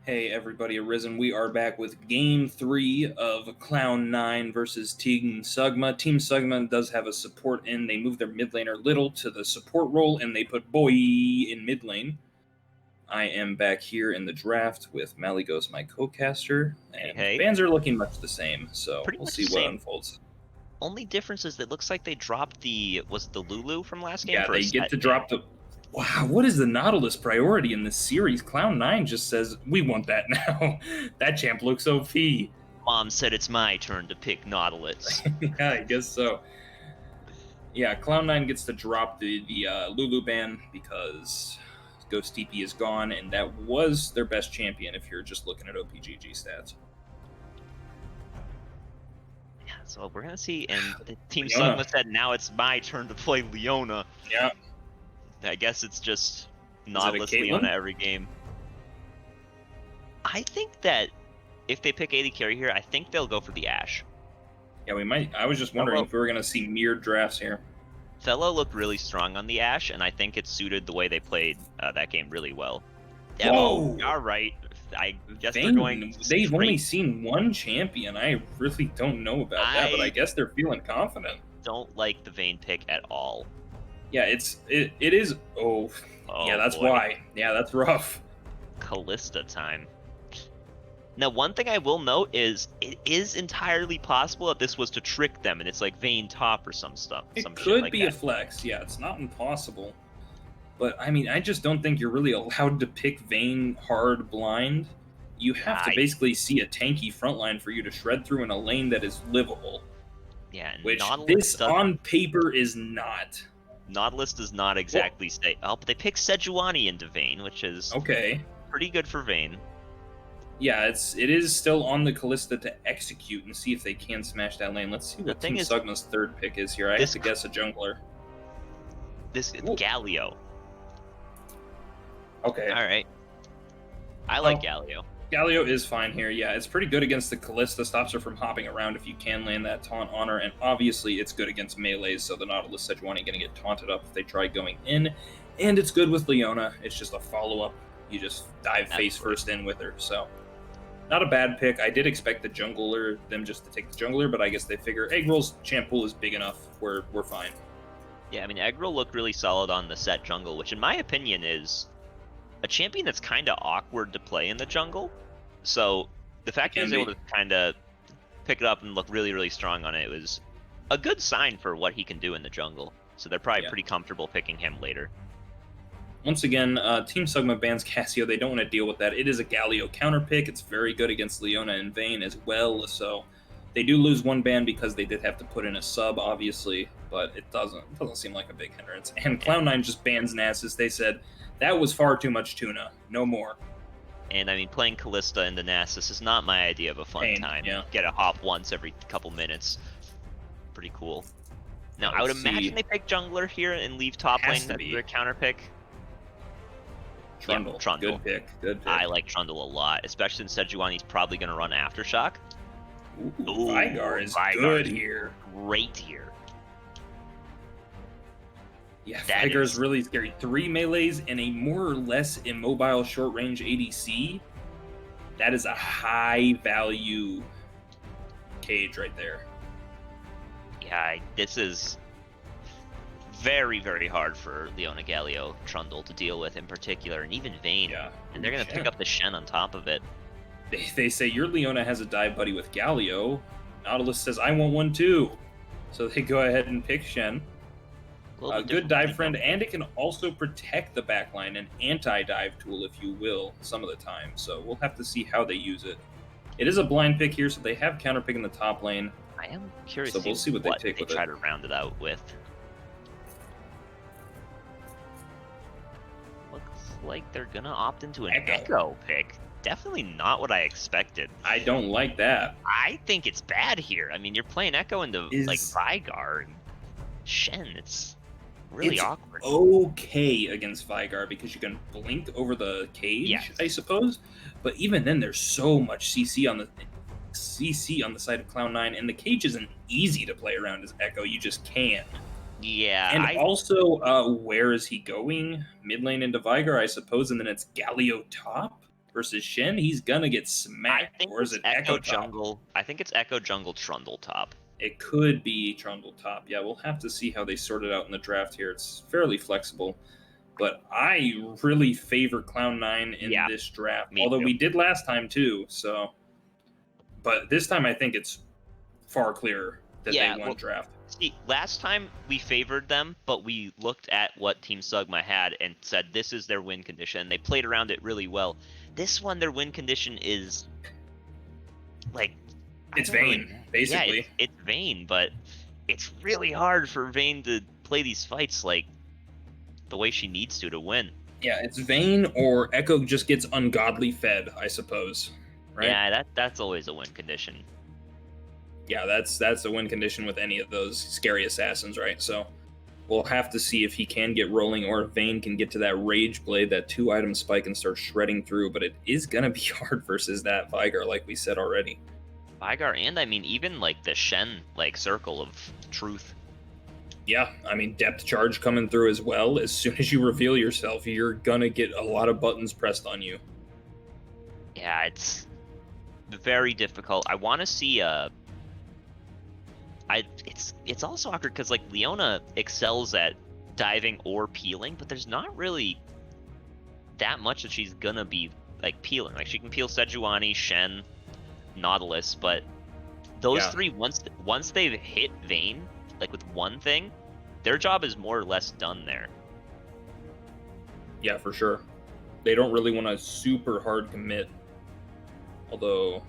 Hey everybody, Arisen. We are back with Game 3 of Cloud9 versus Team Sugma. Team Sugma does have a support in. They move their mid laner Little to the support role, and they put Boy in mid lane. I am back here in the draft with Maligos, my co-caster, and Hey. bans are looking much the same, so Pretty we'll much see the what same. unfolds. Only difference is that it looks like they dropped was it the Lulu from last game? Yeah, for they get to drop the... Wow, what is the Nautilus priority in this series? Cloud9 just says, we want that now. That champ looks OP. Mom said it's my turn to pick Nautilus. Yeah, I guess so. Yeah, Cloud9 gets to drop the Lulu ban because Ghost TP is gone, and that was their best champion if you're just looking at OPGG stats. Yeah, so we're gonna see, and the Team Leona. Sugma said now it's my turn to play Leona. Yeah. I guess it's just Nautilus Leona every game. I think that if they pick AD carry here, I think they'll go for the Ashe. Yeah, we might. I was just wondering if we were going to see mirrored drafts here. Fellow looked really strong on the Ashe, and I think it suited the way they played that game really well. Whoa! All right. I guess Vayne, they're going. they've only seen one champion. I really don't know about that, but I guess they're feeling confident. Don't like the Vayne pick at all. Yeah, it is. Oh yeah, that's boy. why. Yeah, that's rough. Callista time. Now, one thing I will note is it is entirely possible that this was to trick them, and it's like Vayne top or some stuff. It could be a flex. Yeah, it's not impossible. But I mean, I just don't think you're really allowed to pick Vayne hard blind. You have to basically see a tanky frontline for you to shred through in a lane that is livable. Yeah, and which Nautilus this on paper is not. Nautilus does not exactly stay. Oh, but they pick Sejuani into Vayne, which is pretty good for Vayne. Yeah, it is still on the Callista to execute and see if they can smash that lane. Let's see what Team Sugma's third pick is here. I have to guess a jungler. This is Galio. Okay. All right. I like Galio. Galio is fine here. Yeah, it's pretty good against the Callista. Stops her from hopping around if you can land that taunt on her. And obviously, it's good against melees, so the Nautilus Sejuani going to get taunted up if they try going in. And it's good with Leona. It's just a follow-up. You just dive face first in with her. So, not a bad pick. I did expect the jungler, them just to take the jungler, but I guess they figure Eggroll's champ pool is big enough. We're fine. Yeah, I mean, Eggroll looked really solid on the set jungle, which in my opinion is a champion that's kind of awkward to play in the jungle. So the fact he was able to kind of pick it up and look really, really strong on it was a good sign for what he can do in the jungle. So they're probably pretty comfortable picking him later. Once again, Team Sugma bans Cassio. They don't want to deal with that. It is a Galio counter pick. It's very good against Leona and Vayne as well. So they do lose one ban because they did have to put in a sub, obviously, but it doesn't seem like a big hindrance. And Cloud9 just bans Nasus. They said that was far too much tuna. No more. And I mean, playing Callista into Nasus is not my idea of a fun time. Yeah. Get a hop once every couple minutes. Pretty cool. Now, I would imagine they pick jungler here and leave top lane as their counter pick. Trundle. Yeah, Trundle. Good pick. Good pick. I like Trundle a lot, especially since Sejuani's probably going to run Aftershock. Ooh, Vigar is good here. Great here. Yeah, Vigar is really scary. 3 melees and a more or less immobile short-range ADC. That is a high-value cage right there. Yeah, this is very, very hard for Leona, Galio, Trundle to deal with in particular, and even Vayne. Yeah. And they're going to pick up the Shen on top of it. They say your Leona has a dive buddy with Galio. Nautilus says, I want one too. So they go ahead and pick Shen. A good dive friend, and it can also protect the backline, an anti-dive tool, if you will, some of the time. So we'll have to see how they use it. It is a blind pick here, so they have counter pick in the top lane. I am curious so we'll see what they pick with it. Try to round it out with. Looks like they're gonna opt into an Echo pick. Definitely not what I expected. I don't like that. I think it's bad here. I mean, you're playing Echo into like Vigar and Shen. It's really awkward. Okay against Vigar because you can blink over the cage, I suppose. But even then, there's so much CC on the side of Cloud9, and the cage isn't easy to play around as Echo. You just can't. Yeah. And also, where is he going? Mid lane into Vigar, I suppose, and then it's Galio top? versus Shin, he's gonna get smacked. Or is it Echo Jungle? I think it's Echo Jungle Trundle top. It could be Trundle top. Yeah, we'll have to see how they sort it out in the draft here. It's fairly flexible. But I really favor Cloud9 in this draft. Although we did last time too, so. But this time I think it's far clearer that they won draft. See, last time we favored them, but we looked at what Team Sugma had and said this is their win condition. They played around it really well. This one, their win condition is like it's Vayne, basically. Yeah, it's Vayne, but it's really hard for Vayne to play these fights like the way she needs to win. Yeah, it's Vayne or Echo just gets ungodly fed, I suppose. Right? Yeah, that's always a win condition. Yeah, that's a win condition with any of those scary assassins, right? So we'll have to see if he can get rolling or if Vayne can get to that Rage Blade, that 2-item spike, and start shredding through. But it is going to be hard versus that Vigar, like we said already. Vigar, and I mean, even like the Shen like circle of truth. Yeah, I mean, depth charge coming through as well. As soon as you reveal yourself, you're going to get a lot of buttons pressed on you. Yeah, it's very difficult. I want to see it's also awkward because like Leona excels at diving or peeling, but there's not really that much that she's gonna be like peeling. Like she can peel Sejuani, Shen, Nautilus, but those three once they've hit Vayne, like with one thing, their job is more or less done there. Yeah, for sure. They don't really want to super hard commit. Although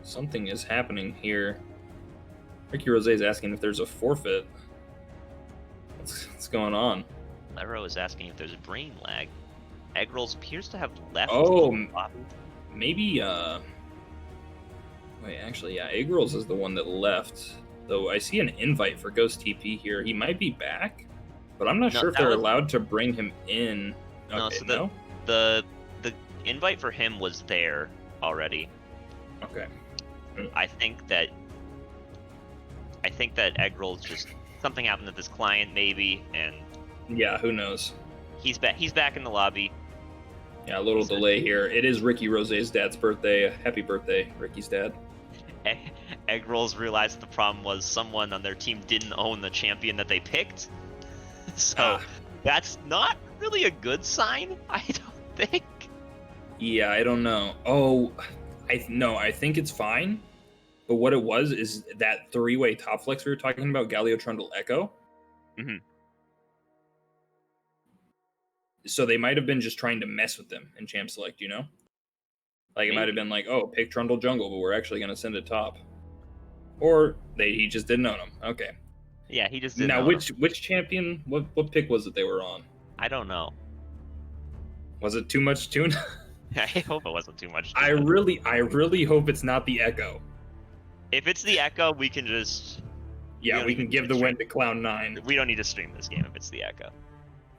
something is happening here. Ricky Rose is asking if there's a forfeit. What's going on? Lero is asking if there's a brain lag. Egg Rolls appears to have left. Oh, maybe. Wait, actually, yeah, Egg Rolls is the one that left. Though I see an invite for Ghost TP here. He might be back, but I'm not sure if they're allowed to bring him in. Okay, no, so the invite for him was there already. Okay. I think that Egg Rolls just something happened to this client maybe, and yeah, who knows? He's back in the lobby. Yeah, a little delay here. It is Ricky Rose's dad's birthday. Happy birthday, Ricky's dad. Egg Rolls realized the problem was someone on their team didn't own the champion that they picked. So that's not really a good sign, I don't think. Yeah, I don't know. Oh, I think it's fine. But what it was is that three-way top flex we were talking about, Galio, Trundle, Echo. Mm-hmm. So they might have been just trying to mess with them in Champ Select, you know? Like, it might have been like, oh, pick Trundle Jungle, but we're actually going to send it top. Or he just didn't own them. Okay. Yeah, he just didn't Now, own which champion, what pick was it they were on? I don't know. Was it Too Much Tuna? I hope it wasn't Too Much Tuna. I really hope it's not the Echo. If it's the Echo, we can just... Yeah, we can give the win to Cloud9. We don't need to stream this game if it's the Echo.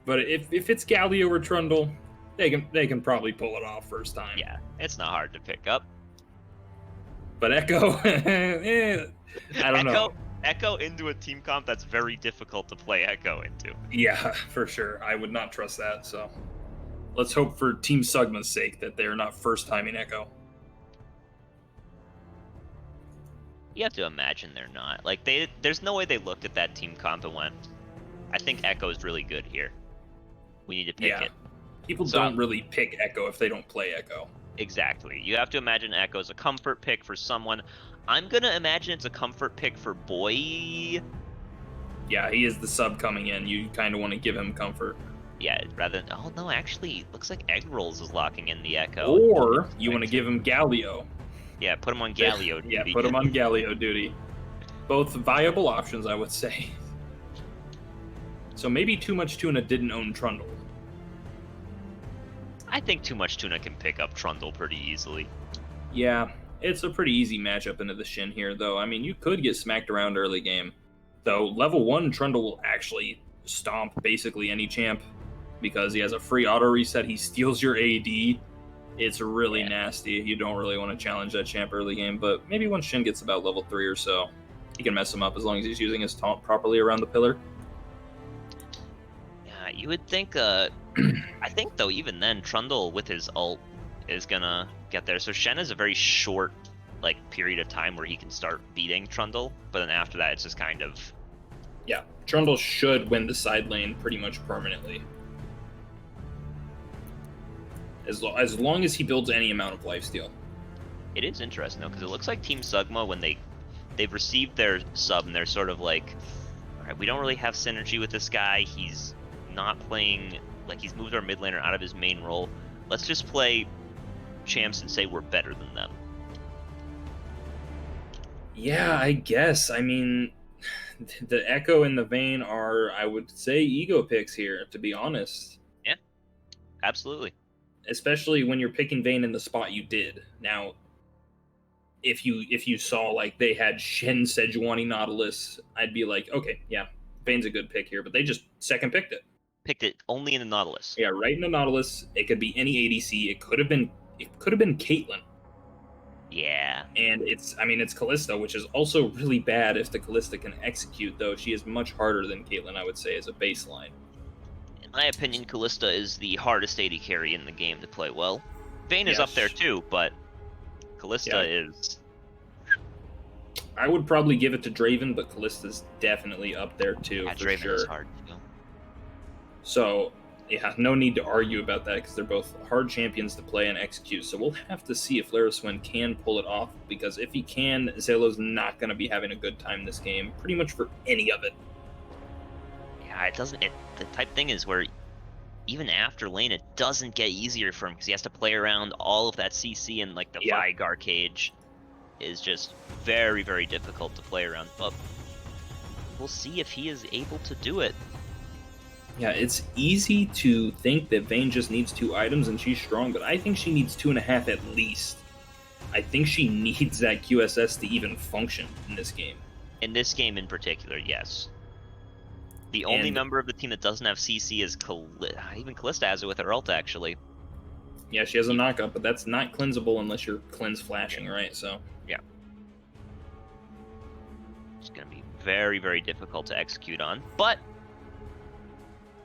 But if it's Galio or Trundle, they can probably pull it off first time. Yeah, it's not hard to pick up. But Echo, I don't know. Echo into a team comp, that's very difficult to play Echo into. Yeah, for sure. I would not trust that, so... Let's hope for Team Sugma's sake that they're not first-timing Echo. You have to imagine they're not. Like, there's no way they looked at that team comp and went, I think Echo is really good here. We need to pick it. People don't really pick Echo if they don't play Echo. Exactly. You have to imagine Echo is a comfort pick for someone. I'm going to imagine it's a comfort pick for Boy. Yeah, he is the sub coming in. You kind of want to give him comfort. Yeah, rather than... Oh, no, actually, it looks like Egg Rolls is locking in the Echo. Or you want to give him Galio. Yeah, put him on Galio duty. Yeah, put him on Galio duty. Both viable options, I would say. So maybe Too Much Tuna didn't own Trundle. I think Too Much Tuna can pick up Trundle pretty easily. Yeah, it's a pretty easy matchup into the Shin here, though. I mean, you could get smacked around early game. Though, level 1 Trundle will actually stomp basically any champ because he has a free auto reset. He steals your AD. It's really nasty. You don't really want to challenge that champ early game, but maybe once Shin gets about level 3 or so, he can mess him up as long as he's using his taunt properly around the pillar. Yeah, you would think I think, though, even then, Trundle with his ult is gonna get there. So Shen is a very short, like, period of time where he can start beating Trundle, but then after that, it's just kind of... Yeah, Trundle should win the side lane pretty much permanently. As long as he builds any amount of lifesteal. It is interesting, though, because it looks like Team Sugma, when they've received their sub, and they're sort of like, all right, we don't really have synergy with this guy. He's not playing, like, he's moved our mid laner out of his main role. Let's just play champs and say we're better than them. Yeah, I guess. I mean, the Echo and the Vayne are, I would say, ego picks here, to be honest. Yeah, absolutely. Especially when you're picking Vayne in the spot you did. Now, if you saw like they had Shen, Sejuani, Nautilus, I'd be like, okay, yeah, Vayne's a good pick here. But they just second picked it. Picked it only in the Nautilus. Yeah, right in the Nautilus. It could be any ADC. It could have been Caitlyn. Yeah. And it's Kalista, which is also really bad if the Kalista can execute, though. She is much harder than Caitlyn, I would say, as a baseline. In my opinion, Kalista is the hardest AD carry in the game to play well. Vayne is up there too, but Kalista is... I would probably give it to Draven, but Kalista's definitely up there too, for Draven sure. is hard too. So, yeah, no need to argue about that, because they're both hard champions to play and execute. So we'll have to see if Laraswin can pull it off, because if he can, Zelo's not going to be having a good time this game, pretty much for any of it. Yeah, it doesn't... the type thing is where even after lane, it doesn't get easier for him, because he has to play around all of that CC, and like the Vigar cage is just very, very difficult to play around. But we'll see if he is able to do it. Yeah, it's easy to think that Vayne just needs 2 items and she's strong, but I think she needs 2.5 at least. I think she needs that QSS to even function in this game. In this game in particular, yes. The only member of the team that doesn't have CC is even Kalista has it with her ult, actually. Yeah, she has a knockup, but that's not cleansable unless you're cleanse flashing, right? So yeah. It's going to be very, very difficult to execute on, but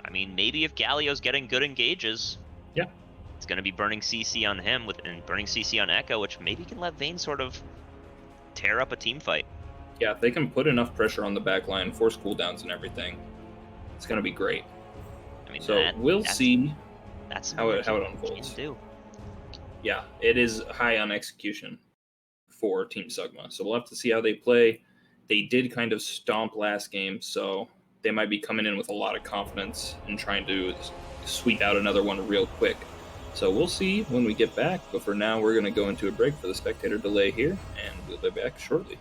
I mean, maybe if Galio's getting good engages, it's going to be burning CC on him and burning CC on Echo, which maybe can let Vayne sort of tear up a team fight. Yeah, if they can put enough pressure on the back line, force cooldowns and everything, it's going to be great. I mean, so we'll see how it unfolds. Yeah, it is high on execution for Team Sugma, so we'll have to see how they play. They did kind of stomp last game, so they might be coming in with a lot of confidence and trying to sweep out another one real quick. So we'll see when we get back, but for now we're going to go into a break for the spectator delay here, and we'll be back shortly.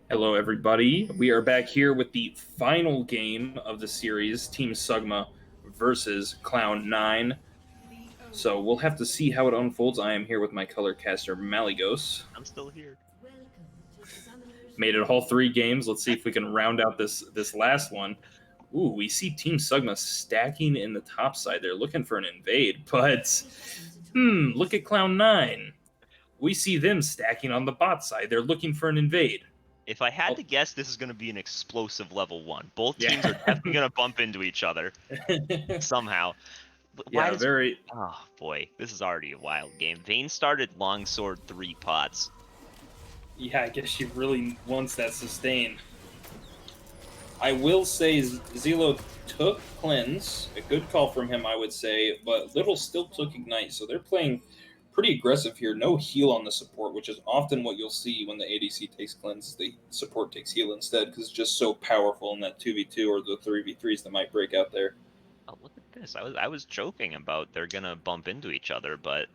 Hello, everybody. We are back here with the final game of the series, Team Sugma versus Cloud9. So we'll have to see how it unfolds. I am here with my color caster, Maligos. I'm still here. Made it all 3 games. Let's see if we can round out this last one. Ooh, we see Team Sugma stacking in the top side. They're looking for an invade, but look at Cloud9. We see them stacking on the bot side. They're looking for an invade. If I had to guess, this is going to be an explosive level 1. Both teams are definitely going to bump into each other somehow. Why very. Oh boy, this is already a wild game. Vayne started longsword 3 pots. Yeah, I guess she really wants that sustain. I will say Zelo took Cleanse, a good call from him, I would say, but Little still took Ignite, so they're playing pretty aggressive here. No heal on the support, which is often what you'll see when the ADC takes Cleanse. The support takes heal instead, because it's just so powerful in that 2v2 or the 3v3s that might break out there. Oh, look at this. I was joking about they're going to bump into each other, but...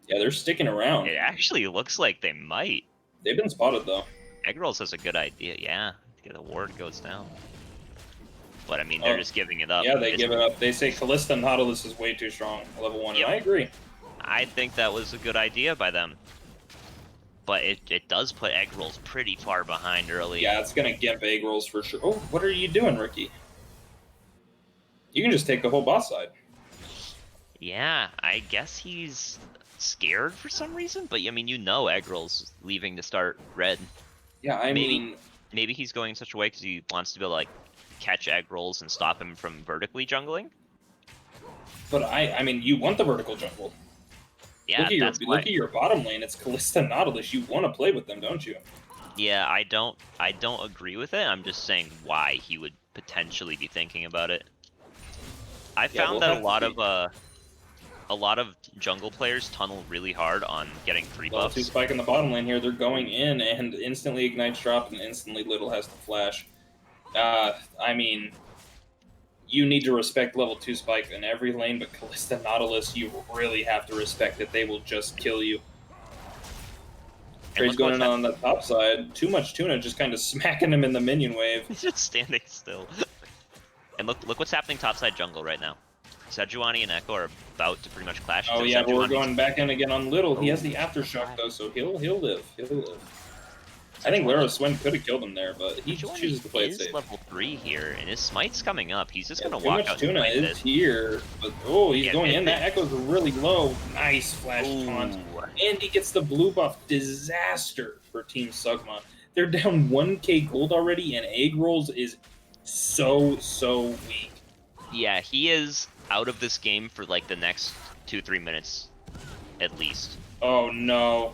Yeah, they're sticking around. It actually looks like they might. They've been spotted, though. Egg Rolls has a good idea, yeah. The ward goes down. But, I mean, they're just giving it up. Yeah, they give it up. They say Kalista Nautilus is way too strong, level 1, yep. And I agree. I think that was a good idea by them. But it does put Egg Rolls pretty far behind early. Yeah, it's going to gimp Egg Rolls for sure. Oh, what are you doing, Ricky? You can just take the whole boss side. Yeah, I guess he's scared for some reason, but I mean, you know Egg Rolls leaving to start red. Yeah, I mean... Maybe he's going in such a way because he wants to be able to, like, catch Egg Rolls and stop him from vertically jungling. But I mean, you want the vertical jungle. Yeah, look at your bottom lane. It's Kalista Nautilus. You want to play with them, don't you? Yeah, I don't agree with it. I'm just saying why he would potentially be thinking about it. I found that a lot of jungle players tunnel really hard on getting 3 buffs. 2 spike in the bottom lane here. They're going in, and instantly Ignite's dropped, and instantly Little has to flash. I mean, you need to respect level 2 spike in every lane, but Kalista Nautilus, you really have to respect that they will just kill you. Trade's going in on the top side. Too much Tuna just kind of smacking him in the minion wave. He's just standing still. And look what's happening topside jungle right now. Sejuani and Echo are about to pretty much clash. Oh yeah, but we're going back in again on Little. He has the aftershock though, so he'll live. He'll live. I think Lara Swen could have killed him there, but he chooses to play it safe. He's level 3 here, and his smite's coming up. He's just gonna too walk much out. Tuna is here, but he's going in. That Echo's really low. Nice flash taunt, and he gets the blue buff. Disaster for Team Sugma. They're down 1k gold already, and Egg Rolls is so weak. Yeah, he is out of this game for like the next 2-3 minutes, at least. Oh no.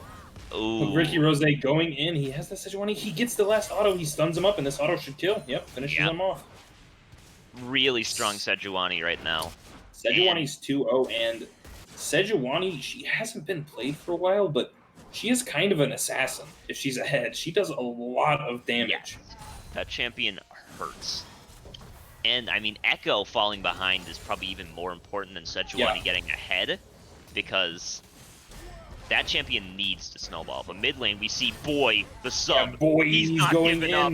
Ooh. Ricky Rose going in. He has the Sejuani. He gets the last auto. He stuns him up, and this auto should kill. Yep, finishes him off. Really strong Sejuani right now. Sejuani's 2-0, and Sejuani, she hasn't been played for a while, but she is kind of an assassin. If she's ahead, she does a lot of damage. Yeah. That champion hurts. And, I mean, Echo falling behind is probably even more important than Sejuani getting ahead, because that champion needs to snowball. But mid lane, we see Boy, the sub. Yeah, Boy, he's not going giving in, up.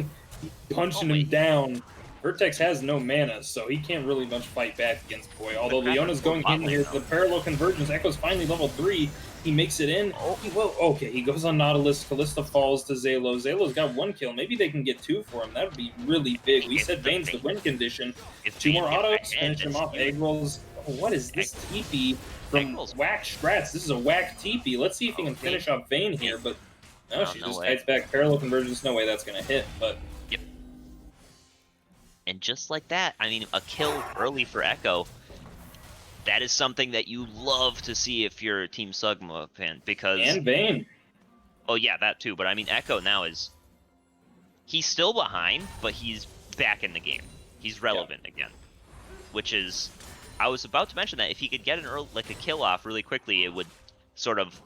punching him down. Vertex has no mana, so he can't really much fight back against Boy. Although Leona's going in here, the parallel convergence. Echo's finally level 3. He makes it in. Okay, he goes on Nautilus. Kalista falls to Zelo. Zelo's got 1 kill. Maybe they can get 2 for him. That would be really big. We said Vayne's the win condition. 2 more autos, finish him off. Egg Rolls. Oh, what is this TP from Whack Strats? This is a Whack TP. Let's see if he can finish off Vayne here, but no, she just fights back. Parallel convergence, no way that's going to hit, but... Yep. And just like that, I mean, a kill early for Echo, that is something that you love to see if you're a Team Sugma fan, because... And Vayne. Oh, yeah, that too, but I mean, Echo now is... He's still behind, but he's back in the game. He's relevant again. Which is... I was about to mention that if he could get an early, like a kill off really quickly, it would sort of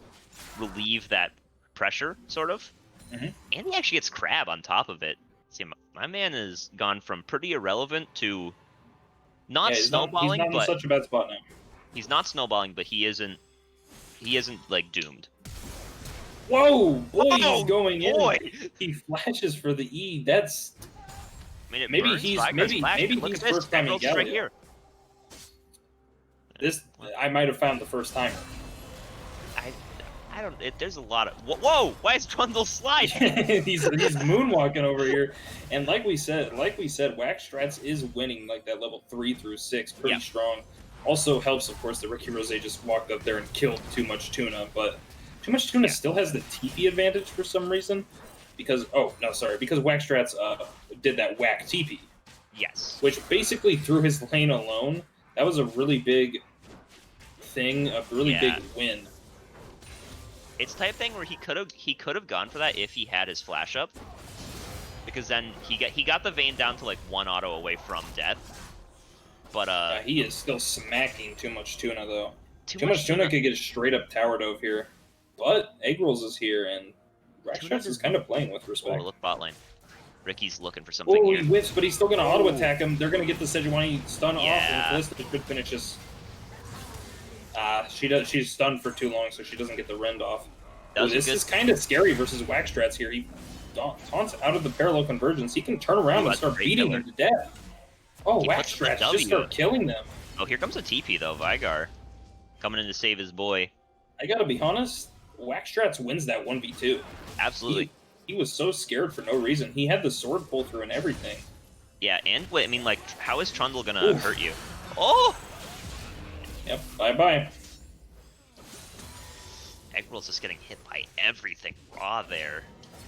relieve that pressure, sort of. Mm-hmm. And he actually gets Crab on top of it. See, my man has gone from pretty irrelevant to not snowballing, he's not in such a bad spot now. He's not snowballing, but he isn't like doomed. Whoa, boy, he's going in. He flashes for the E. That's I mean, it maybe burns he's Vigar's flash. Look he's at this. first time in Emerald's right Gallia. here. This I might have found the first timer. I don't. There's a lot of. Whoa! Why is Trundle sliding? he's moonwalking over here, and like we said, Wax Strats is winning like that level 3 through 6 pretty strong. Also helps, of course, that Ricky Rose just walked up there and killed Too Much Tuna, but Too Much Tuna still has the TP advantage for some reason, because because Wax Strats did that whack TP. Yes. Which basically threw his lane alone. That was a really big thing, a really big win. It's type thing where he could have gone for that if he had his flash up, because then he got the Vayne down to like 1 auto away from death. But he is still smacking Too Much Tuna though. Too Much Tuna could get a straight up tower dove here, but Egg Rolls is here and Rackstrats is kind of playing with respect. Oh, look bot lane. Ricky's looking for something here. He whiffs, but he's still gonna auto attack him. They're gonna get the Sejuani stun off, and Callisto could finish this. She's stunned for too long, so she doesn't get the rend off. This is kind of scary versus Wax Strats here. He taunts out of the parallel convergence. He can turn around and start beating them to death. Oh, Wax Strats just start killing them. Oh, here comes a TP though. Vigar coming in to save his boy. I gotta be honest, Wax Strats wins that 1v2. Absolutely. He was so scared for no reason. He had the sword pull through and everything. Yeah, and wait, I mean, like, how is Trundle gonna hurt you? Oh! Yep, bye-bye. Eggroll's just getting hit by everything raw there.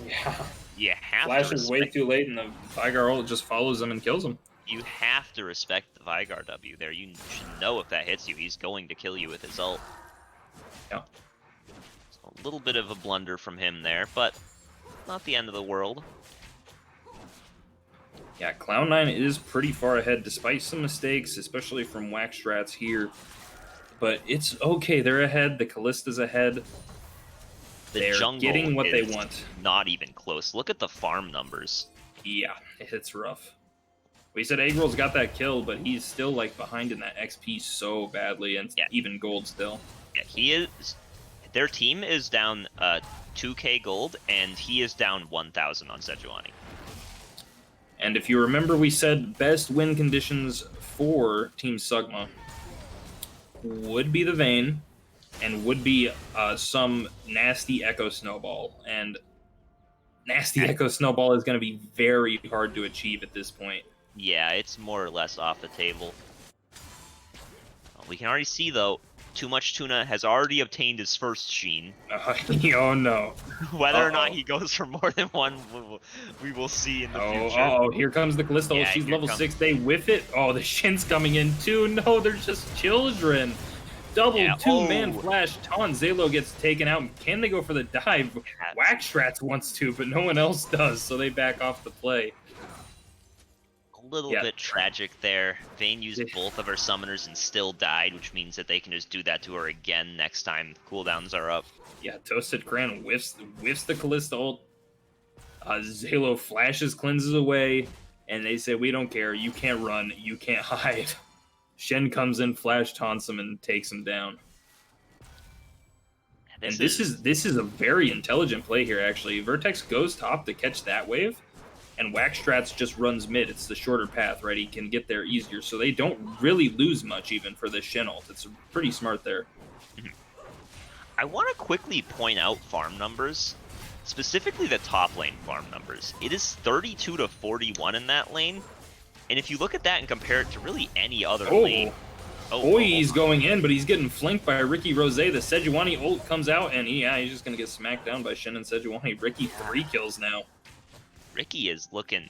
Yeah. You have Flash to is way too late, and the Vigar ult just follows him and kills him. You have to respect the Vigar W there. You should know if that hits you, he's going to kill you with his ult. Yeah. So a little bit of a blunder from him there, but not the end of the world. Yeah, Cloud9 is pretty far ahead, despite some mistakes, especially from Wax Strats here. But it's okay, they're ahead, the Callista's ahead. They're getting what they want. Not even close. Look at the farm numbers. Yeah, it's rough. We said Eggroll's got that kill, but he's still like behind in that XP so badly, and even gold still. Yeah, he is. Their team is down 2k gold, and he is down 1,000 on Sejuani. And if you remember, we said best win conditions for Team Sugma would be the Vayne, and would be some nasty Echo Snowball. And nasty Echo Snowball is going to be very hard to achieve at this point. Yeah, it's more or less off the table. We can already see, though, Too Much Tuna has already obtained his first Sheen. Oh, no. Whether or not he goes for more than one, we will see in the future. Oh, here comes the Callisto. Yeah, she's level 6. They whiff it. Oh, the Shin's coming in, too. No, they're just children. Double two-man flash. Zalo gets taken out. Can they go for the dive? Wax Strats wants to, but no one else does, so they back off the play. A little bit tragic there. Vayne used both of her summoners and still died, which means that they can just do that to her again next time cooldowns are up. Yeah, Toasted Cran whiffs the Callisto ult. Zalo flashes, cleanses away, and they say, we don't care. You can't run. You can't hide. Shen comes in, flash taunts him, and takes him down. This is a very intelligent play here, actually. Vertex goes top to catch that wave, and Wax Strats just runs mid. It's the shorter path, right? He can get there easier, so they don't really lose much even for this Shen ult. It's pretty smart there. I want to quickly point out farm numbers, specifically the top lane farm numbers. It is 32 to 41 in that lane, and if you look at that and compare it to really any other lane... he's going in, but he's getting flanked by Ricky Rose. The Sejuani ult comes out, and he's just going to get smacked down by Shen and Sejuani. Ricky 3 kills now. Ricky is looking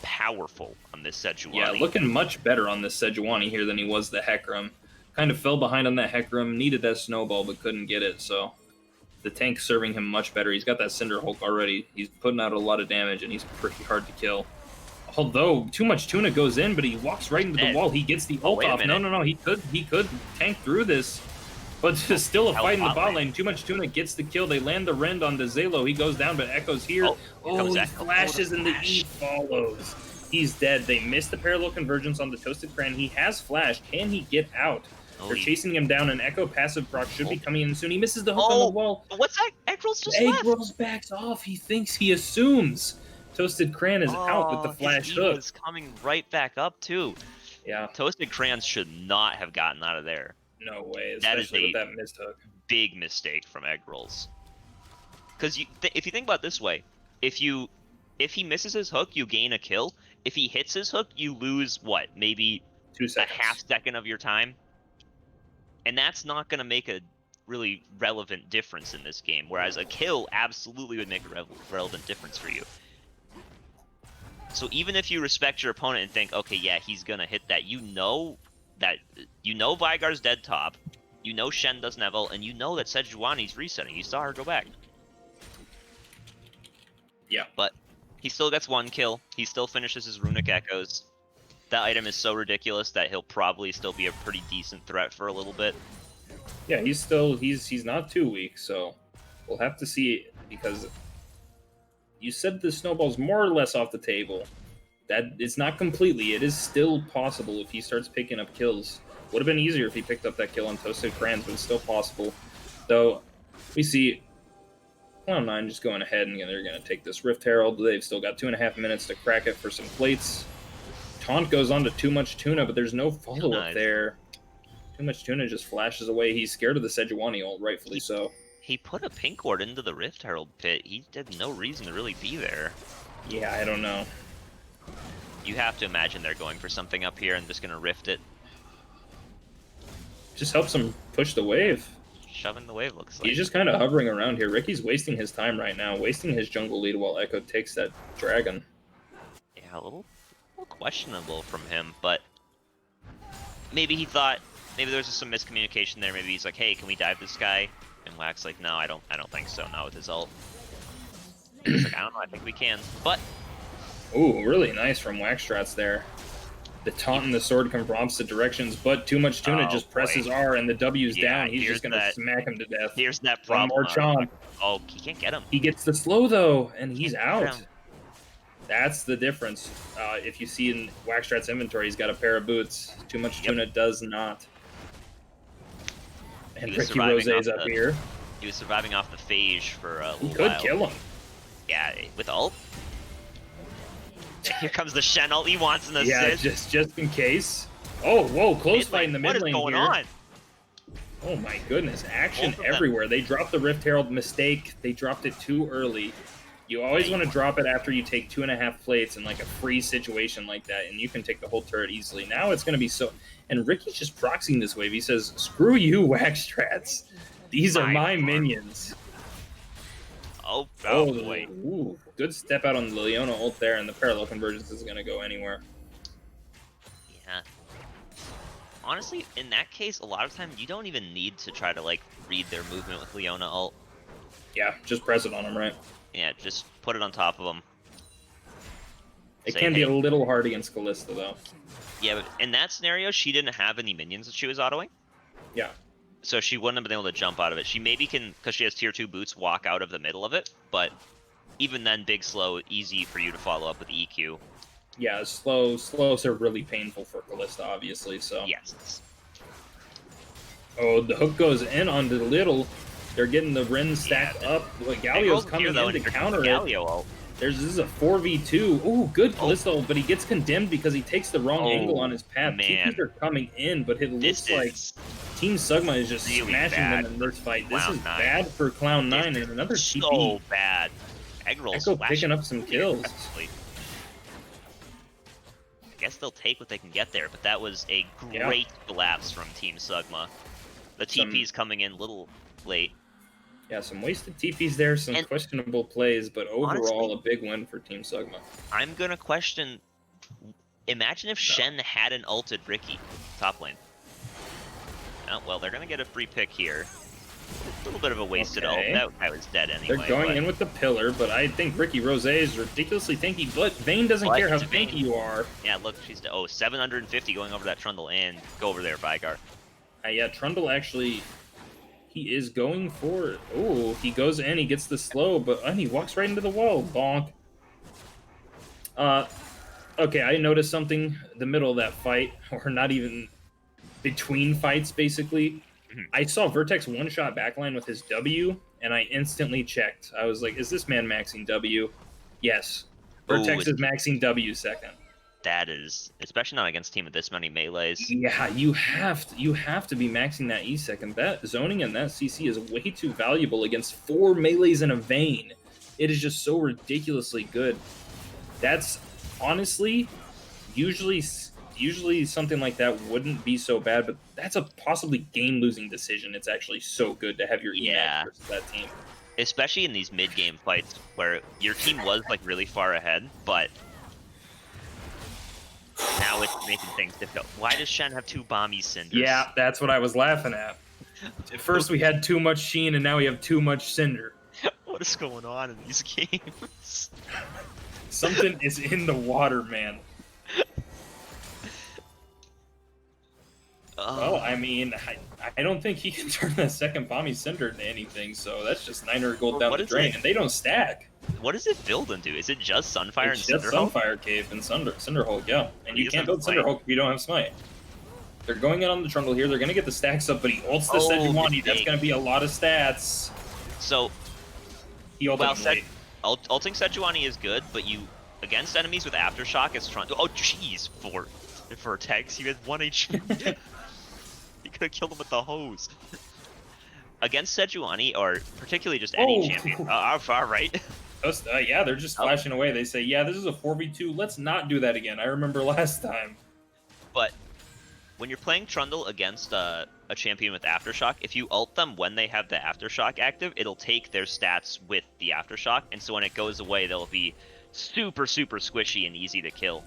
powerful on this Sejuani. Yeah, looking much better on this Sejuani here than he was the Hecarim. Kind of fell behind on that Hecarim, needed that snowball, but couldn't get it, so the tank serving him much better. He's got that Cinder Hulk already. He's putting out a lot of damage, and he's pretty hard to kill. Although, Too Much Tuna goes in, but he walks right into the wall. He gets the ult off. No, he could tank through this. But there's still a fight in the bot lane. Too Much Tuna gets the kill. They land the rend on the Zalo. He goes down, but Echo's here. He flashes and the E follows. He's dead. They missed the parallel convergence on the Toasted Cran. He has flash. Can he get out? They're chasing him down, and Echo passive proc should be coming in soon. He misses the hook on the wall. What's that? Egg Rolls just Egg Rolls backs off. He thinks, he assumes Toasted Cran is out with the flash hook. He was coming right back up, too. Yeah. Toasted Crayons should not have gotten out of there. No way, especially with that missed hook. Big mistake from Egg Rolls. Because if you think about it this way, if he misses his hook, you gain a kill. If he hits his hook, you lose, what, maybe 2 seconds. A half second of your time? And that's not going to make a really relevant difference in this game, whereas a kill absolutely would make a relevant difference for you. So even if you respect your opponent and think, okay, yeah, he's going to hit that, you know Vygar's dead top, you know Shen doesn't have ult, and you know that Sejuani's resetting. You saw her go back. Yeah. But he still gets 1 kill. He still finishes his Runic Echoes. That item is so ridiculous that he'll probably still be a pretty decent threat for a little bit. Yeah, he's not too weak, so we'll have to see, because you said the snowball's more or less off the table. That it's not completely. It is still possible if he starts picking up kills. Would have been easier if he picked up that kill on Toasted Crayons, but it's still possible. Though we see Cloud9 just going ahead, and they're going to take this Rift Herald. They've still got 2.5 minutes to crack it for some plates. Taunt goes on to Too Much Tuna, but there's no follow-up there. Too Much Tuna just flashes away. He's scared of the Sejuani ult, rightfully so. He put a pink ward into the Rift Herald pit. He had no reason to really be there. Yeah, I don't know. You have to imagine they're going for something up here and just going to rift it. Just helps him push the wave. Shoving the wave, looks like. He's just kind of hovering around here. Ricky's wasting his time right now, wasting his jungle lead while Echo takes that dragon. Yeah, a little questionable from him, but maybe he thought, maybe there was just some miscommunication there. Maybe he's like, hey, can we dive this guy? And Wax like, no, I don't think so, not with his ult. He's like, I don't know, I think we can. But ooh, really nice from Waxstrats there. The taunt and the sword come from opposite directions, but Too Much Tuna just presses R and the W's down. He's just gonna smack him to death. Here's that problem. One more chomp. Oh, he can't get him. He gets the slow though, and he's out. That's the difference. If you see in Waxstrat's inventory, he's got a pair of boots. Too Much Tuna does not. And Ricky Rose's up here. He was surviving off the phage for a little while. He could kill him. Yeah, with ult. Here comes the Shen ult. He wants an assist. Yeah, just in case. Oh, whoa, close fight in the mid lane here. What is going on? Oh my goodness, action everywhere. They dropped the Rift Herald mistake. They dropped it too early. You always want to drop it after you take 2.5 plates in like a free situation like that, and you can take the whole turret easily. Now it's going to be so... And Ricky's just proxying this wave. He says, screw you, Waxstrats. These are my minions. Oh boy. Ooh, good step out on the Leona ult there, and the parallel convergence is going to go anywhere. Yeah. Honestly, in that case, a lot of time you don't even need to try to like read their movement with Leona ult. Yeah, just press it on them, right? Yeah, just put it on top of them. It can be a little hard against Kalista, though. Yeah, but in that scenario, she didn't have any minions that she was autoing. Yeah. So she wouldn't have been able to jump out of it. She maybe can, because she has tier 2 boots, walk out of the middle of it. But even then, big slow, easy for you to follow up with EQ. Yeah, slows are really painful for Kalista, obviously, so... Yes. Oh, the hook goes in on the little... They're getting the Ren stacked up. Like, Galio's coming in to counter it. This is a 4v2. Ooh, good Kalista, but he gets condemned because he takes the wrong angle on his path. TPs are coming in, but it looks like Team Sugma is just really smashing them in this fight. This is bad for Cloud9, and another TP. So bad. Echo picking up some kills. I guess they'll take what they can get there, but that was a great collapse from Team Sugma. The TP's coming in a little late. Yeah, some wasted TPs there, some questionable plays, but overall honestly, a big win for Team Sugma. I'm gonna question... Imagine if Shen hadn't ulted Ricky, top lane. Oh, well, they're gonna get a free pick here. A little bit of a wasted ult. That guy was dead anyway. They're going in with the pillar, but I think Ricky Rose is ridiculously tanky, but Vayne doesn't care how tanky you are. Yeah, look, she's... Oh, 750 going over that Trundle, and go over there, Vygar. Yeah, Trundle actually... He is going for it. Oh, he goes in, he gets the slow, but he walks right into the wall. Bonk. Okay, I noticed something in the middle of that fight, or not even between fights, basically, Mhm. I saw Vertex one-shot backline with his W, and I instantly checked. I was like, is this man maxing W? Yes. Vertex Ooh, is maxing W second. that is, especially not against a team with this many melees. Yeah, you have to be maxing that E second. That zoning and that CC is way too valuable against 4 melees in a Vayne. It is just so ridiculously good. That's honestly usually something like that wouldn't be so bad, but that's a possibly game-losing decision. It's actually so good to have your E max versus that team. Especially in these mid-game fights where your team was like really far ahead, but now it's making things difficult. Why does Shen have 2 bomby cinders? Yeah, that's what I was laughing at. At first we had too much Sheen, and now we have too much Cinder. What is going on in these games? Something is in the water, man. Well, I mean, I don't think he can turn that second Bomby Cinder into anything, so that's just 900 gold down the drain, and they don't stack. What does it build into? Is it just Sunfire It's and just Cinderhulk? Sunfire Cave and Cinderhulk, yeah. And you can't build Smite. Cinderhulk if you don't have Smite. They're going in on the Trundle here. They're going to get the stacks up, but he ults the Sejuani. That's going to be a lot of stats. So, he ulted late. Ulting Sejuani is good, but you against enemies with Aftershock is Trundle. Oh, jeez, for Tex, he had 1 HP. He could have killed him with the hose. Against Sejuani, or particularly just any champion. Far right. Yeah, they're just flashing away. They say, yeah, this is a 4v2. Let's not do that again. I remember last time. But when you're playing Trundle against a champion with Aftershock, if you ult them when they have the Aftershock active, it'll take their stats with the Aftershock, and so when it goes away, they'll be super, super squishy and easy to kill.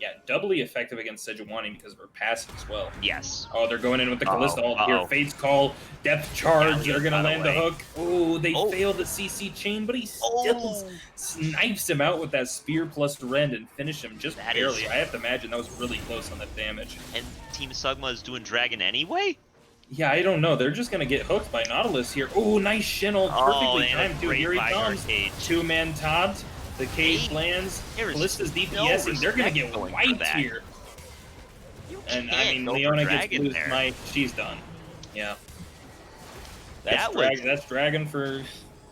Yeah, doubly effective against Sejuani because we're passive as well. Yes. Oh, they're going in with the Kalista ult here. Fate's Call, Depth Charge, they're going to land the hook. Oh, they failed the CC chain, but he still snipes him out with that Spear plus Rend and finish him just barely. I have to imagine that was really close on that damage. And Team Sugma is doing Dragon anyway? Yeah, I don't know. They're just going to get hooked by Nautilus here. Oh, nice Shin ult. Perfectly timed, too. Here he comes. Two-man Todd. The cage lands. Kalista's DPSing. They're going to get wiped here. And I mean, Leona gets blue smite. She's done. Yeah. That's Dragon for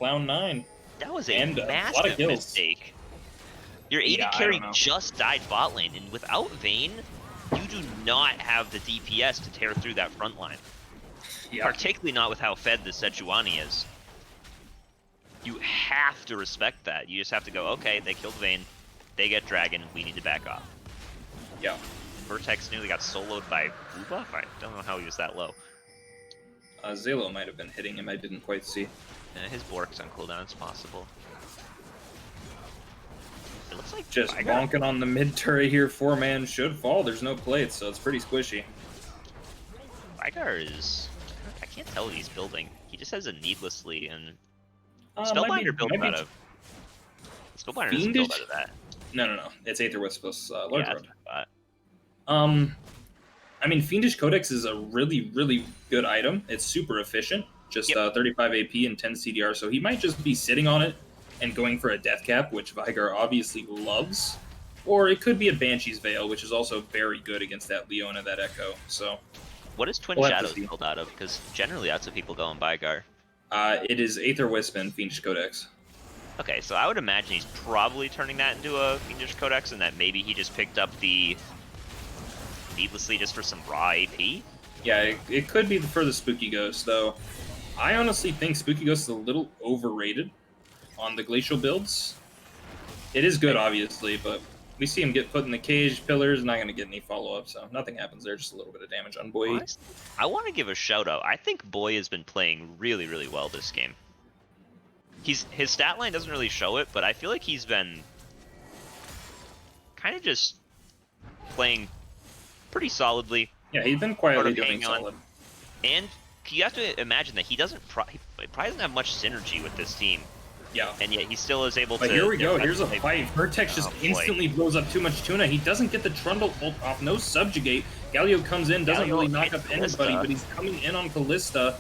Cloud9. That was a massive mistake. Your AD carry just died bot lane, and without Vayne, you do not have the DPS to tear through that front line. Yeah. Particularly not with how fed the Sejuani is. You have to respect that. You just have to go, okay, they killed Vayne, they get Dragon, we need to back off. Yeah. Vertex nearly got soloed by blue buff? I don't know how he was that low. Zalo might have been hitting him, I didn't quite see. His Bork's on cooldown, it's possible. It looks like just bonking on the mid turret here. 4-man should fall. There's no plates, so it's pretty squishy. Vygar is... I can't tell what he's building. He just has a needlessly and... Spellbinder built out of... Spellbinder doesn't build out of that. No. It's Aether Wisp plus Large Road. Yeah, I mean, Fiendish Codex is a really, really good item. It's super efficient. Just 35 AP and 10 CDR, so he might just be sitting on it and going for a death cap, which Vygar obviously loves. Or it could be a Banshee's Veil, which is also very good against that Leona, that Echo. So, what is Twin Shadows built out of? Because generally that's what people go on Vygar. It is Aether Wisp and Fiendish Codex. Okay, so I would imagine he's probably turning that into a Fiendish Codex, and that maybe he just picked up the needlessly just for some raw AP? Yeah, it could be for the Spooky Ghost, though. I honestly think Spooky Ghost is a little overrated on the Glacial builds. It is good, obviously, but we see him get put in the cage, pillars, not going to get any follow-up, so nothing happens there, just a little bit of damage on Boy. I want to give a shout-out. I think Boy has been playing really, really well this game. His stat line doesn't really show it, but I feel like he's been kind of just playing pretty solidly. Yeah, he's been quietly doing solid. And you have to imagine that he probably doesn't have much synergy with this team. Yeah. And yet he still is able to... But here we go. Here's a fight. Vertex just instantly blows up too much tuna. He doesn't get the Trundle ult off. No subjugate. Galio comes in, doesn't really knock up anybody, but he's coming in on Kalista.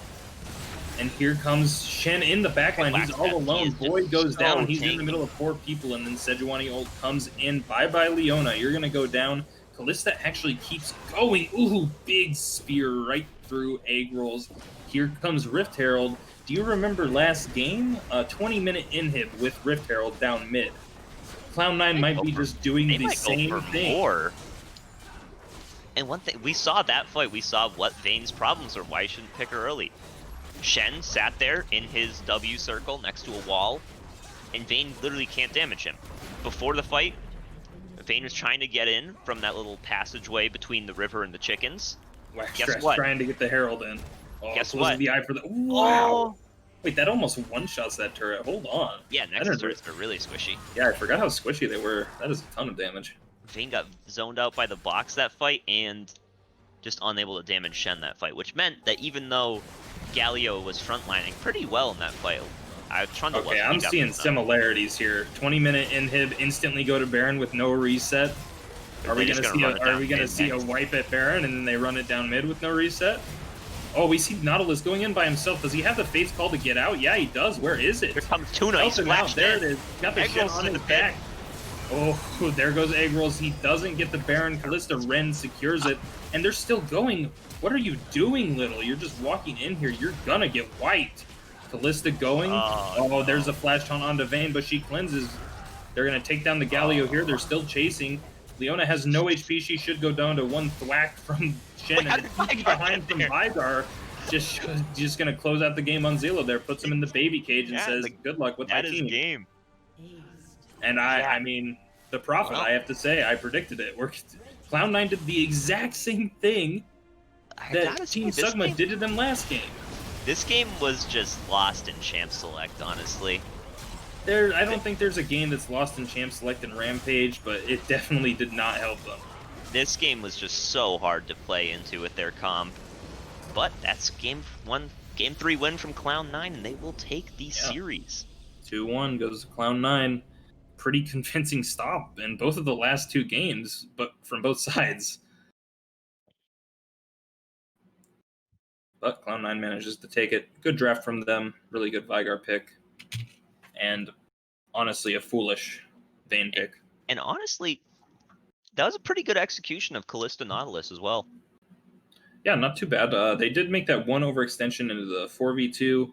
And here comes Shen in the backline. He's all alone. Boy goes down. He's in the middle of 4 people, and then Sejuani ult comes in. Bye-bye, Leona. You're going to go down. Callista actually keeps going. Ooh, big spear right through Egg Rolls. Here comes Rift Herald. Do you remember last game? 20-minute inhib with Rift Herald down mid. Cloud9 might be just doing the same thing. More. And one thing, we saw that fight, we saw what Vayne's problems are, why he shouldn't pick her early. Shen sat there in his W circle next to a wall, and Vayne literally can't damage him. Before the fight, Vayne was trying to get in from that little passageway between the river and the chickens. Guess what? Trying to get the Herald in. Oh, guess what? The eye for the... Wow! Oh. Wait, that almost one-shots that turret. Hold on. Yeah, next turrets are really squishy. Yeah, I forgot how squishy they were. That is a ton of damage. Vayne got zoned out by the box that fight, and just unable to damage Shen that fight, which meant that even though Galio was frontlining pretty well in that fight, okay, I'm seeing similarities here. 20-minute inhib, instantly go to Baron with no reset. Are we gonna see a wipe at Baron and then they run it down mid with no reset? Oh, we see Nautilus going in by himself. Does he have the face call to get out? Yeah, he does. Where is it? Here comes Tuna. He's splashed there it is. Got the shit on his back. Oh, there goes Egg Rolls. He doesn't get the Baron. Callista Ren secures it. And they're still going. What are you doing, Little? You're just walking in here. You're gonna get wiped. Callista going. Oh, there's a flash taunt onto Vayne, but she cleanses. They're gonna take down the Galio here. They're still chasing. Leona has no HP. She should go down to one thwack from Shen. And behind from Vygar. Just gonna close out the game on Zelo there. Puts him in the baby cage and says, good luck with my team. Game. And I mean, the Prophet, I have to say, I predicted it. Cloud9 did the exact same thing that Team Sugma did to them last game. This game was just lost in Champ Select, honestly. I don't think there's a game that's lost in Champ Select and Rampage, but it definitely did not help them. This game was just so hard to play into with their comp. But that's game 3 win from Cloud9, and they will take the series. 2-1 goes to Cloud9. Pretty convincing stop in both of the last two games, but from both sides. But Cloud9 manages to take it. Good draft from them. Really good Vygar pick. And honestly, a foolish Vayne pick. And honestly, that was a pretty good execution of Callista Nautilus as well. Yeah, not too bad. They did make that one overextension into the 4v2,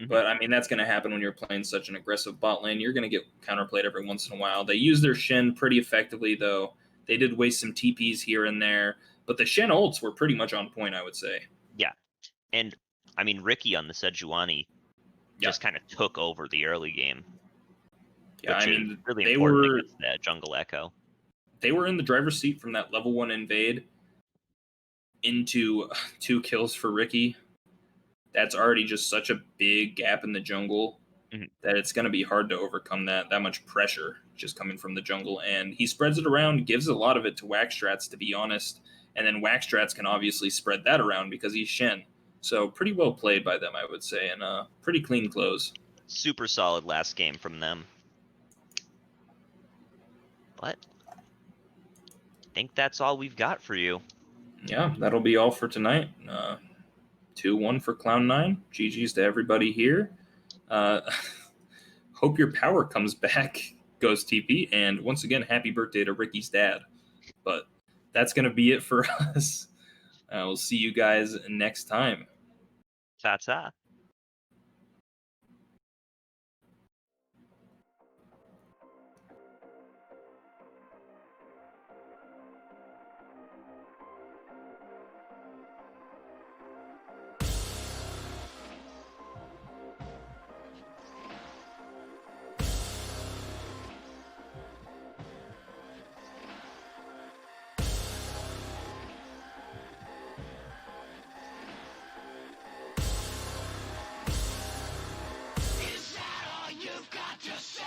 but I mean, that's going to happen when you're playing such an aggressive bot lane. You're going to get counterplayed every once in a while. They use their Shen pretty effectively, though. They did waste some TPs here and there, but the Shen ults were pretty much on point, I would say. Yeah, and I mean, Ricky on the Sejuani just kind of took over the early game. Yeah, I mean, really they were against that jungle echo. They were in the driver's seat from that level 1 invade into 2 kills for Ricky. That's already just such a big gap in the jungle that it's going to be hard to overcome that much pressure just coming from the jungle. And he spreads it around, gives a lot of it to Waxstrats, to be honest. And then Waxstrats can obviously spread that around because he's Shen. So pretty well played by them, I would say, and pretty clean close. Super solid last game from them. But I think that's all we've got for you. Yeah, that'll be all for tonight. 2-1 for Cloud9. GG's to everybody here. Hope your power comes back, Ghost TP. And once again, happy birthday to Ricky's dad. But that's going to be it for us. We'll see you guys next time. Ta-ta. You've got to say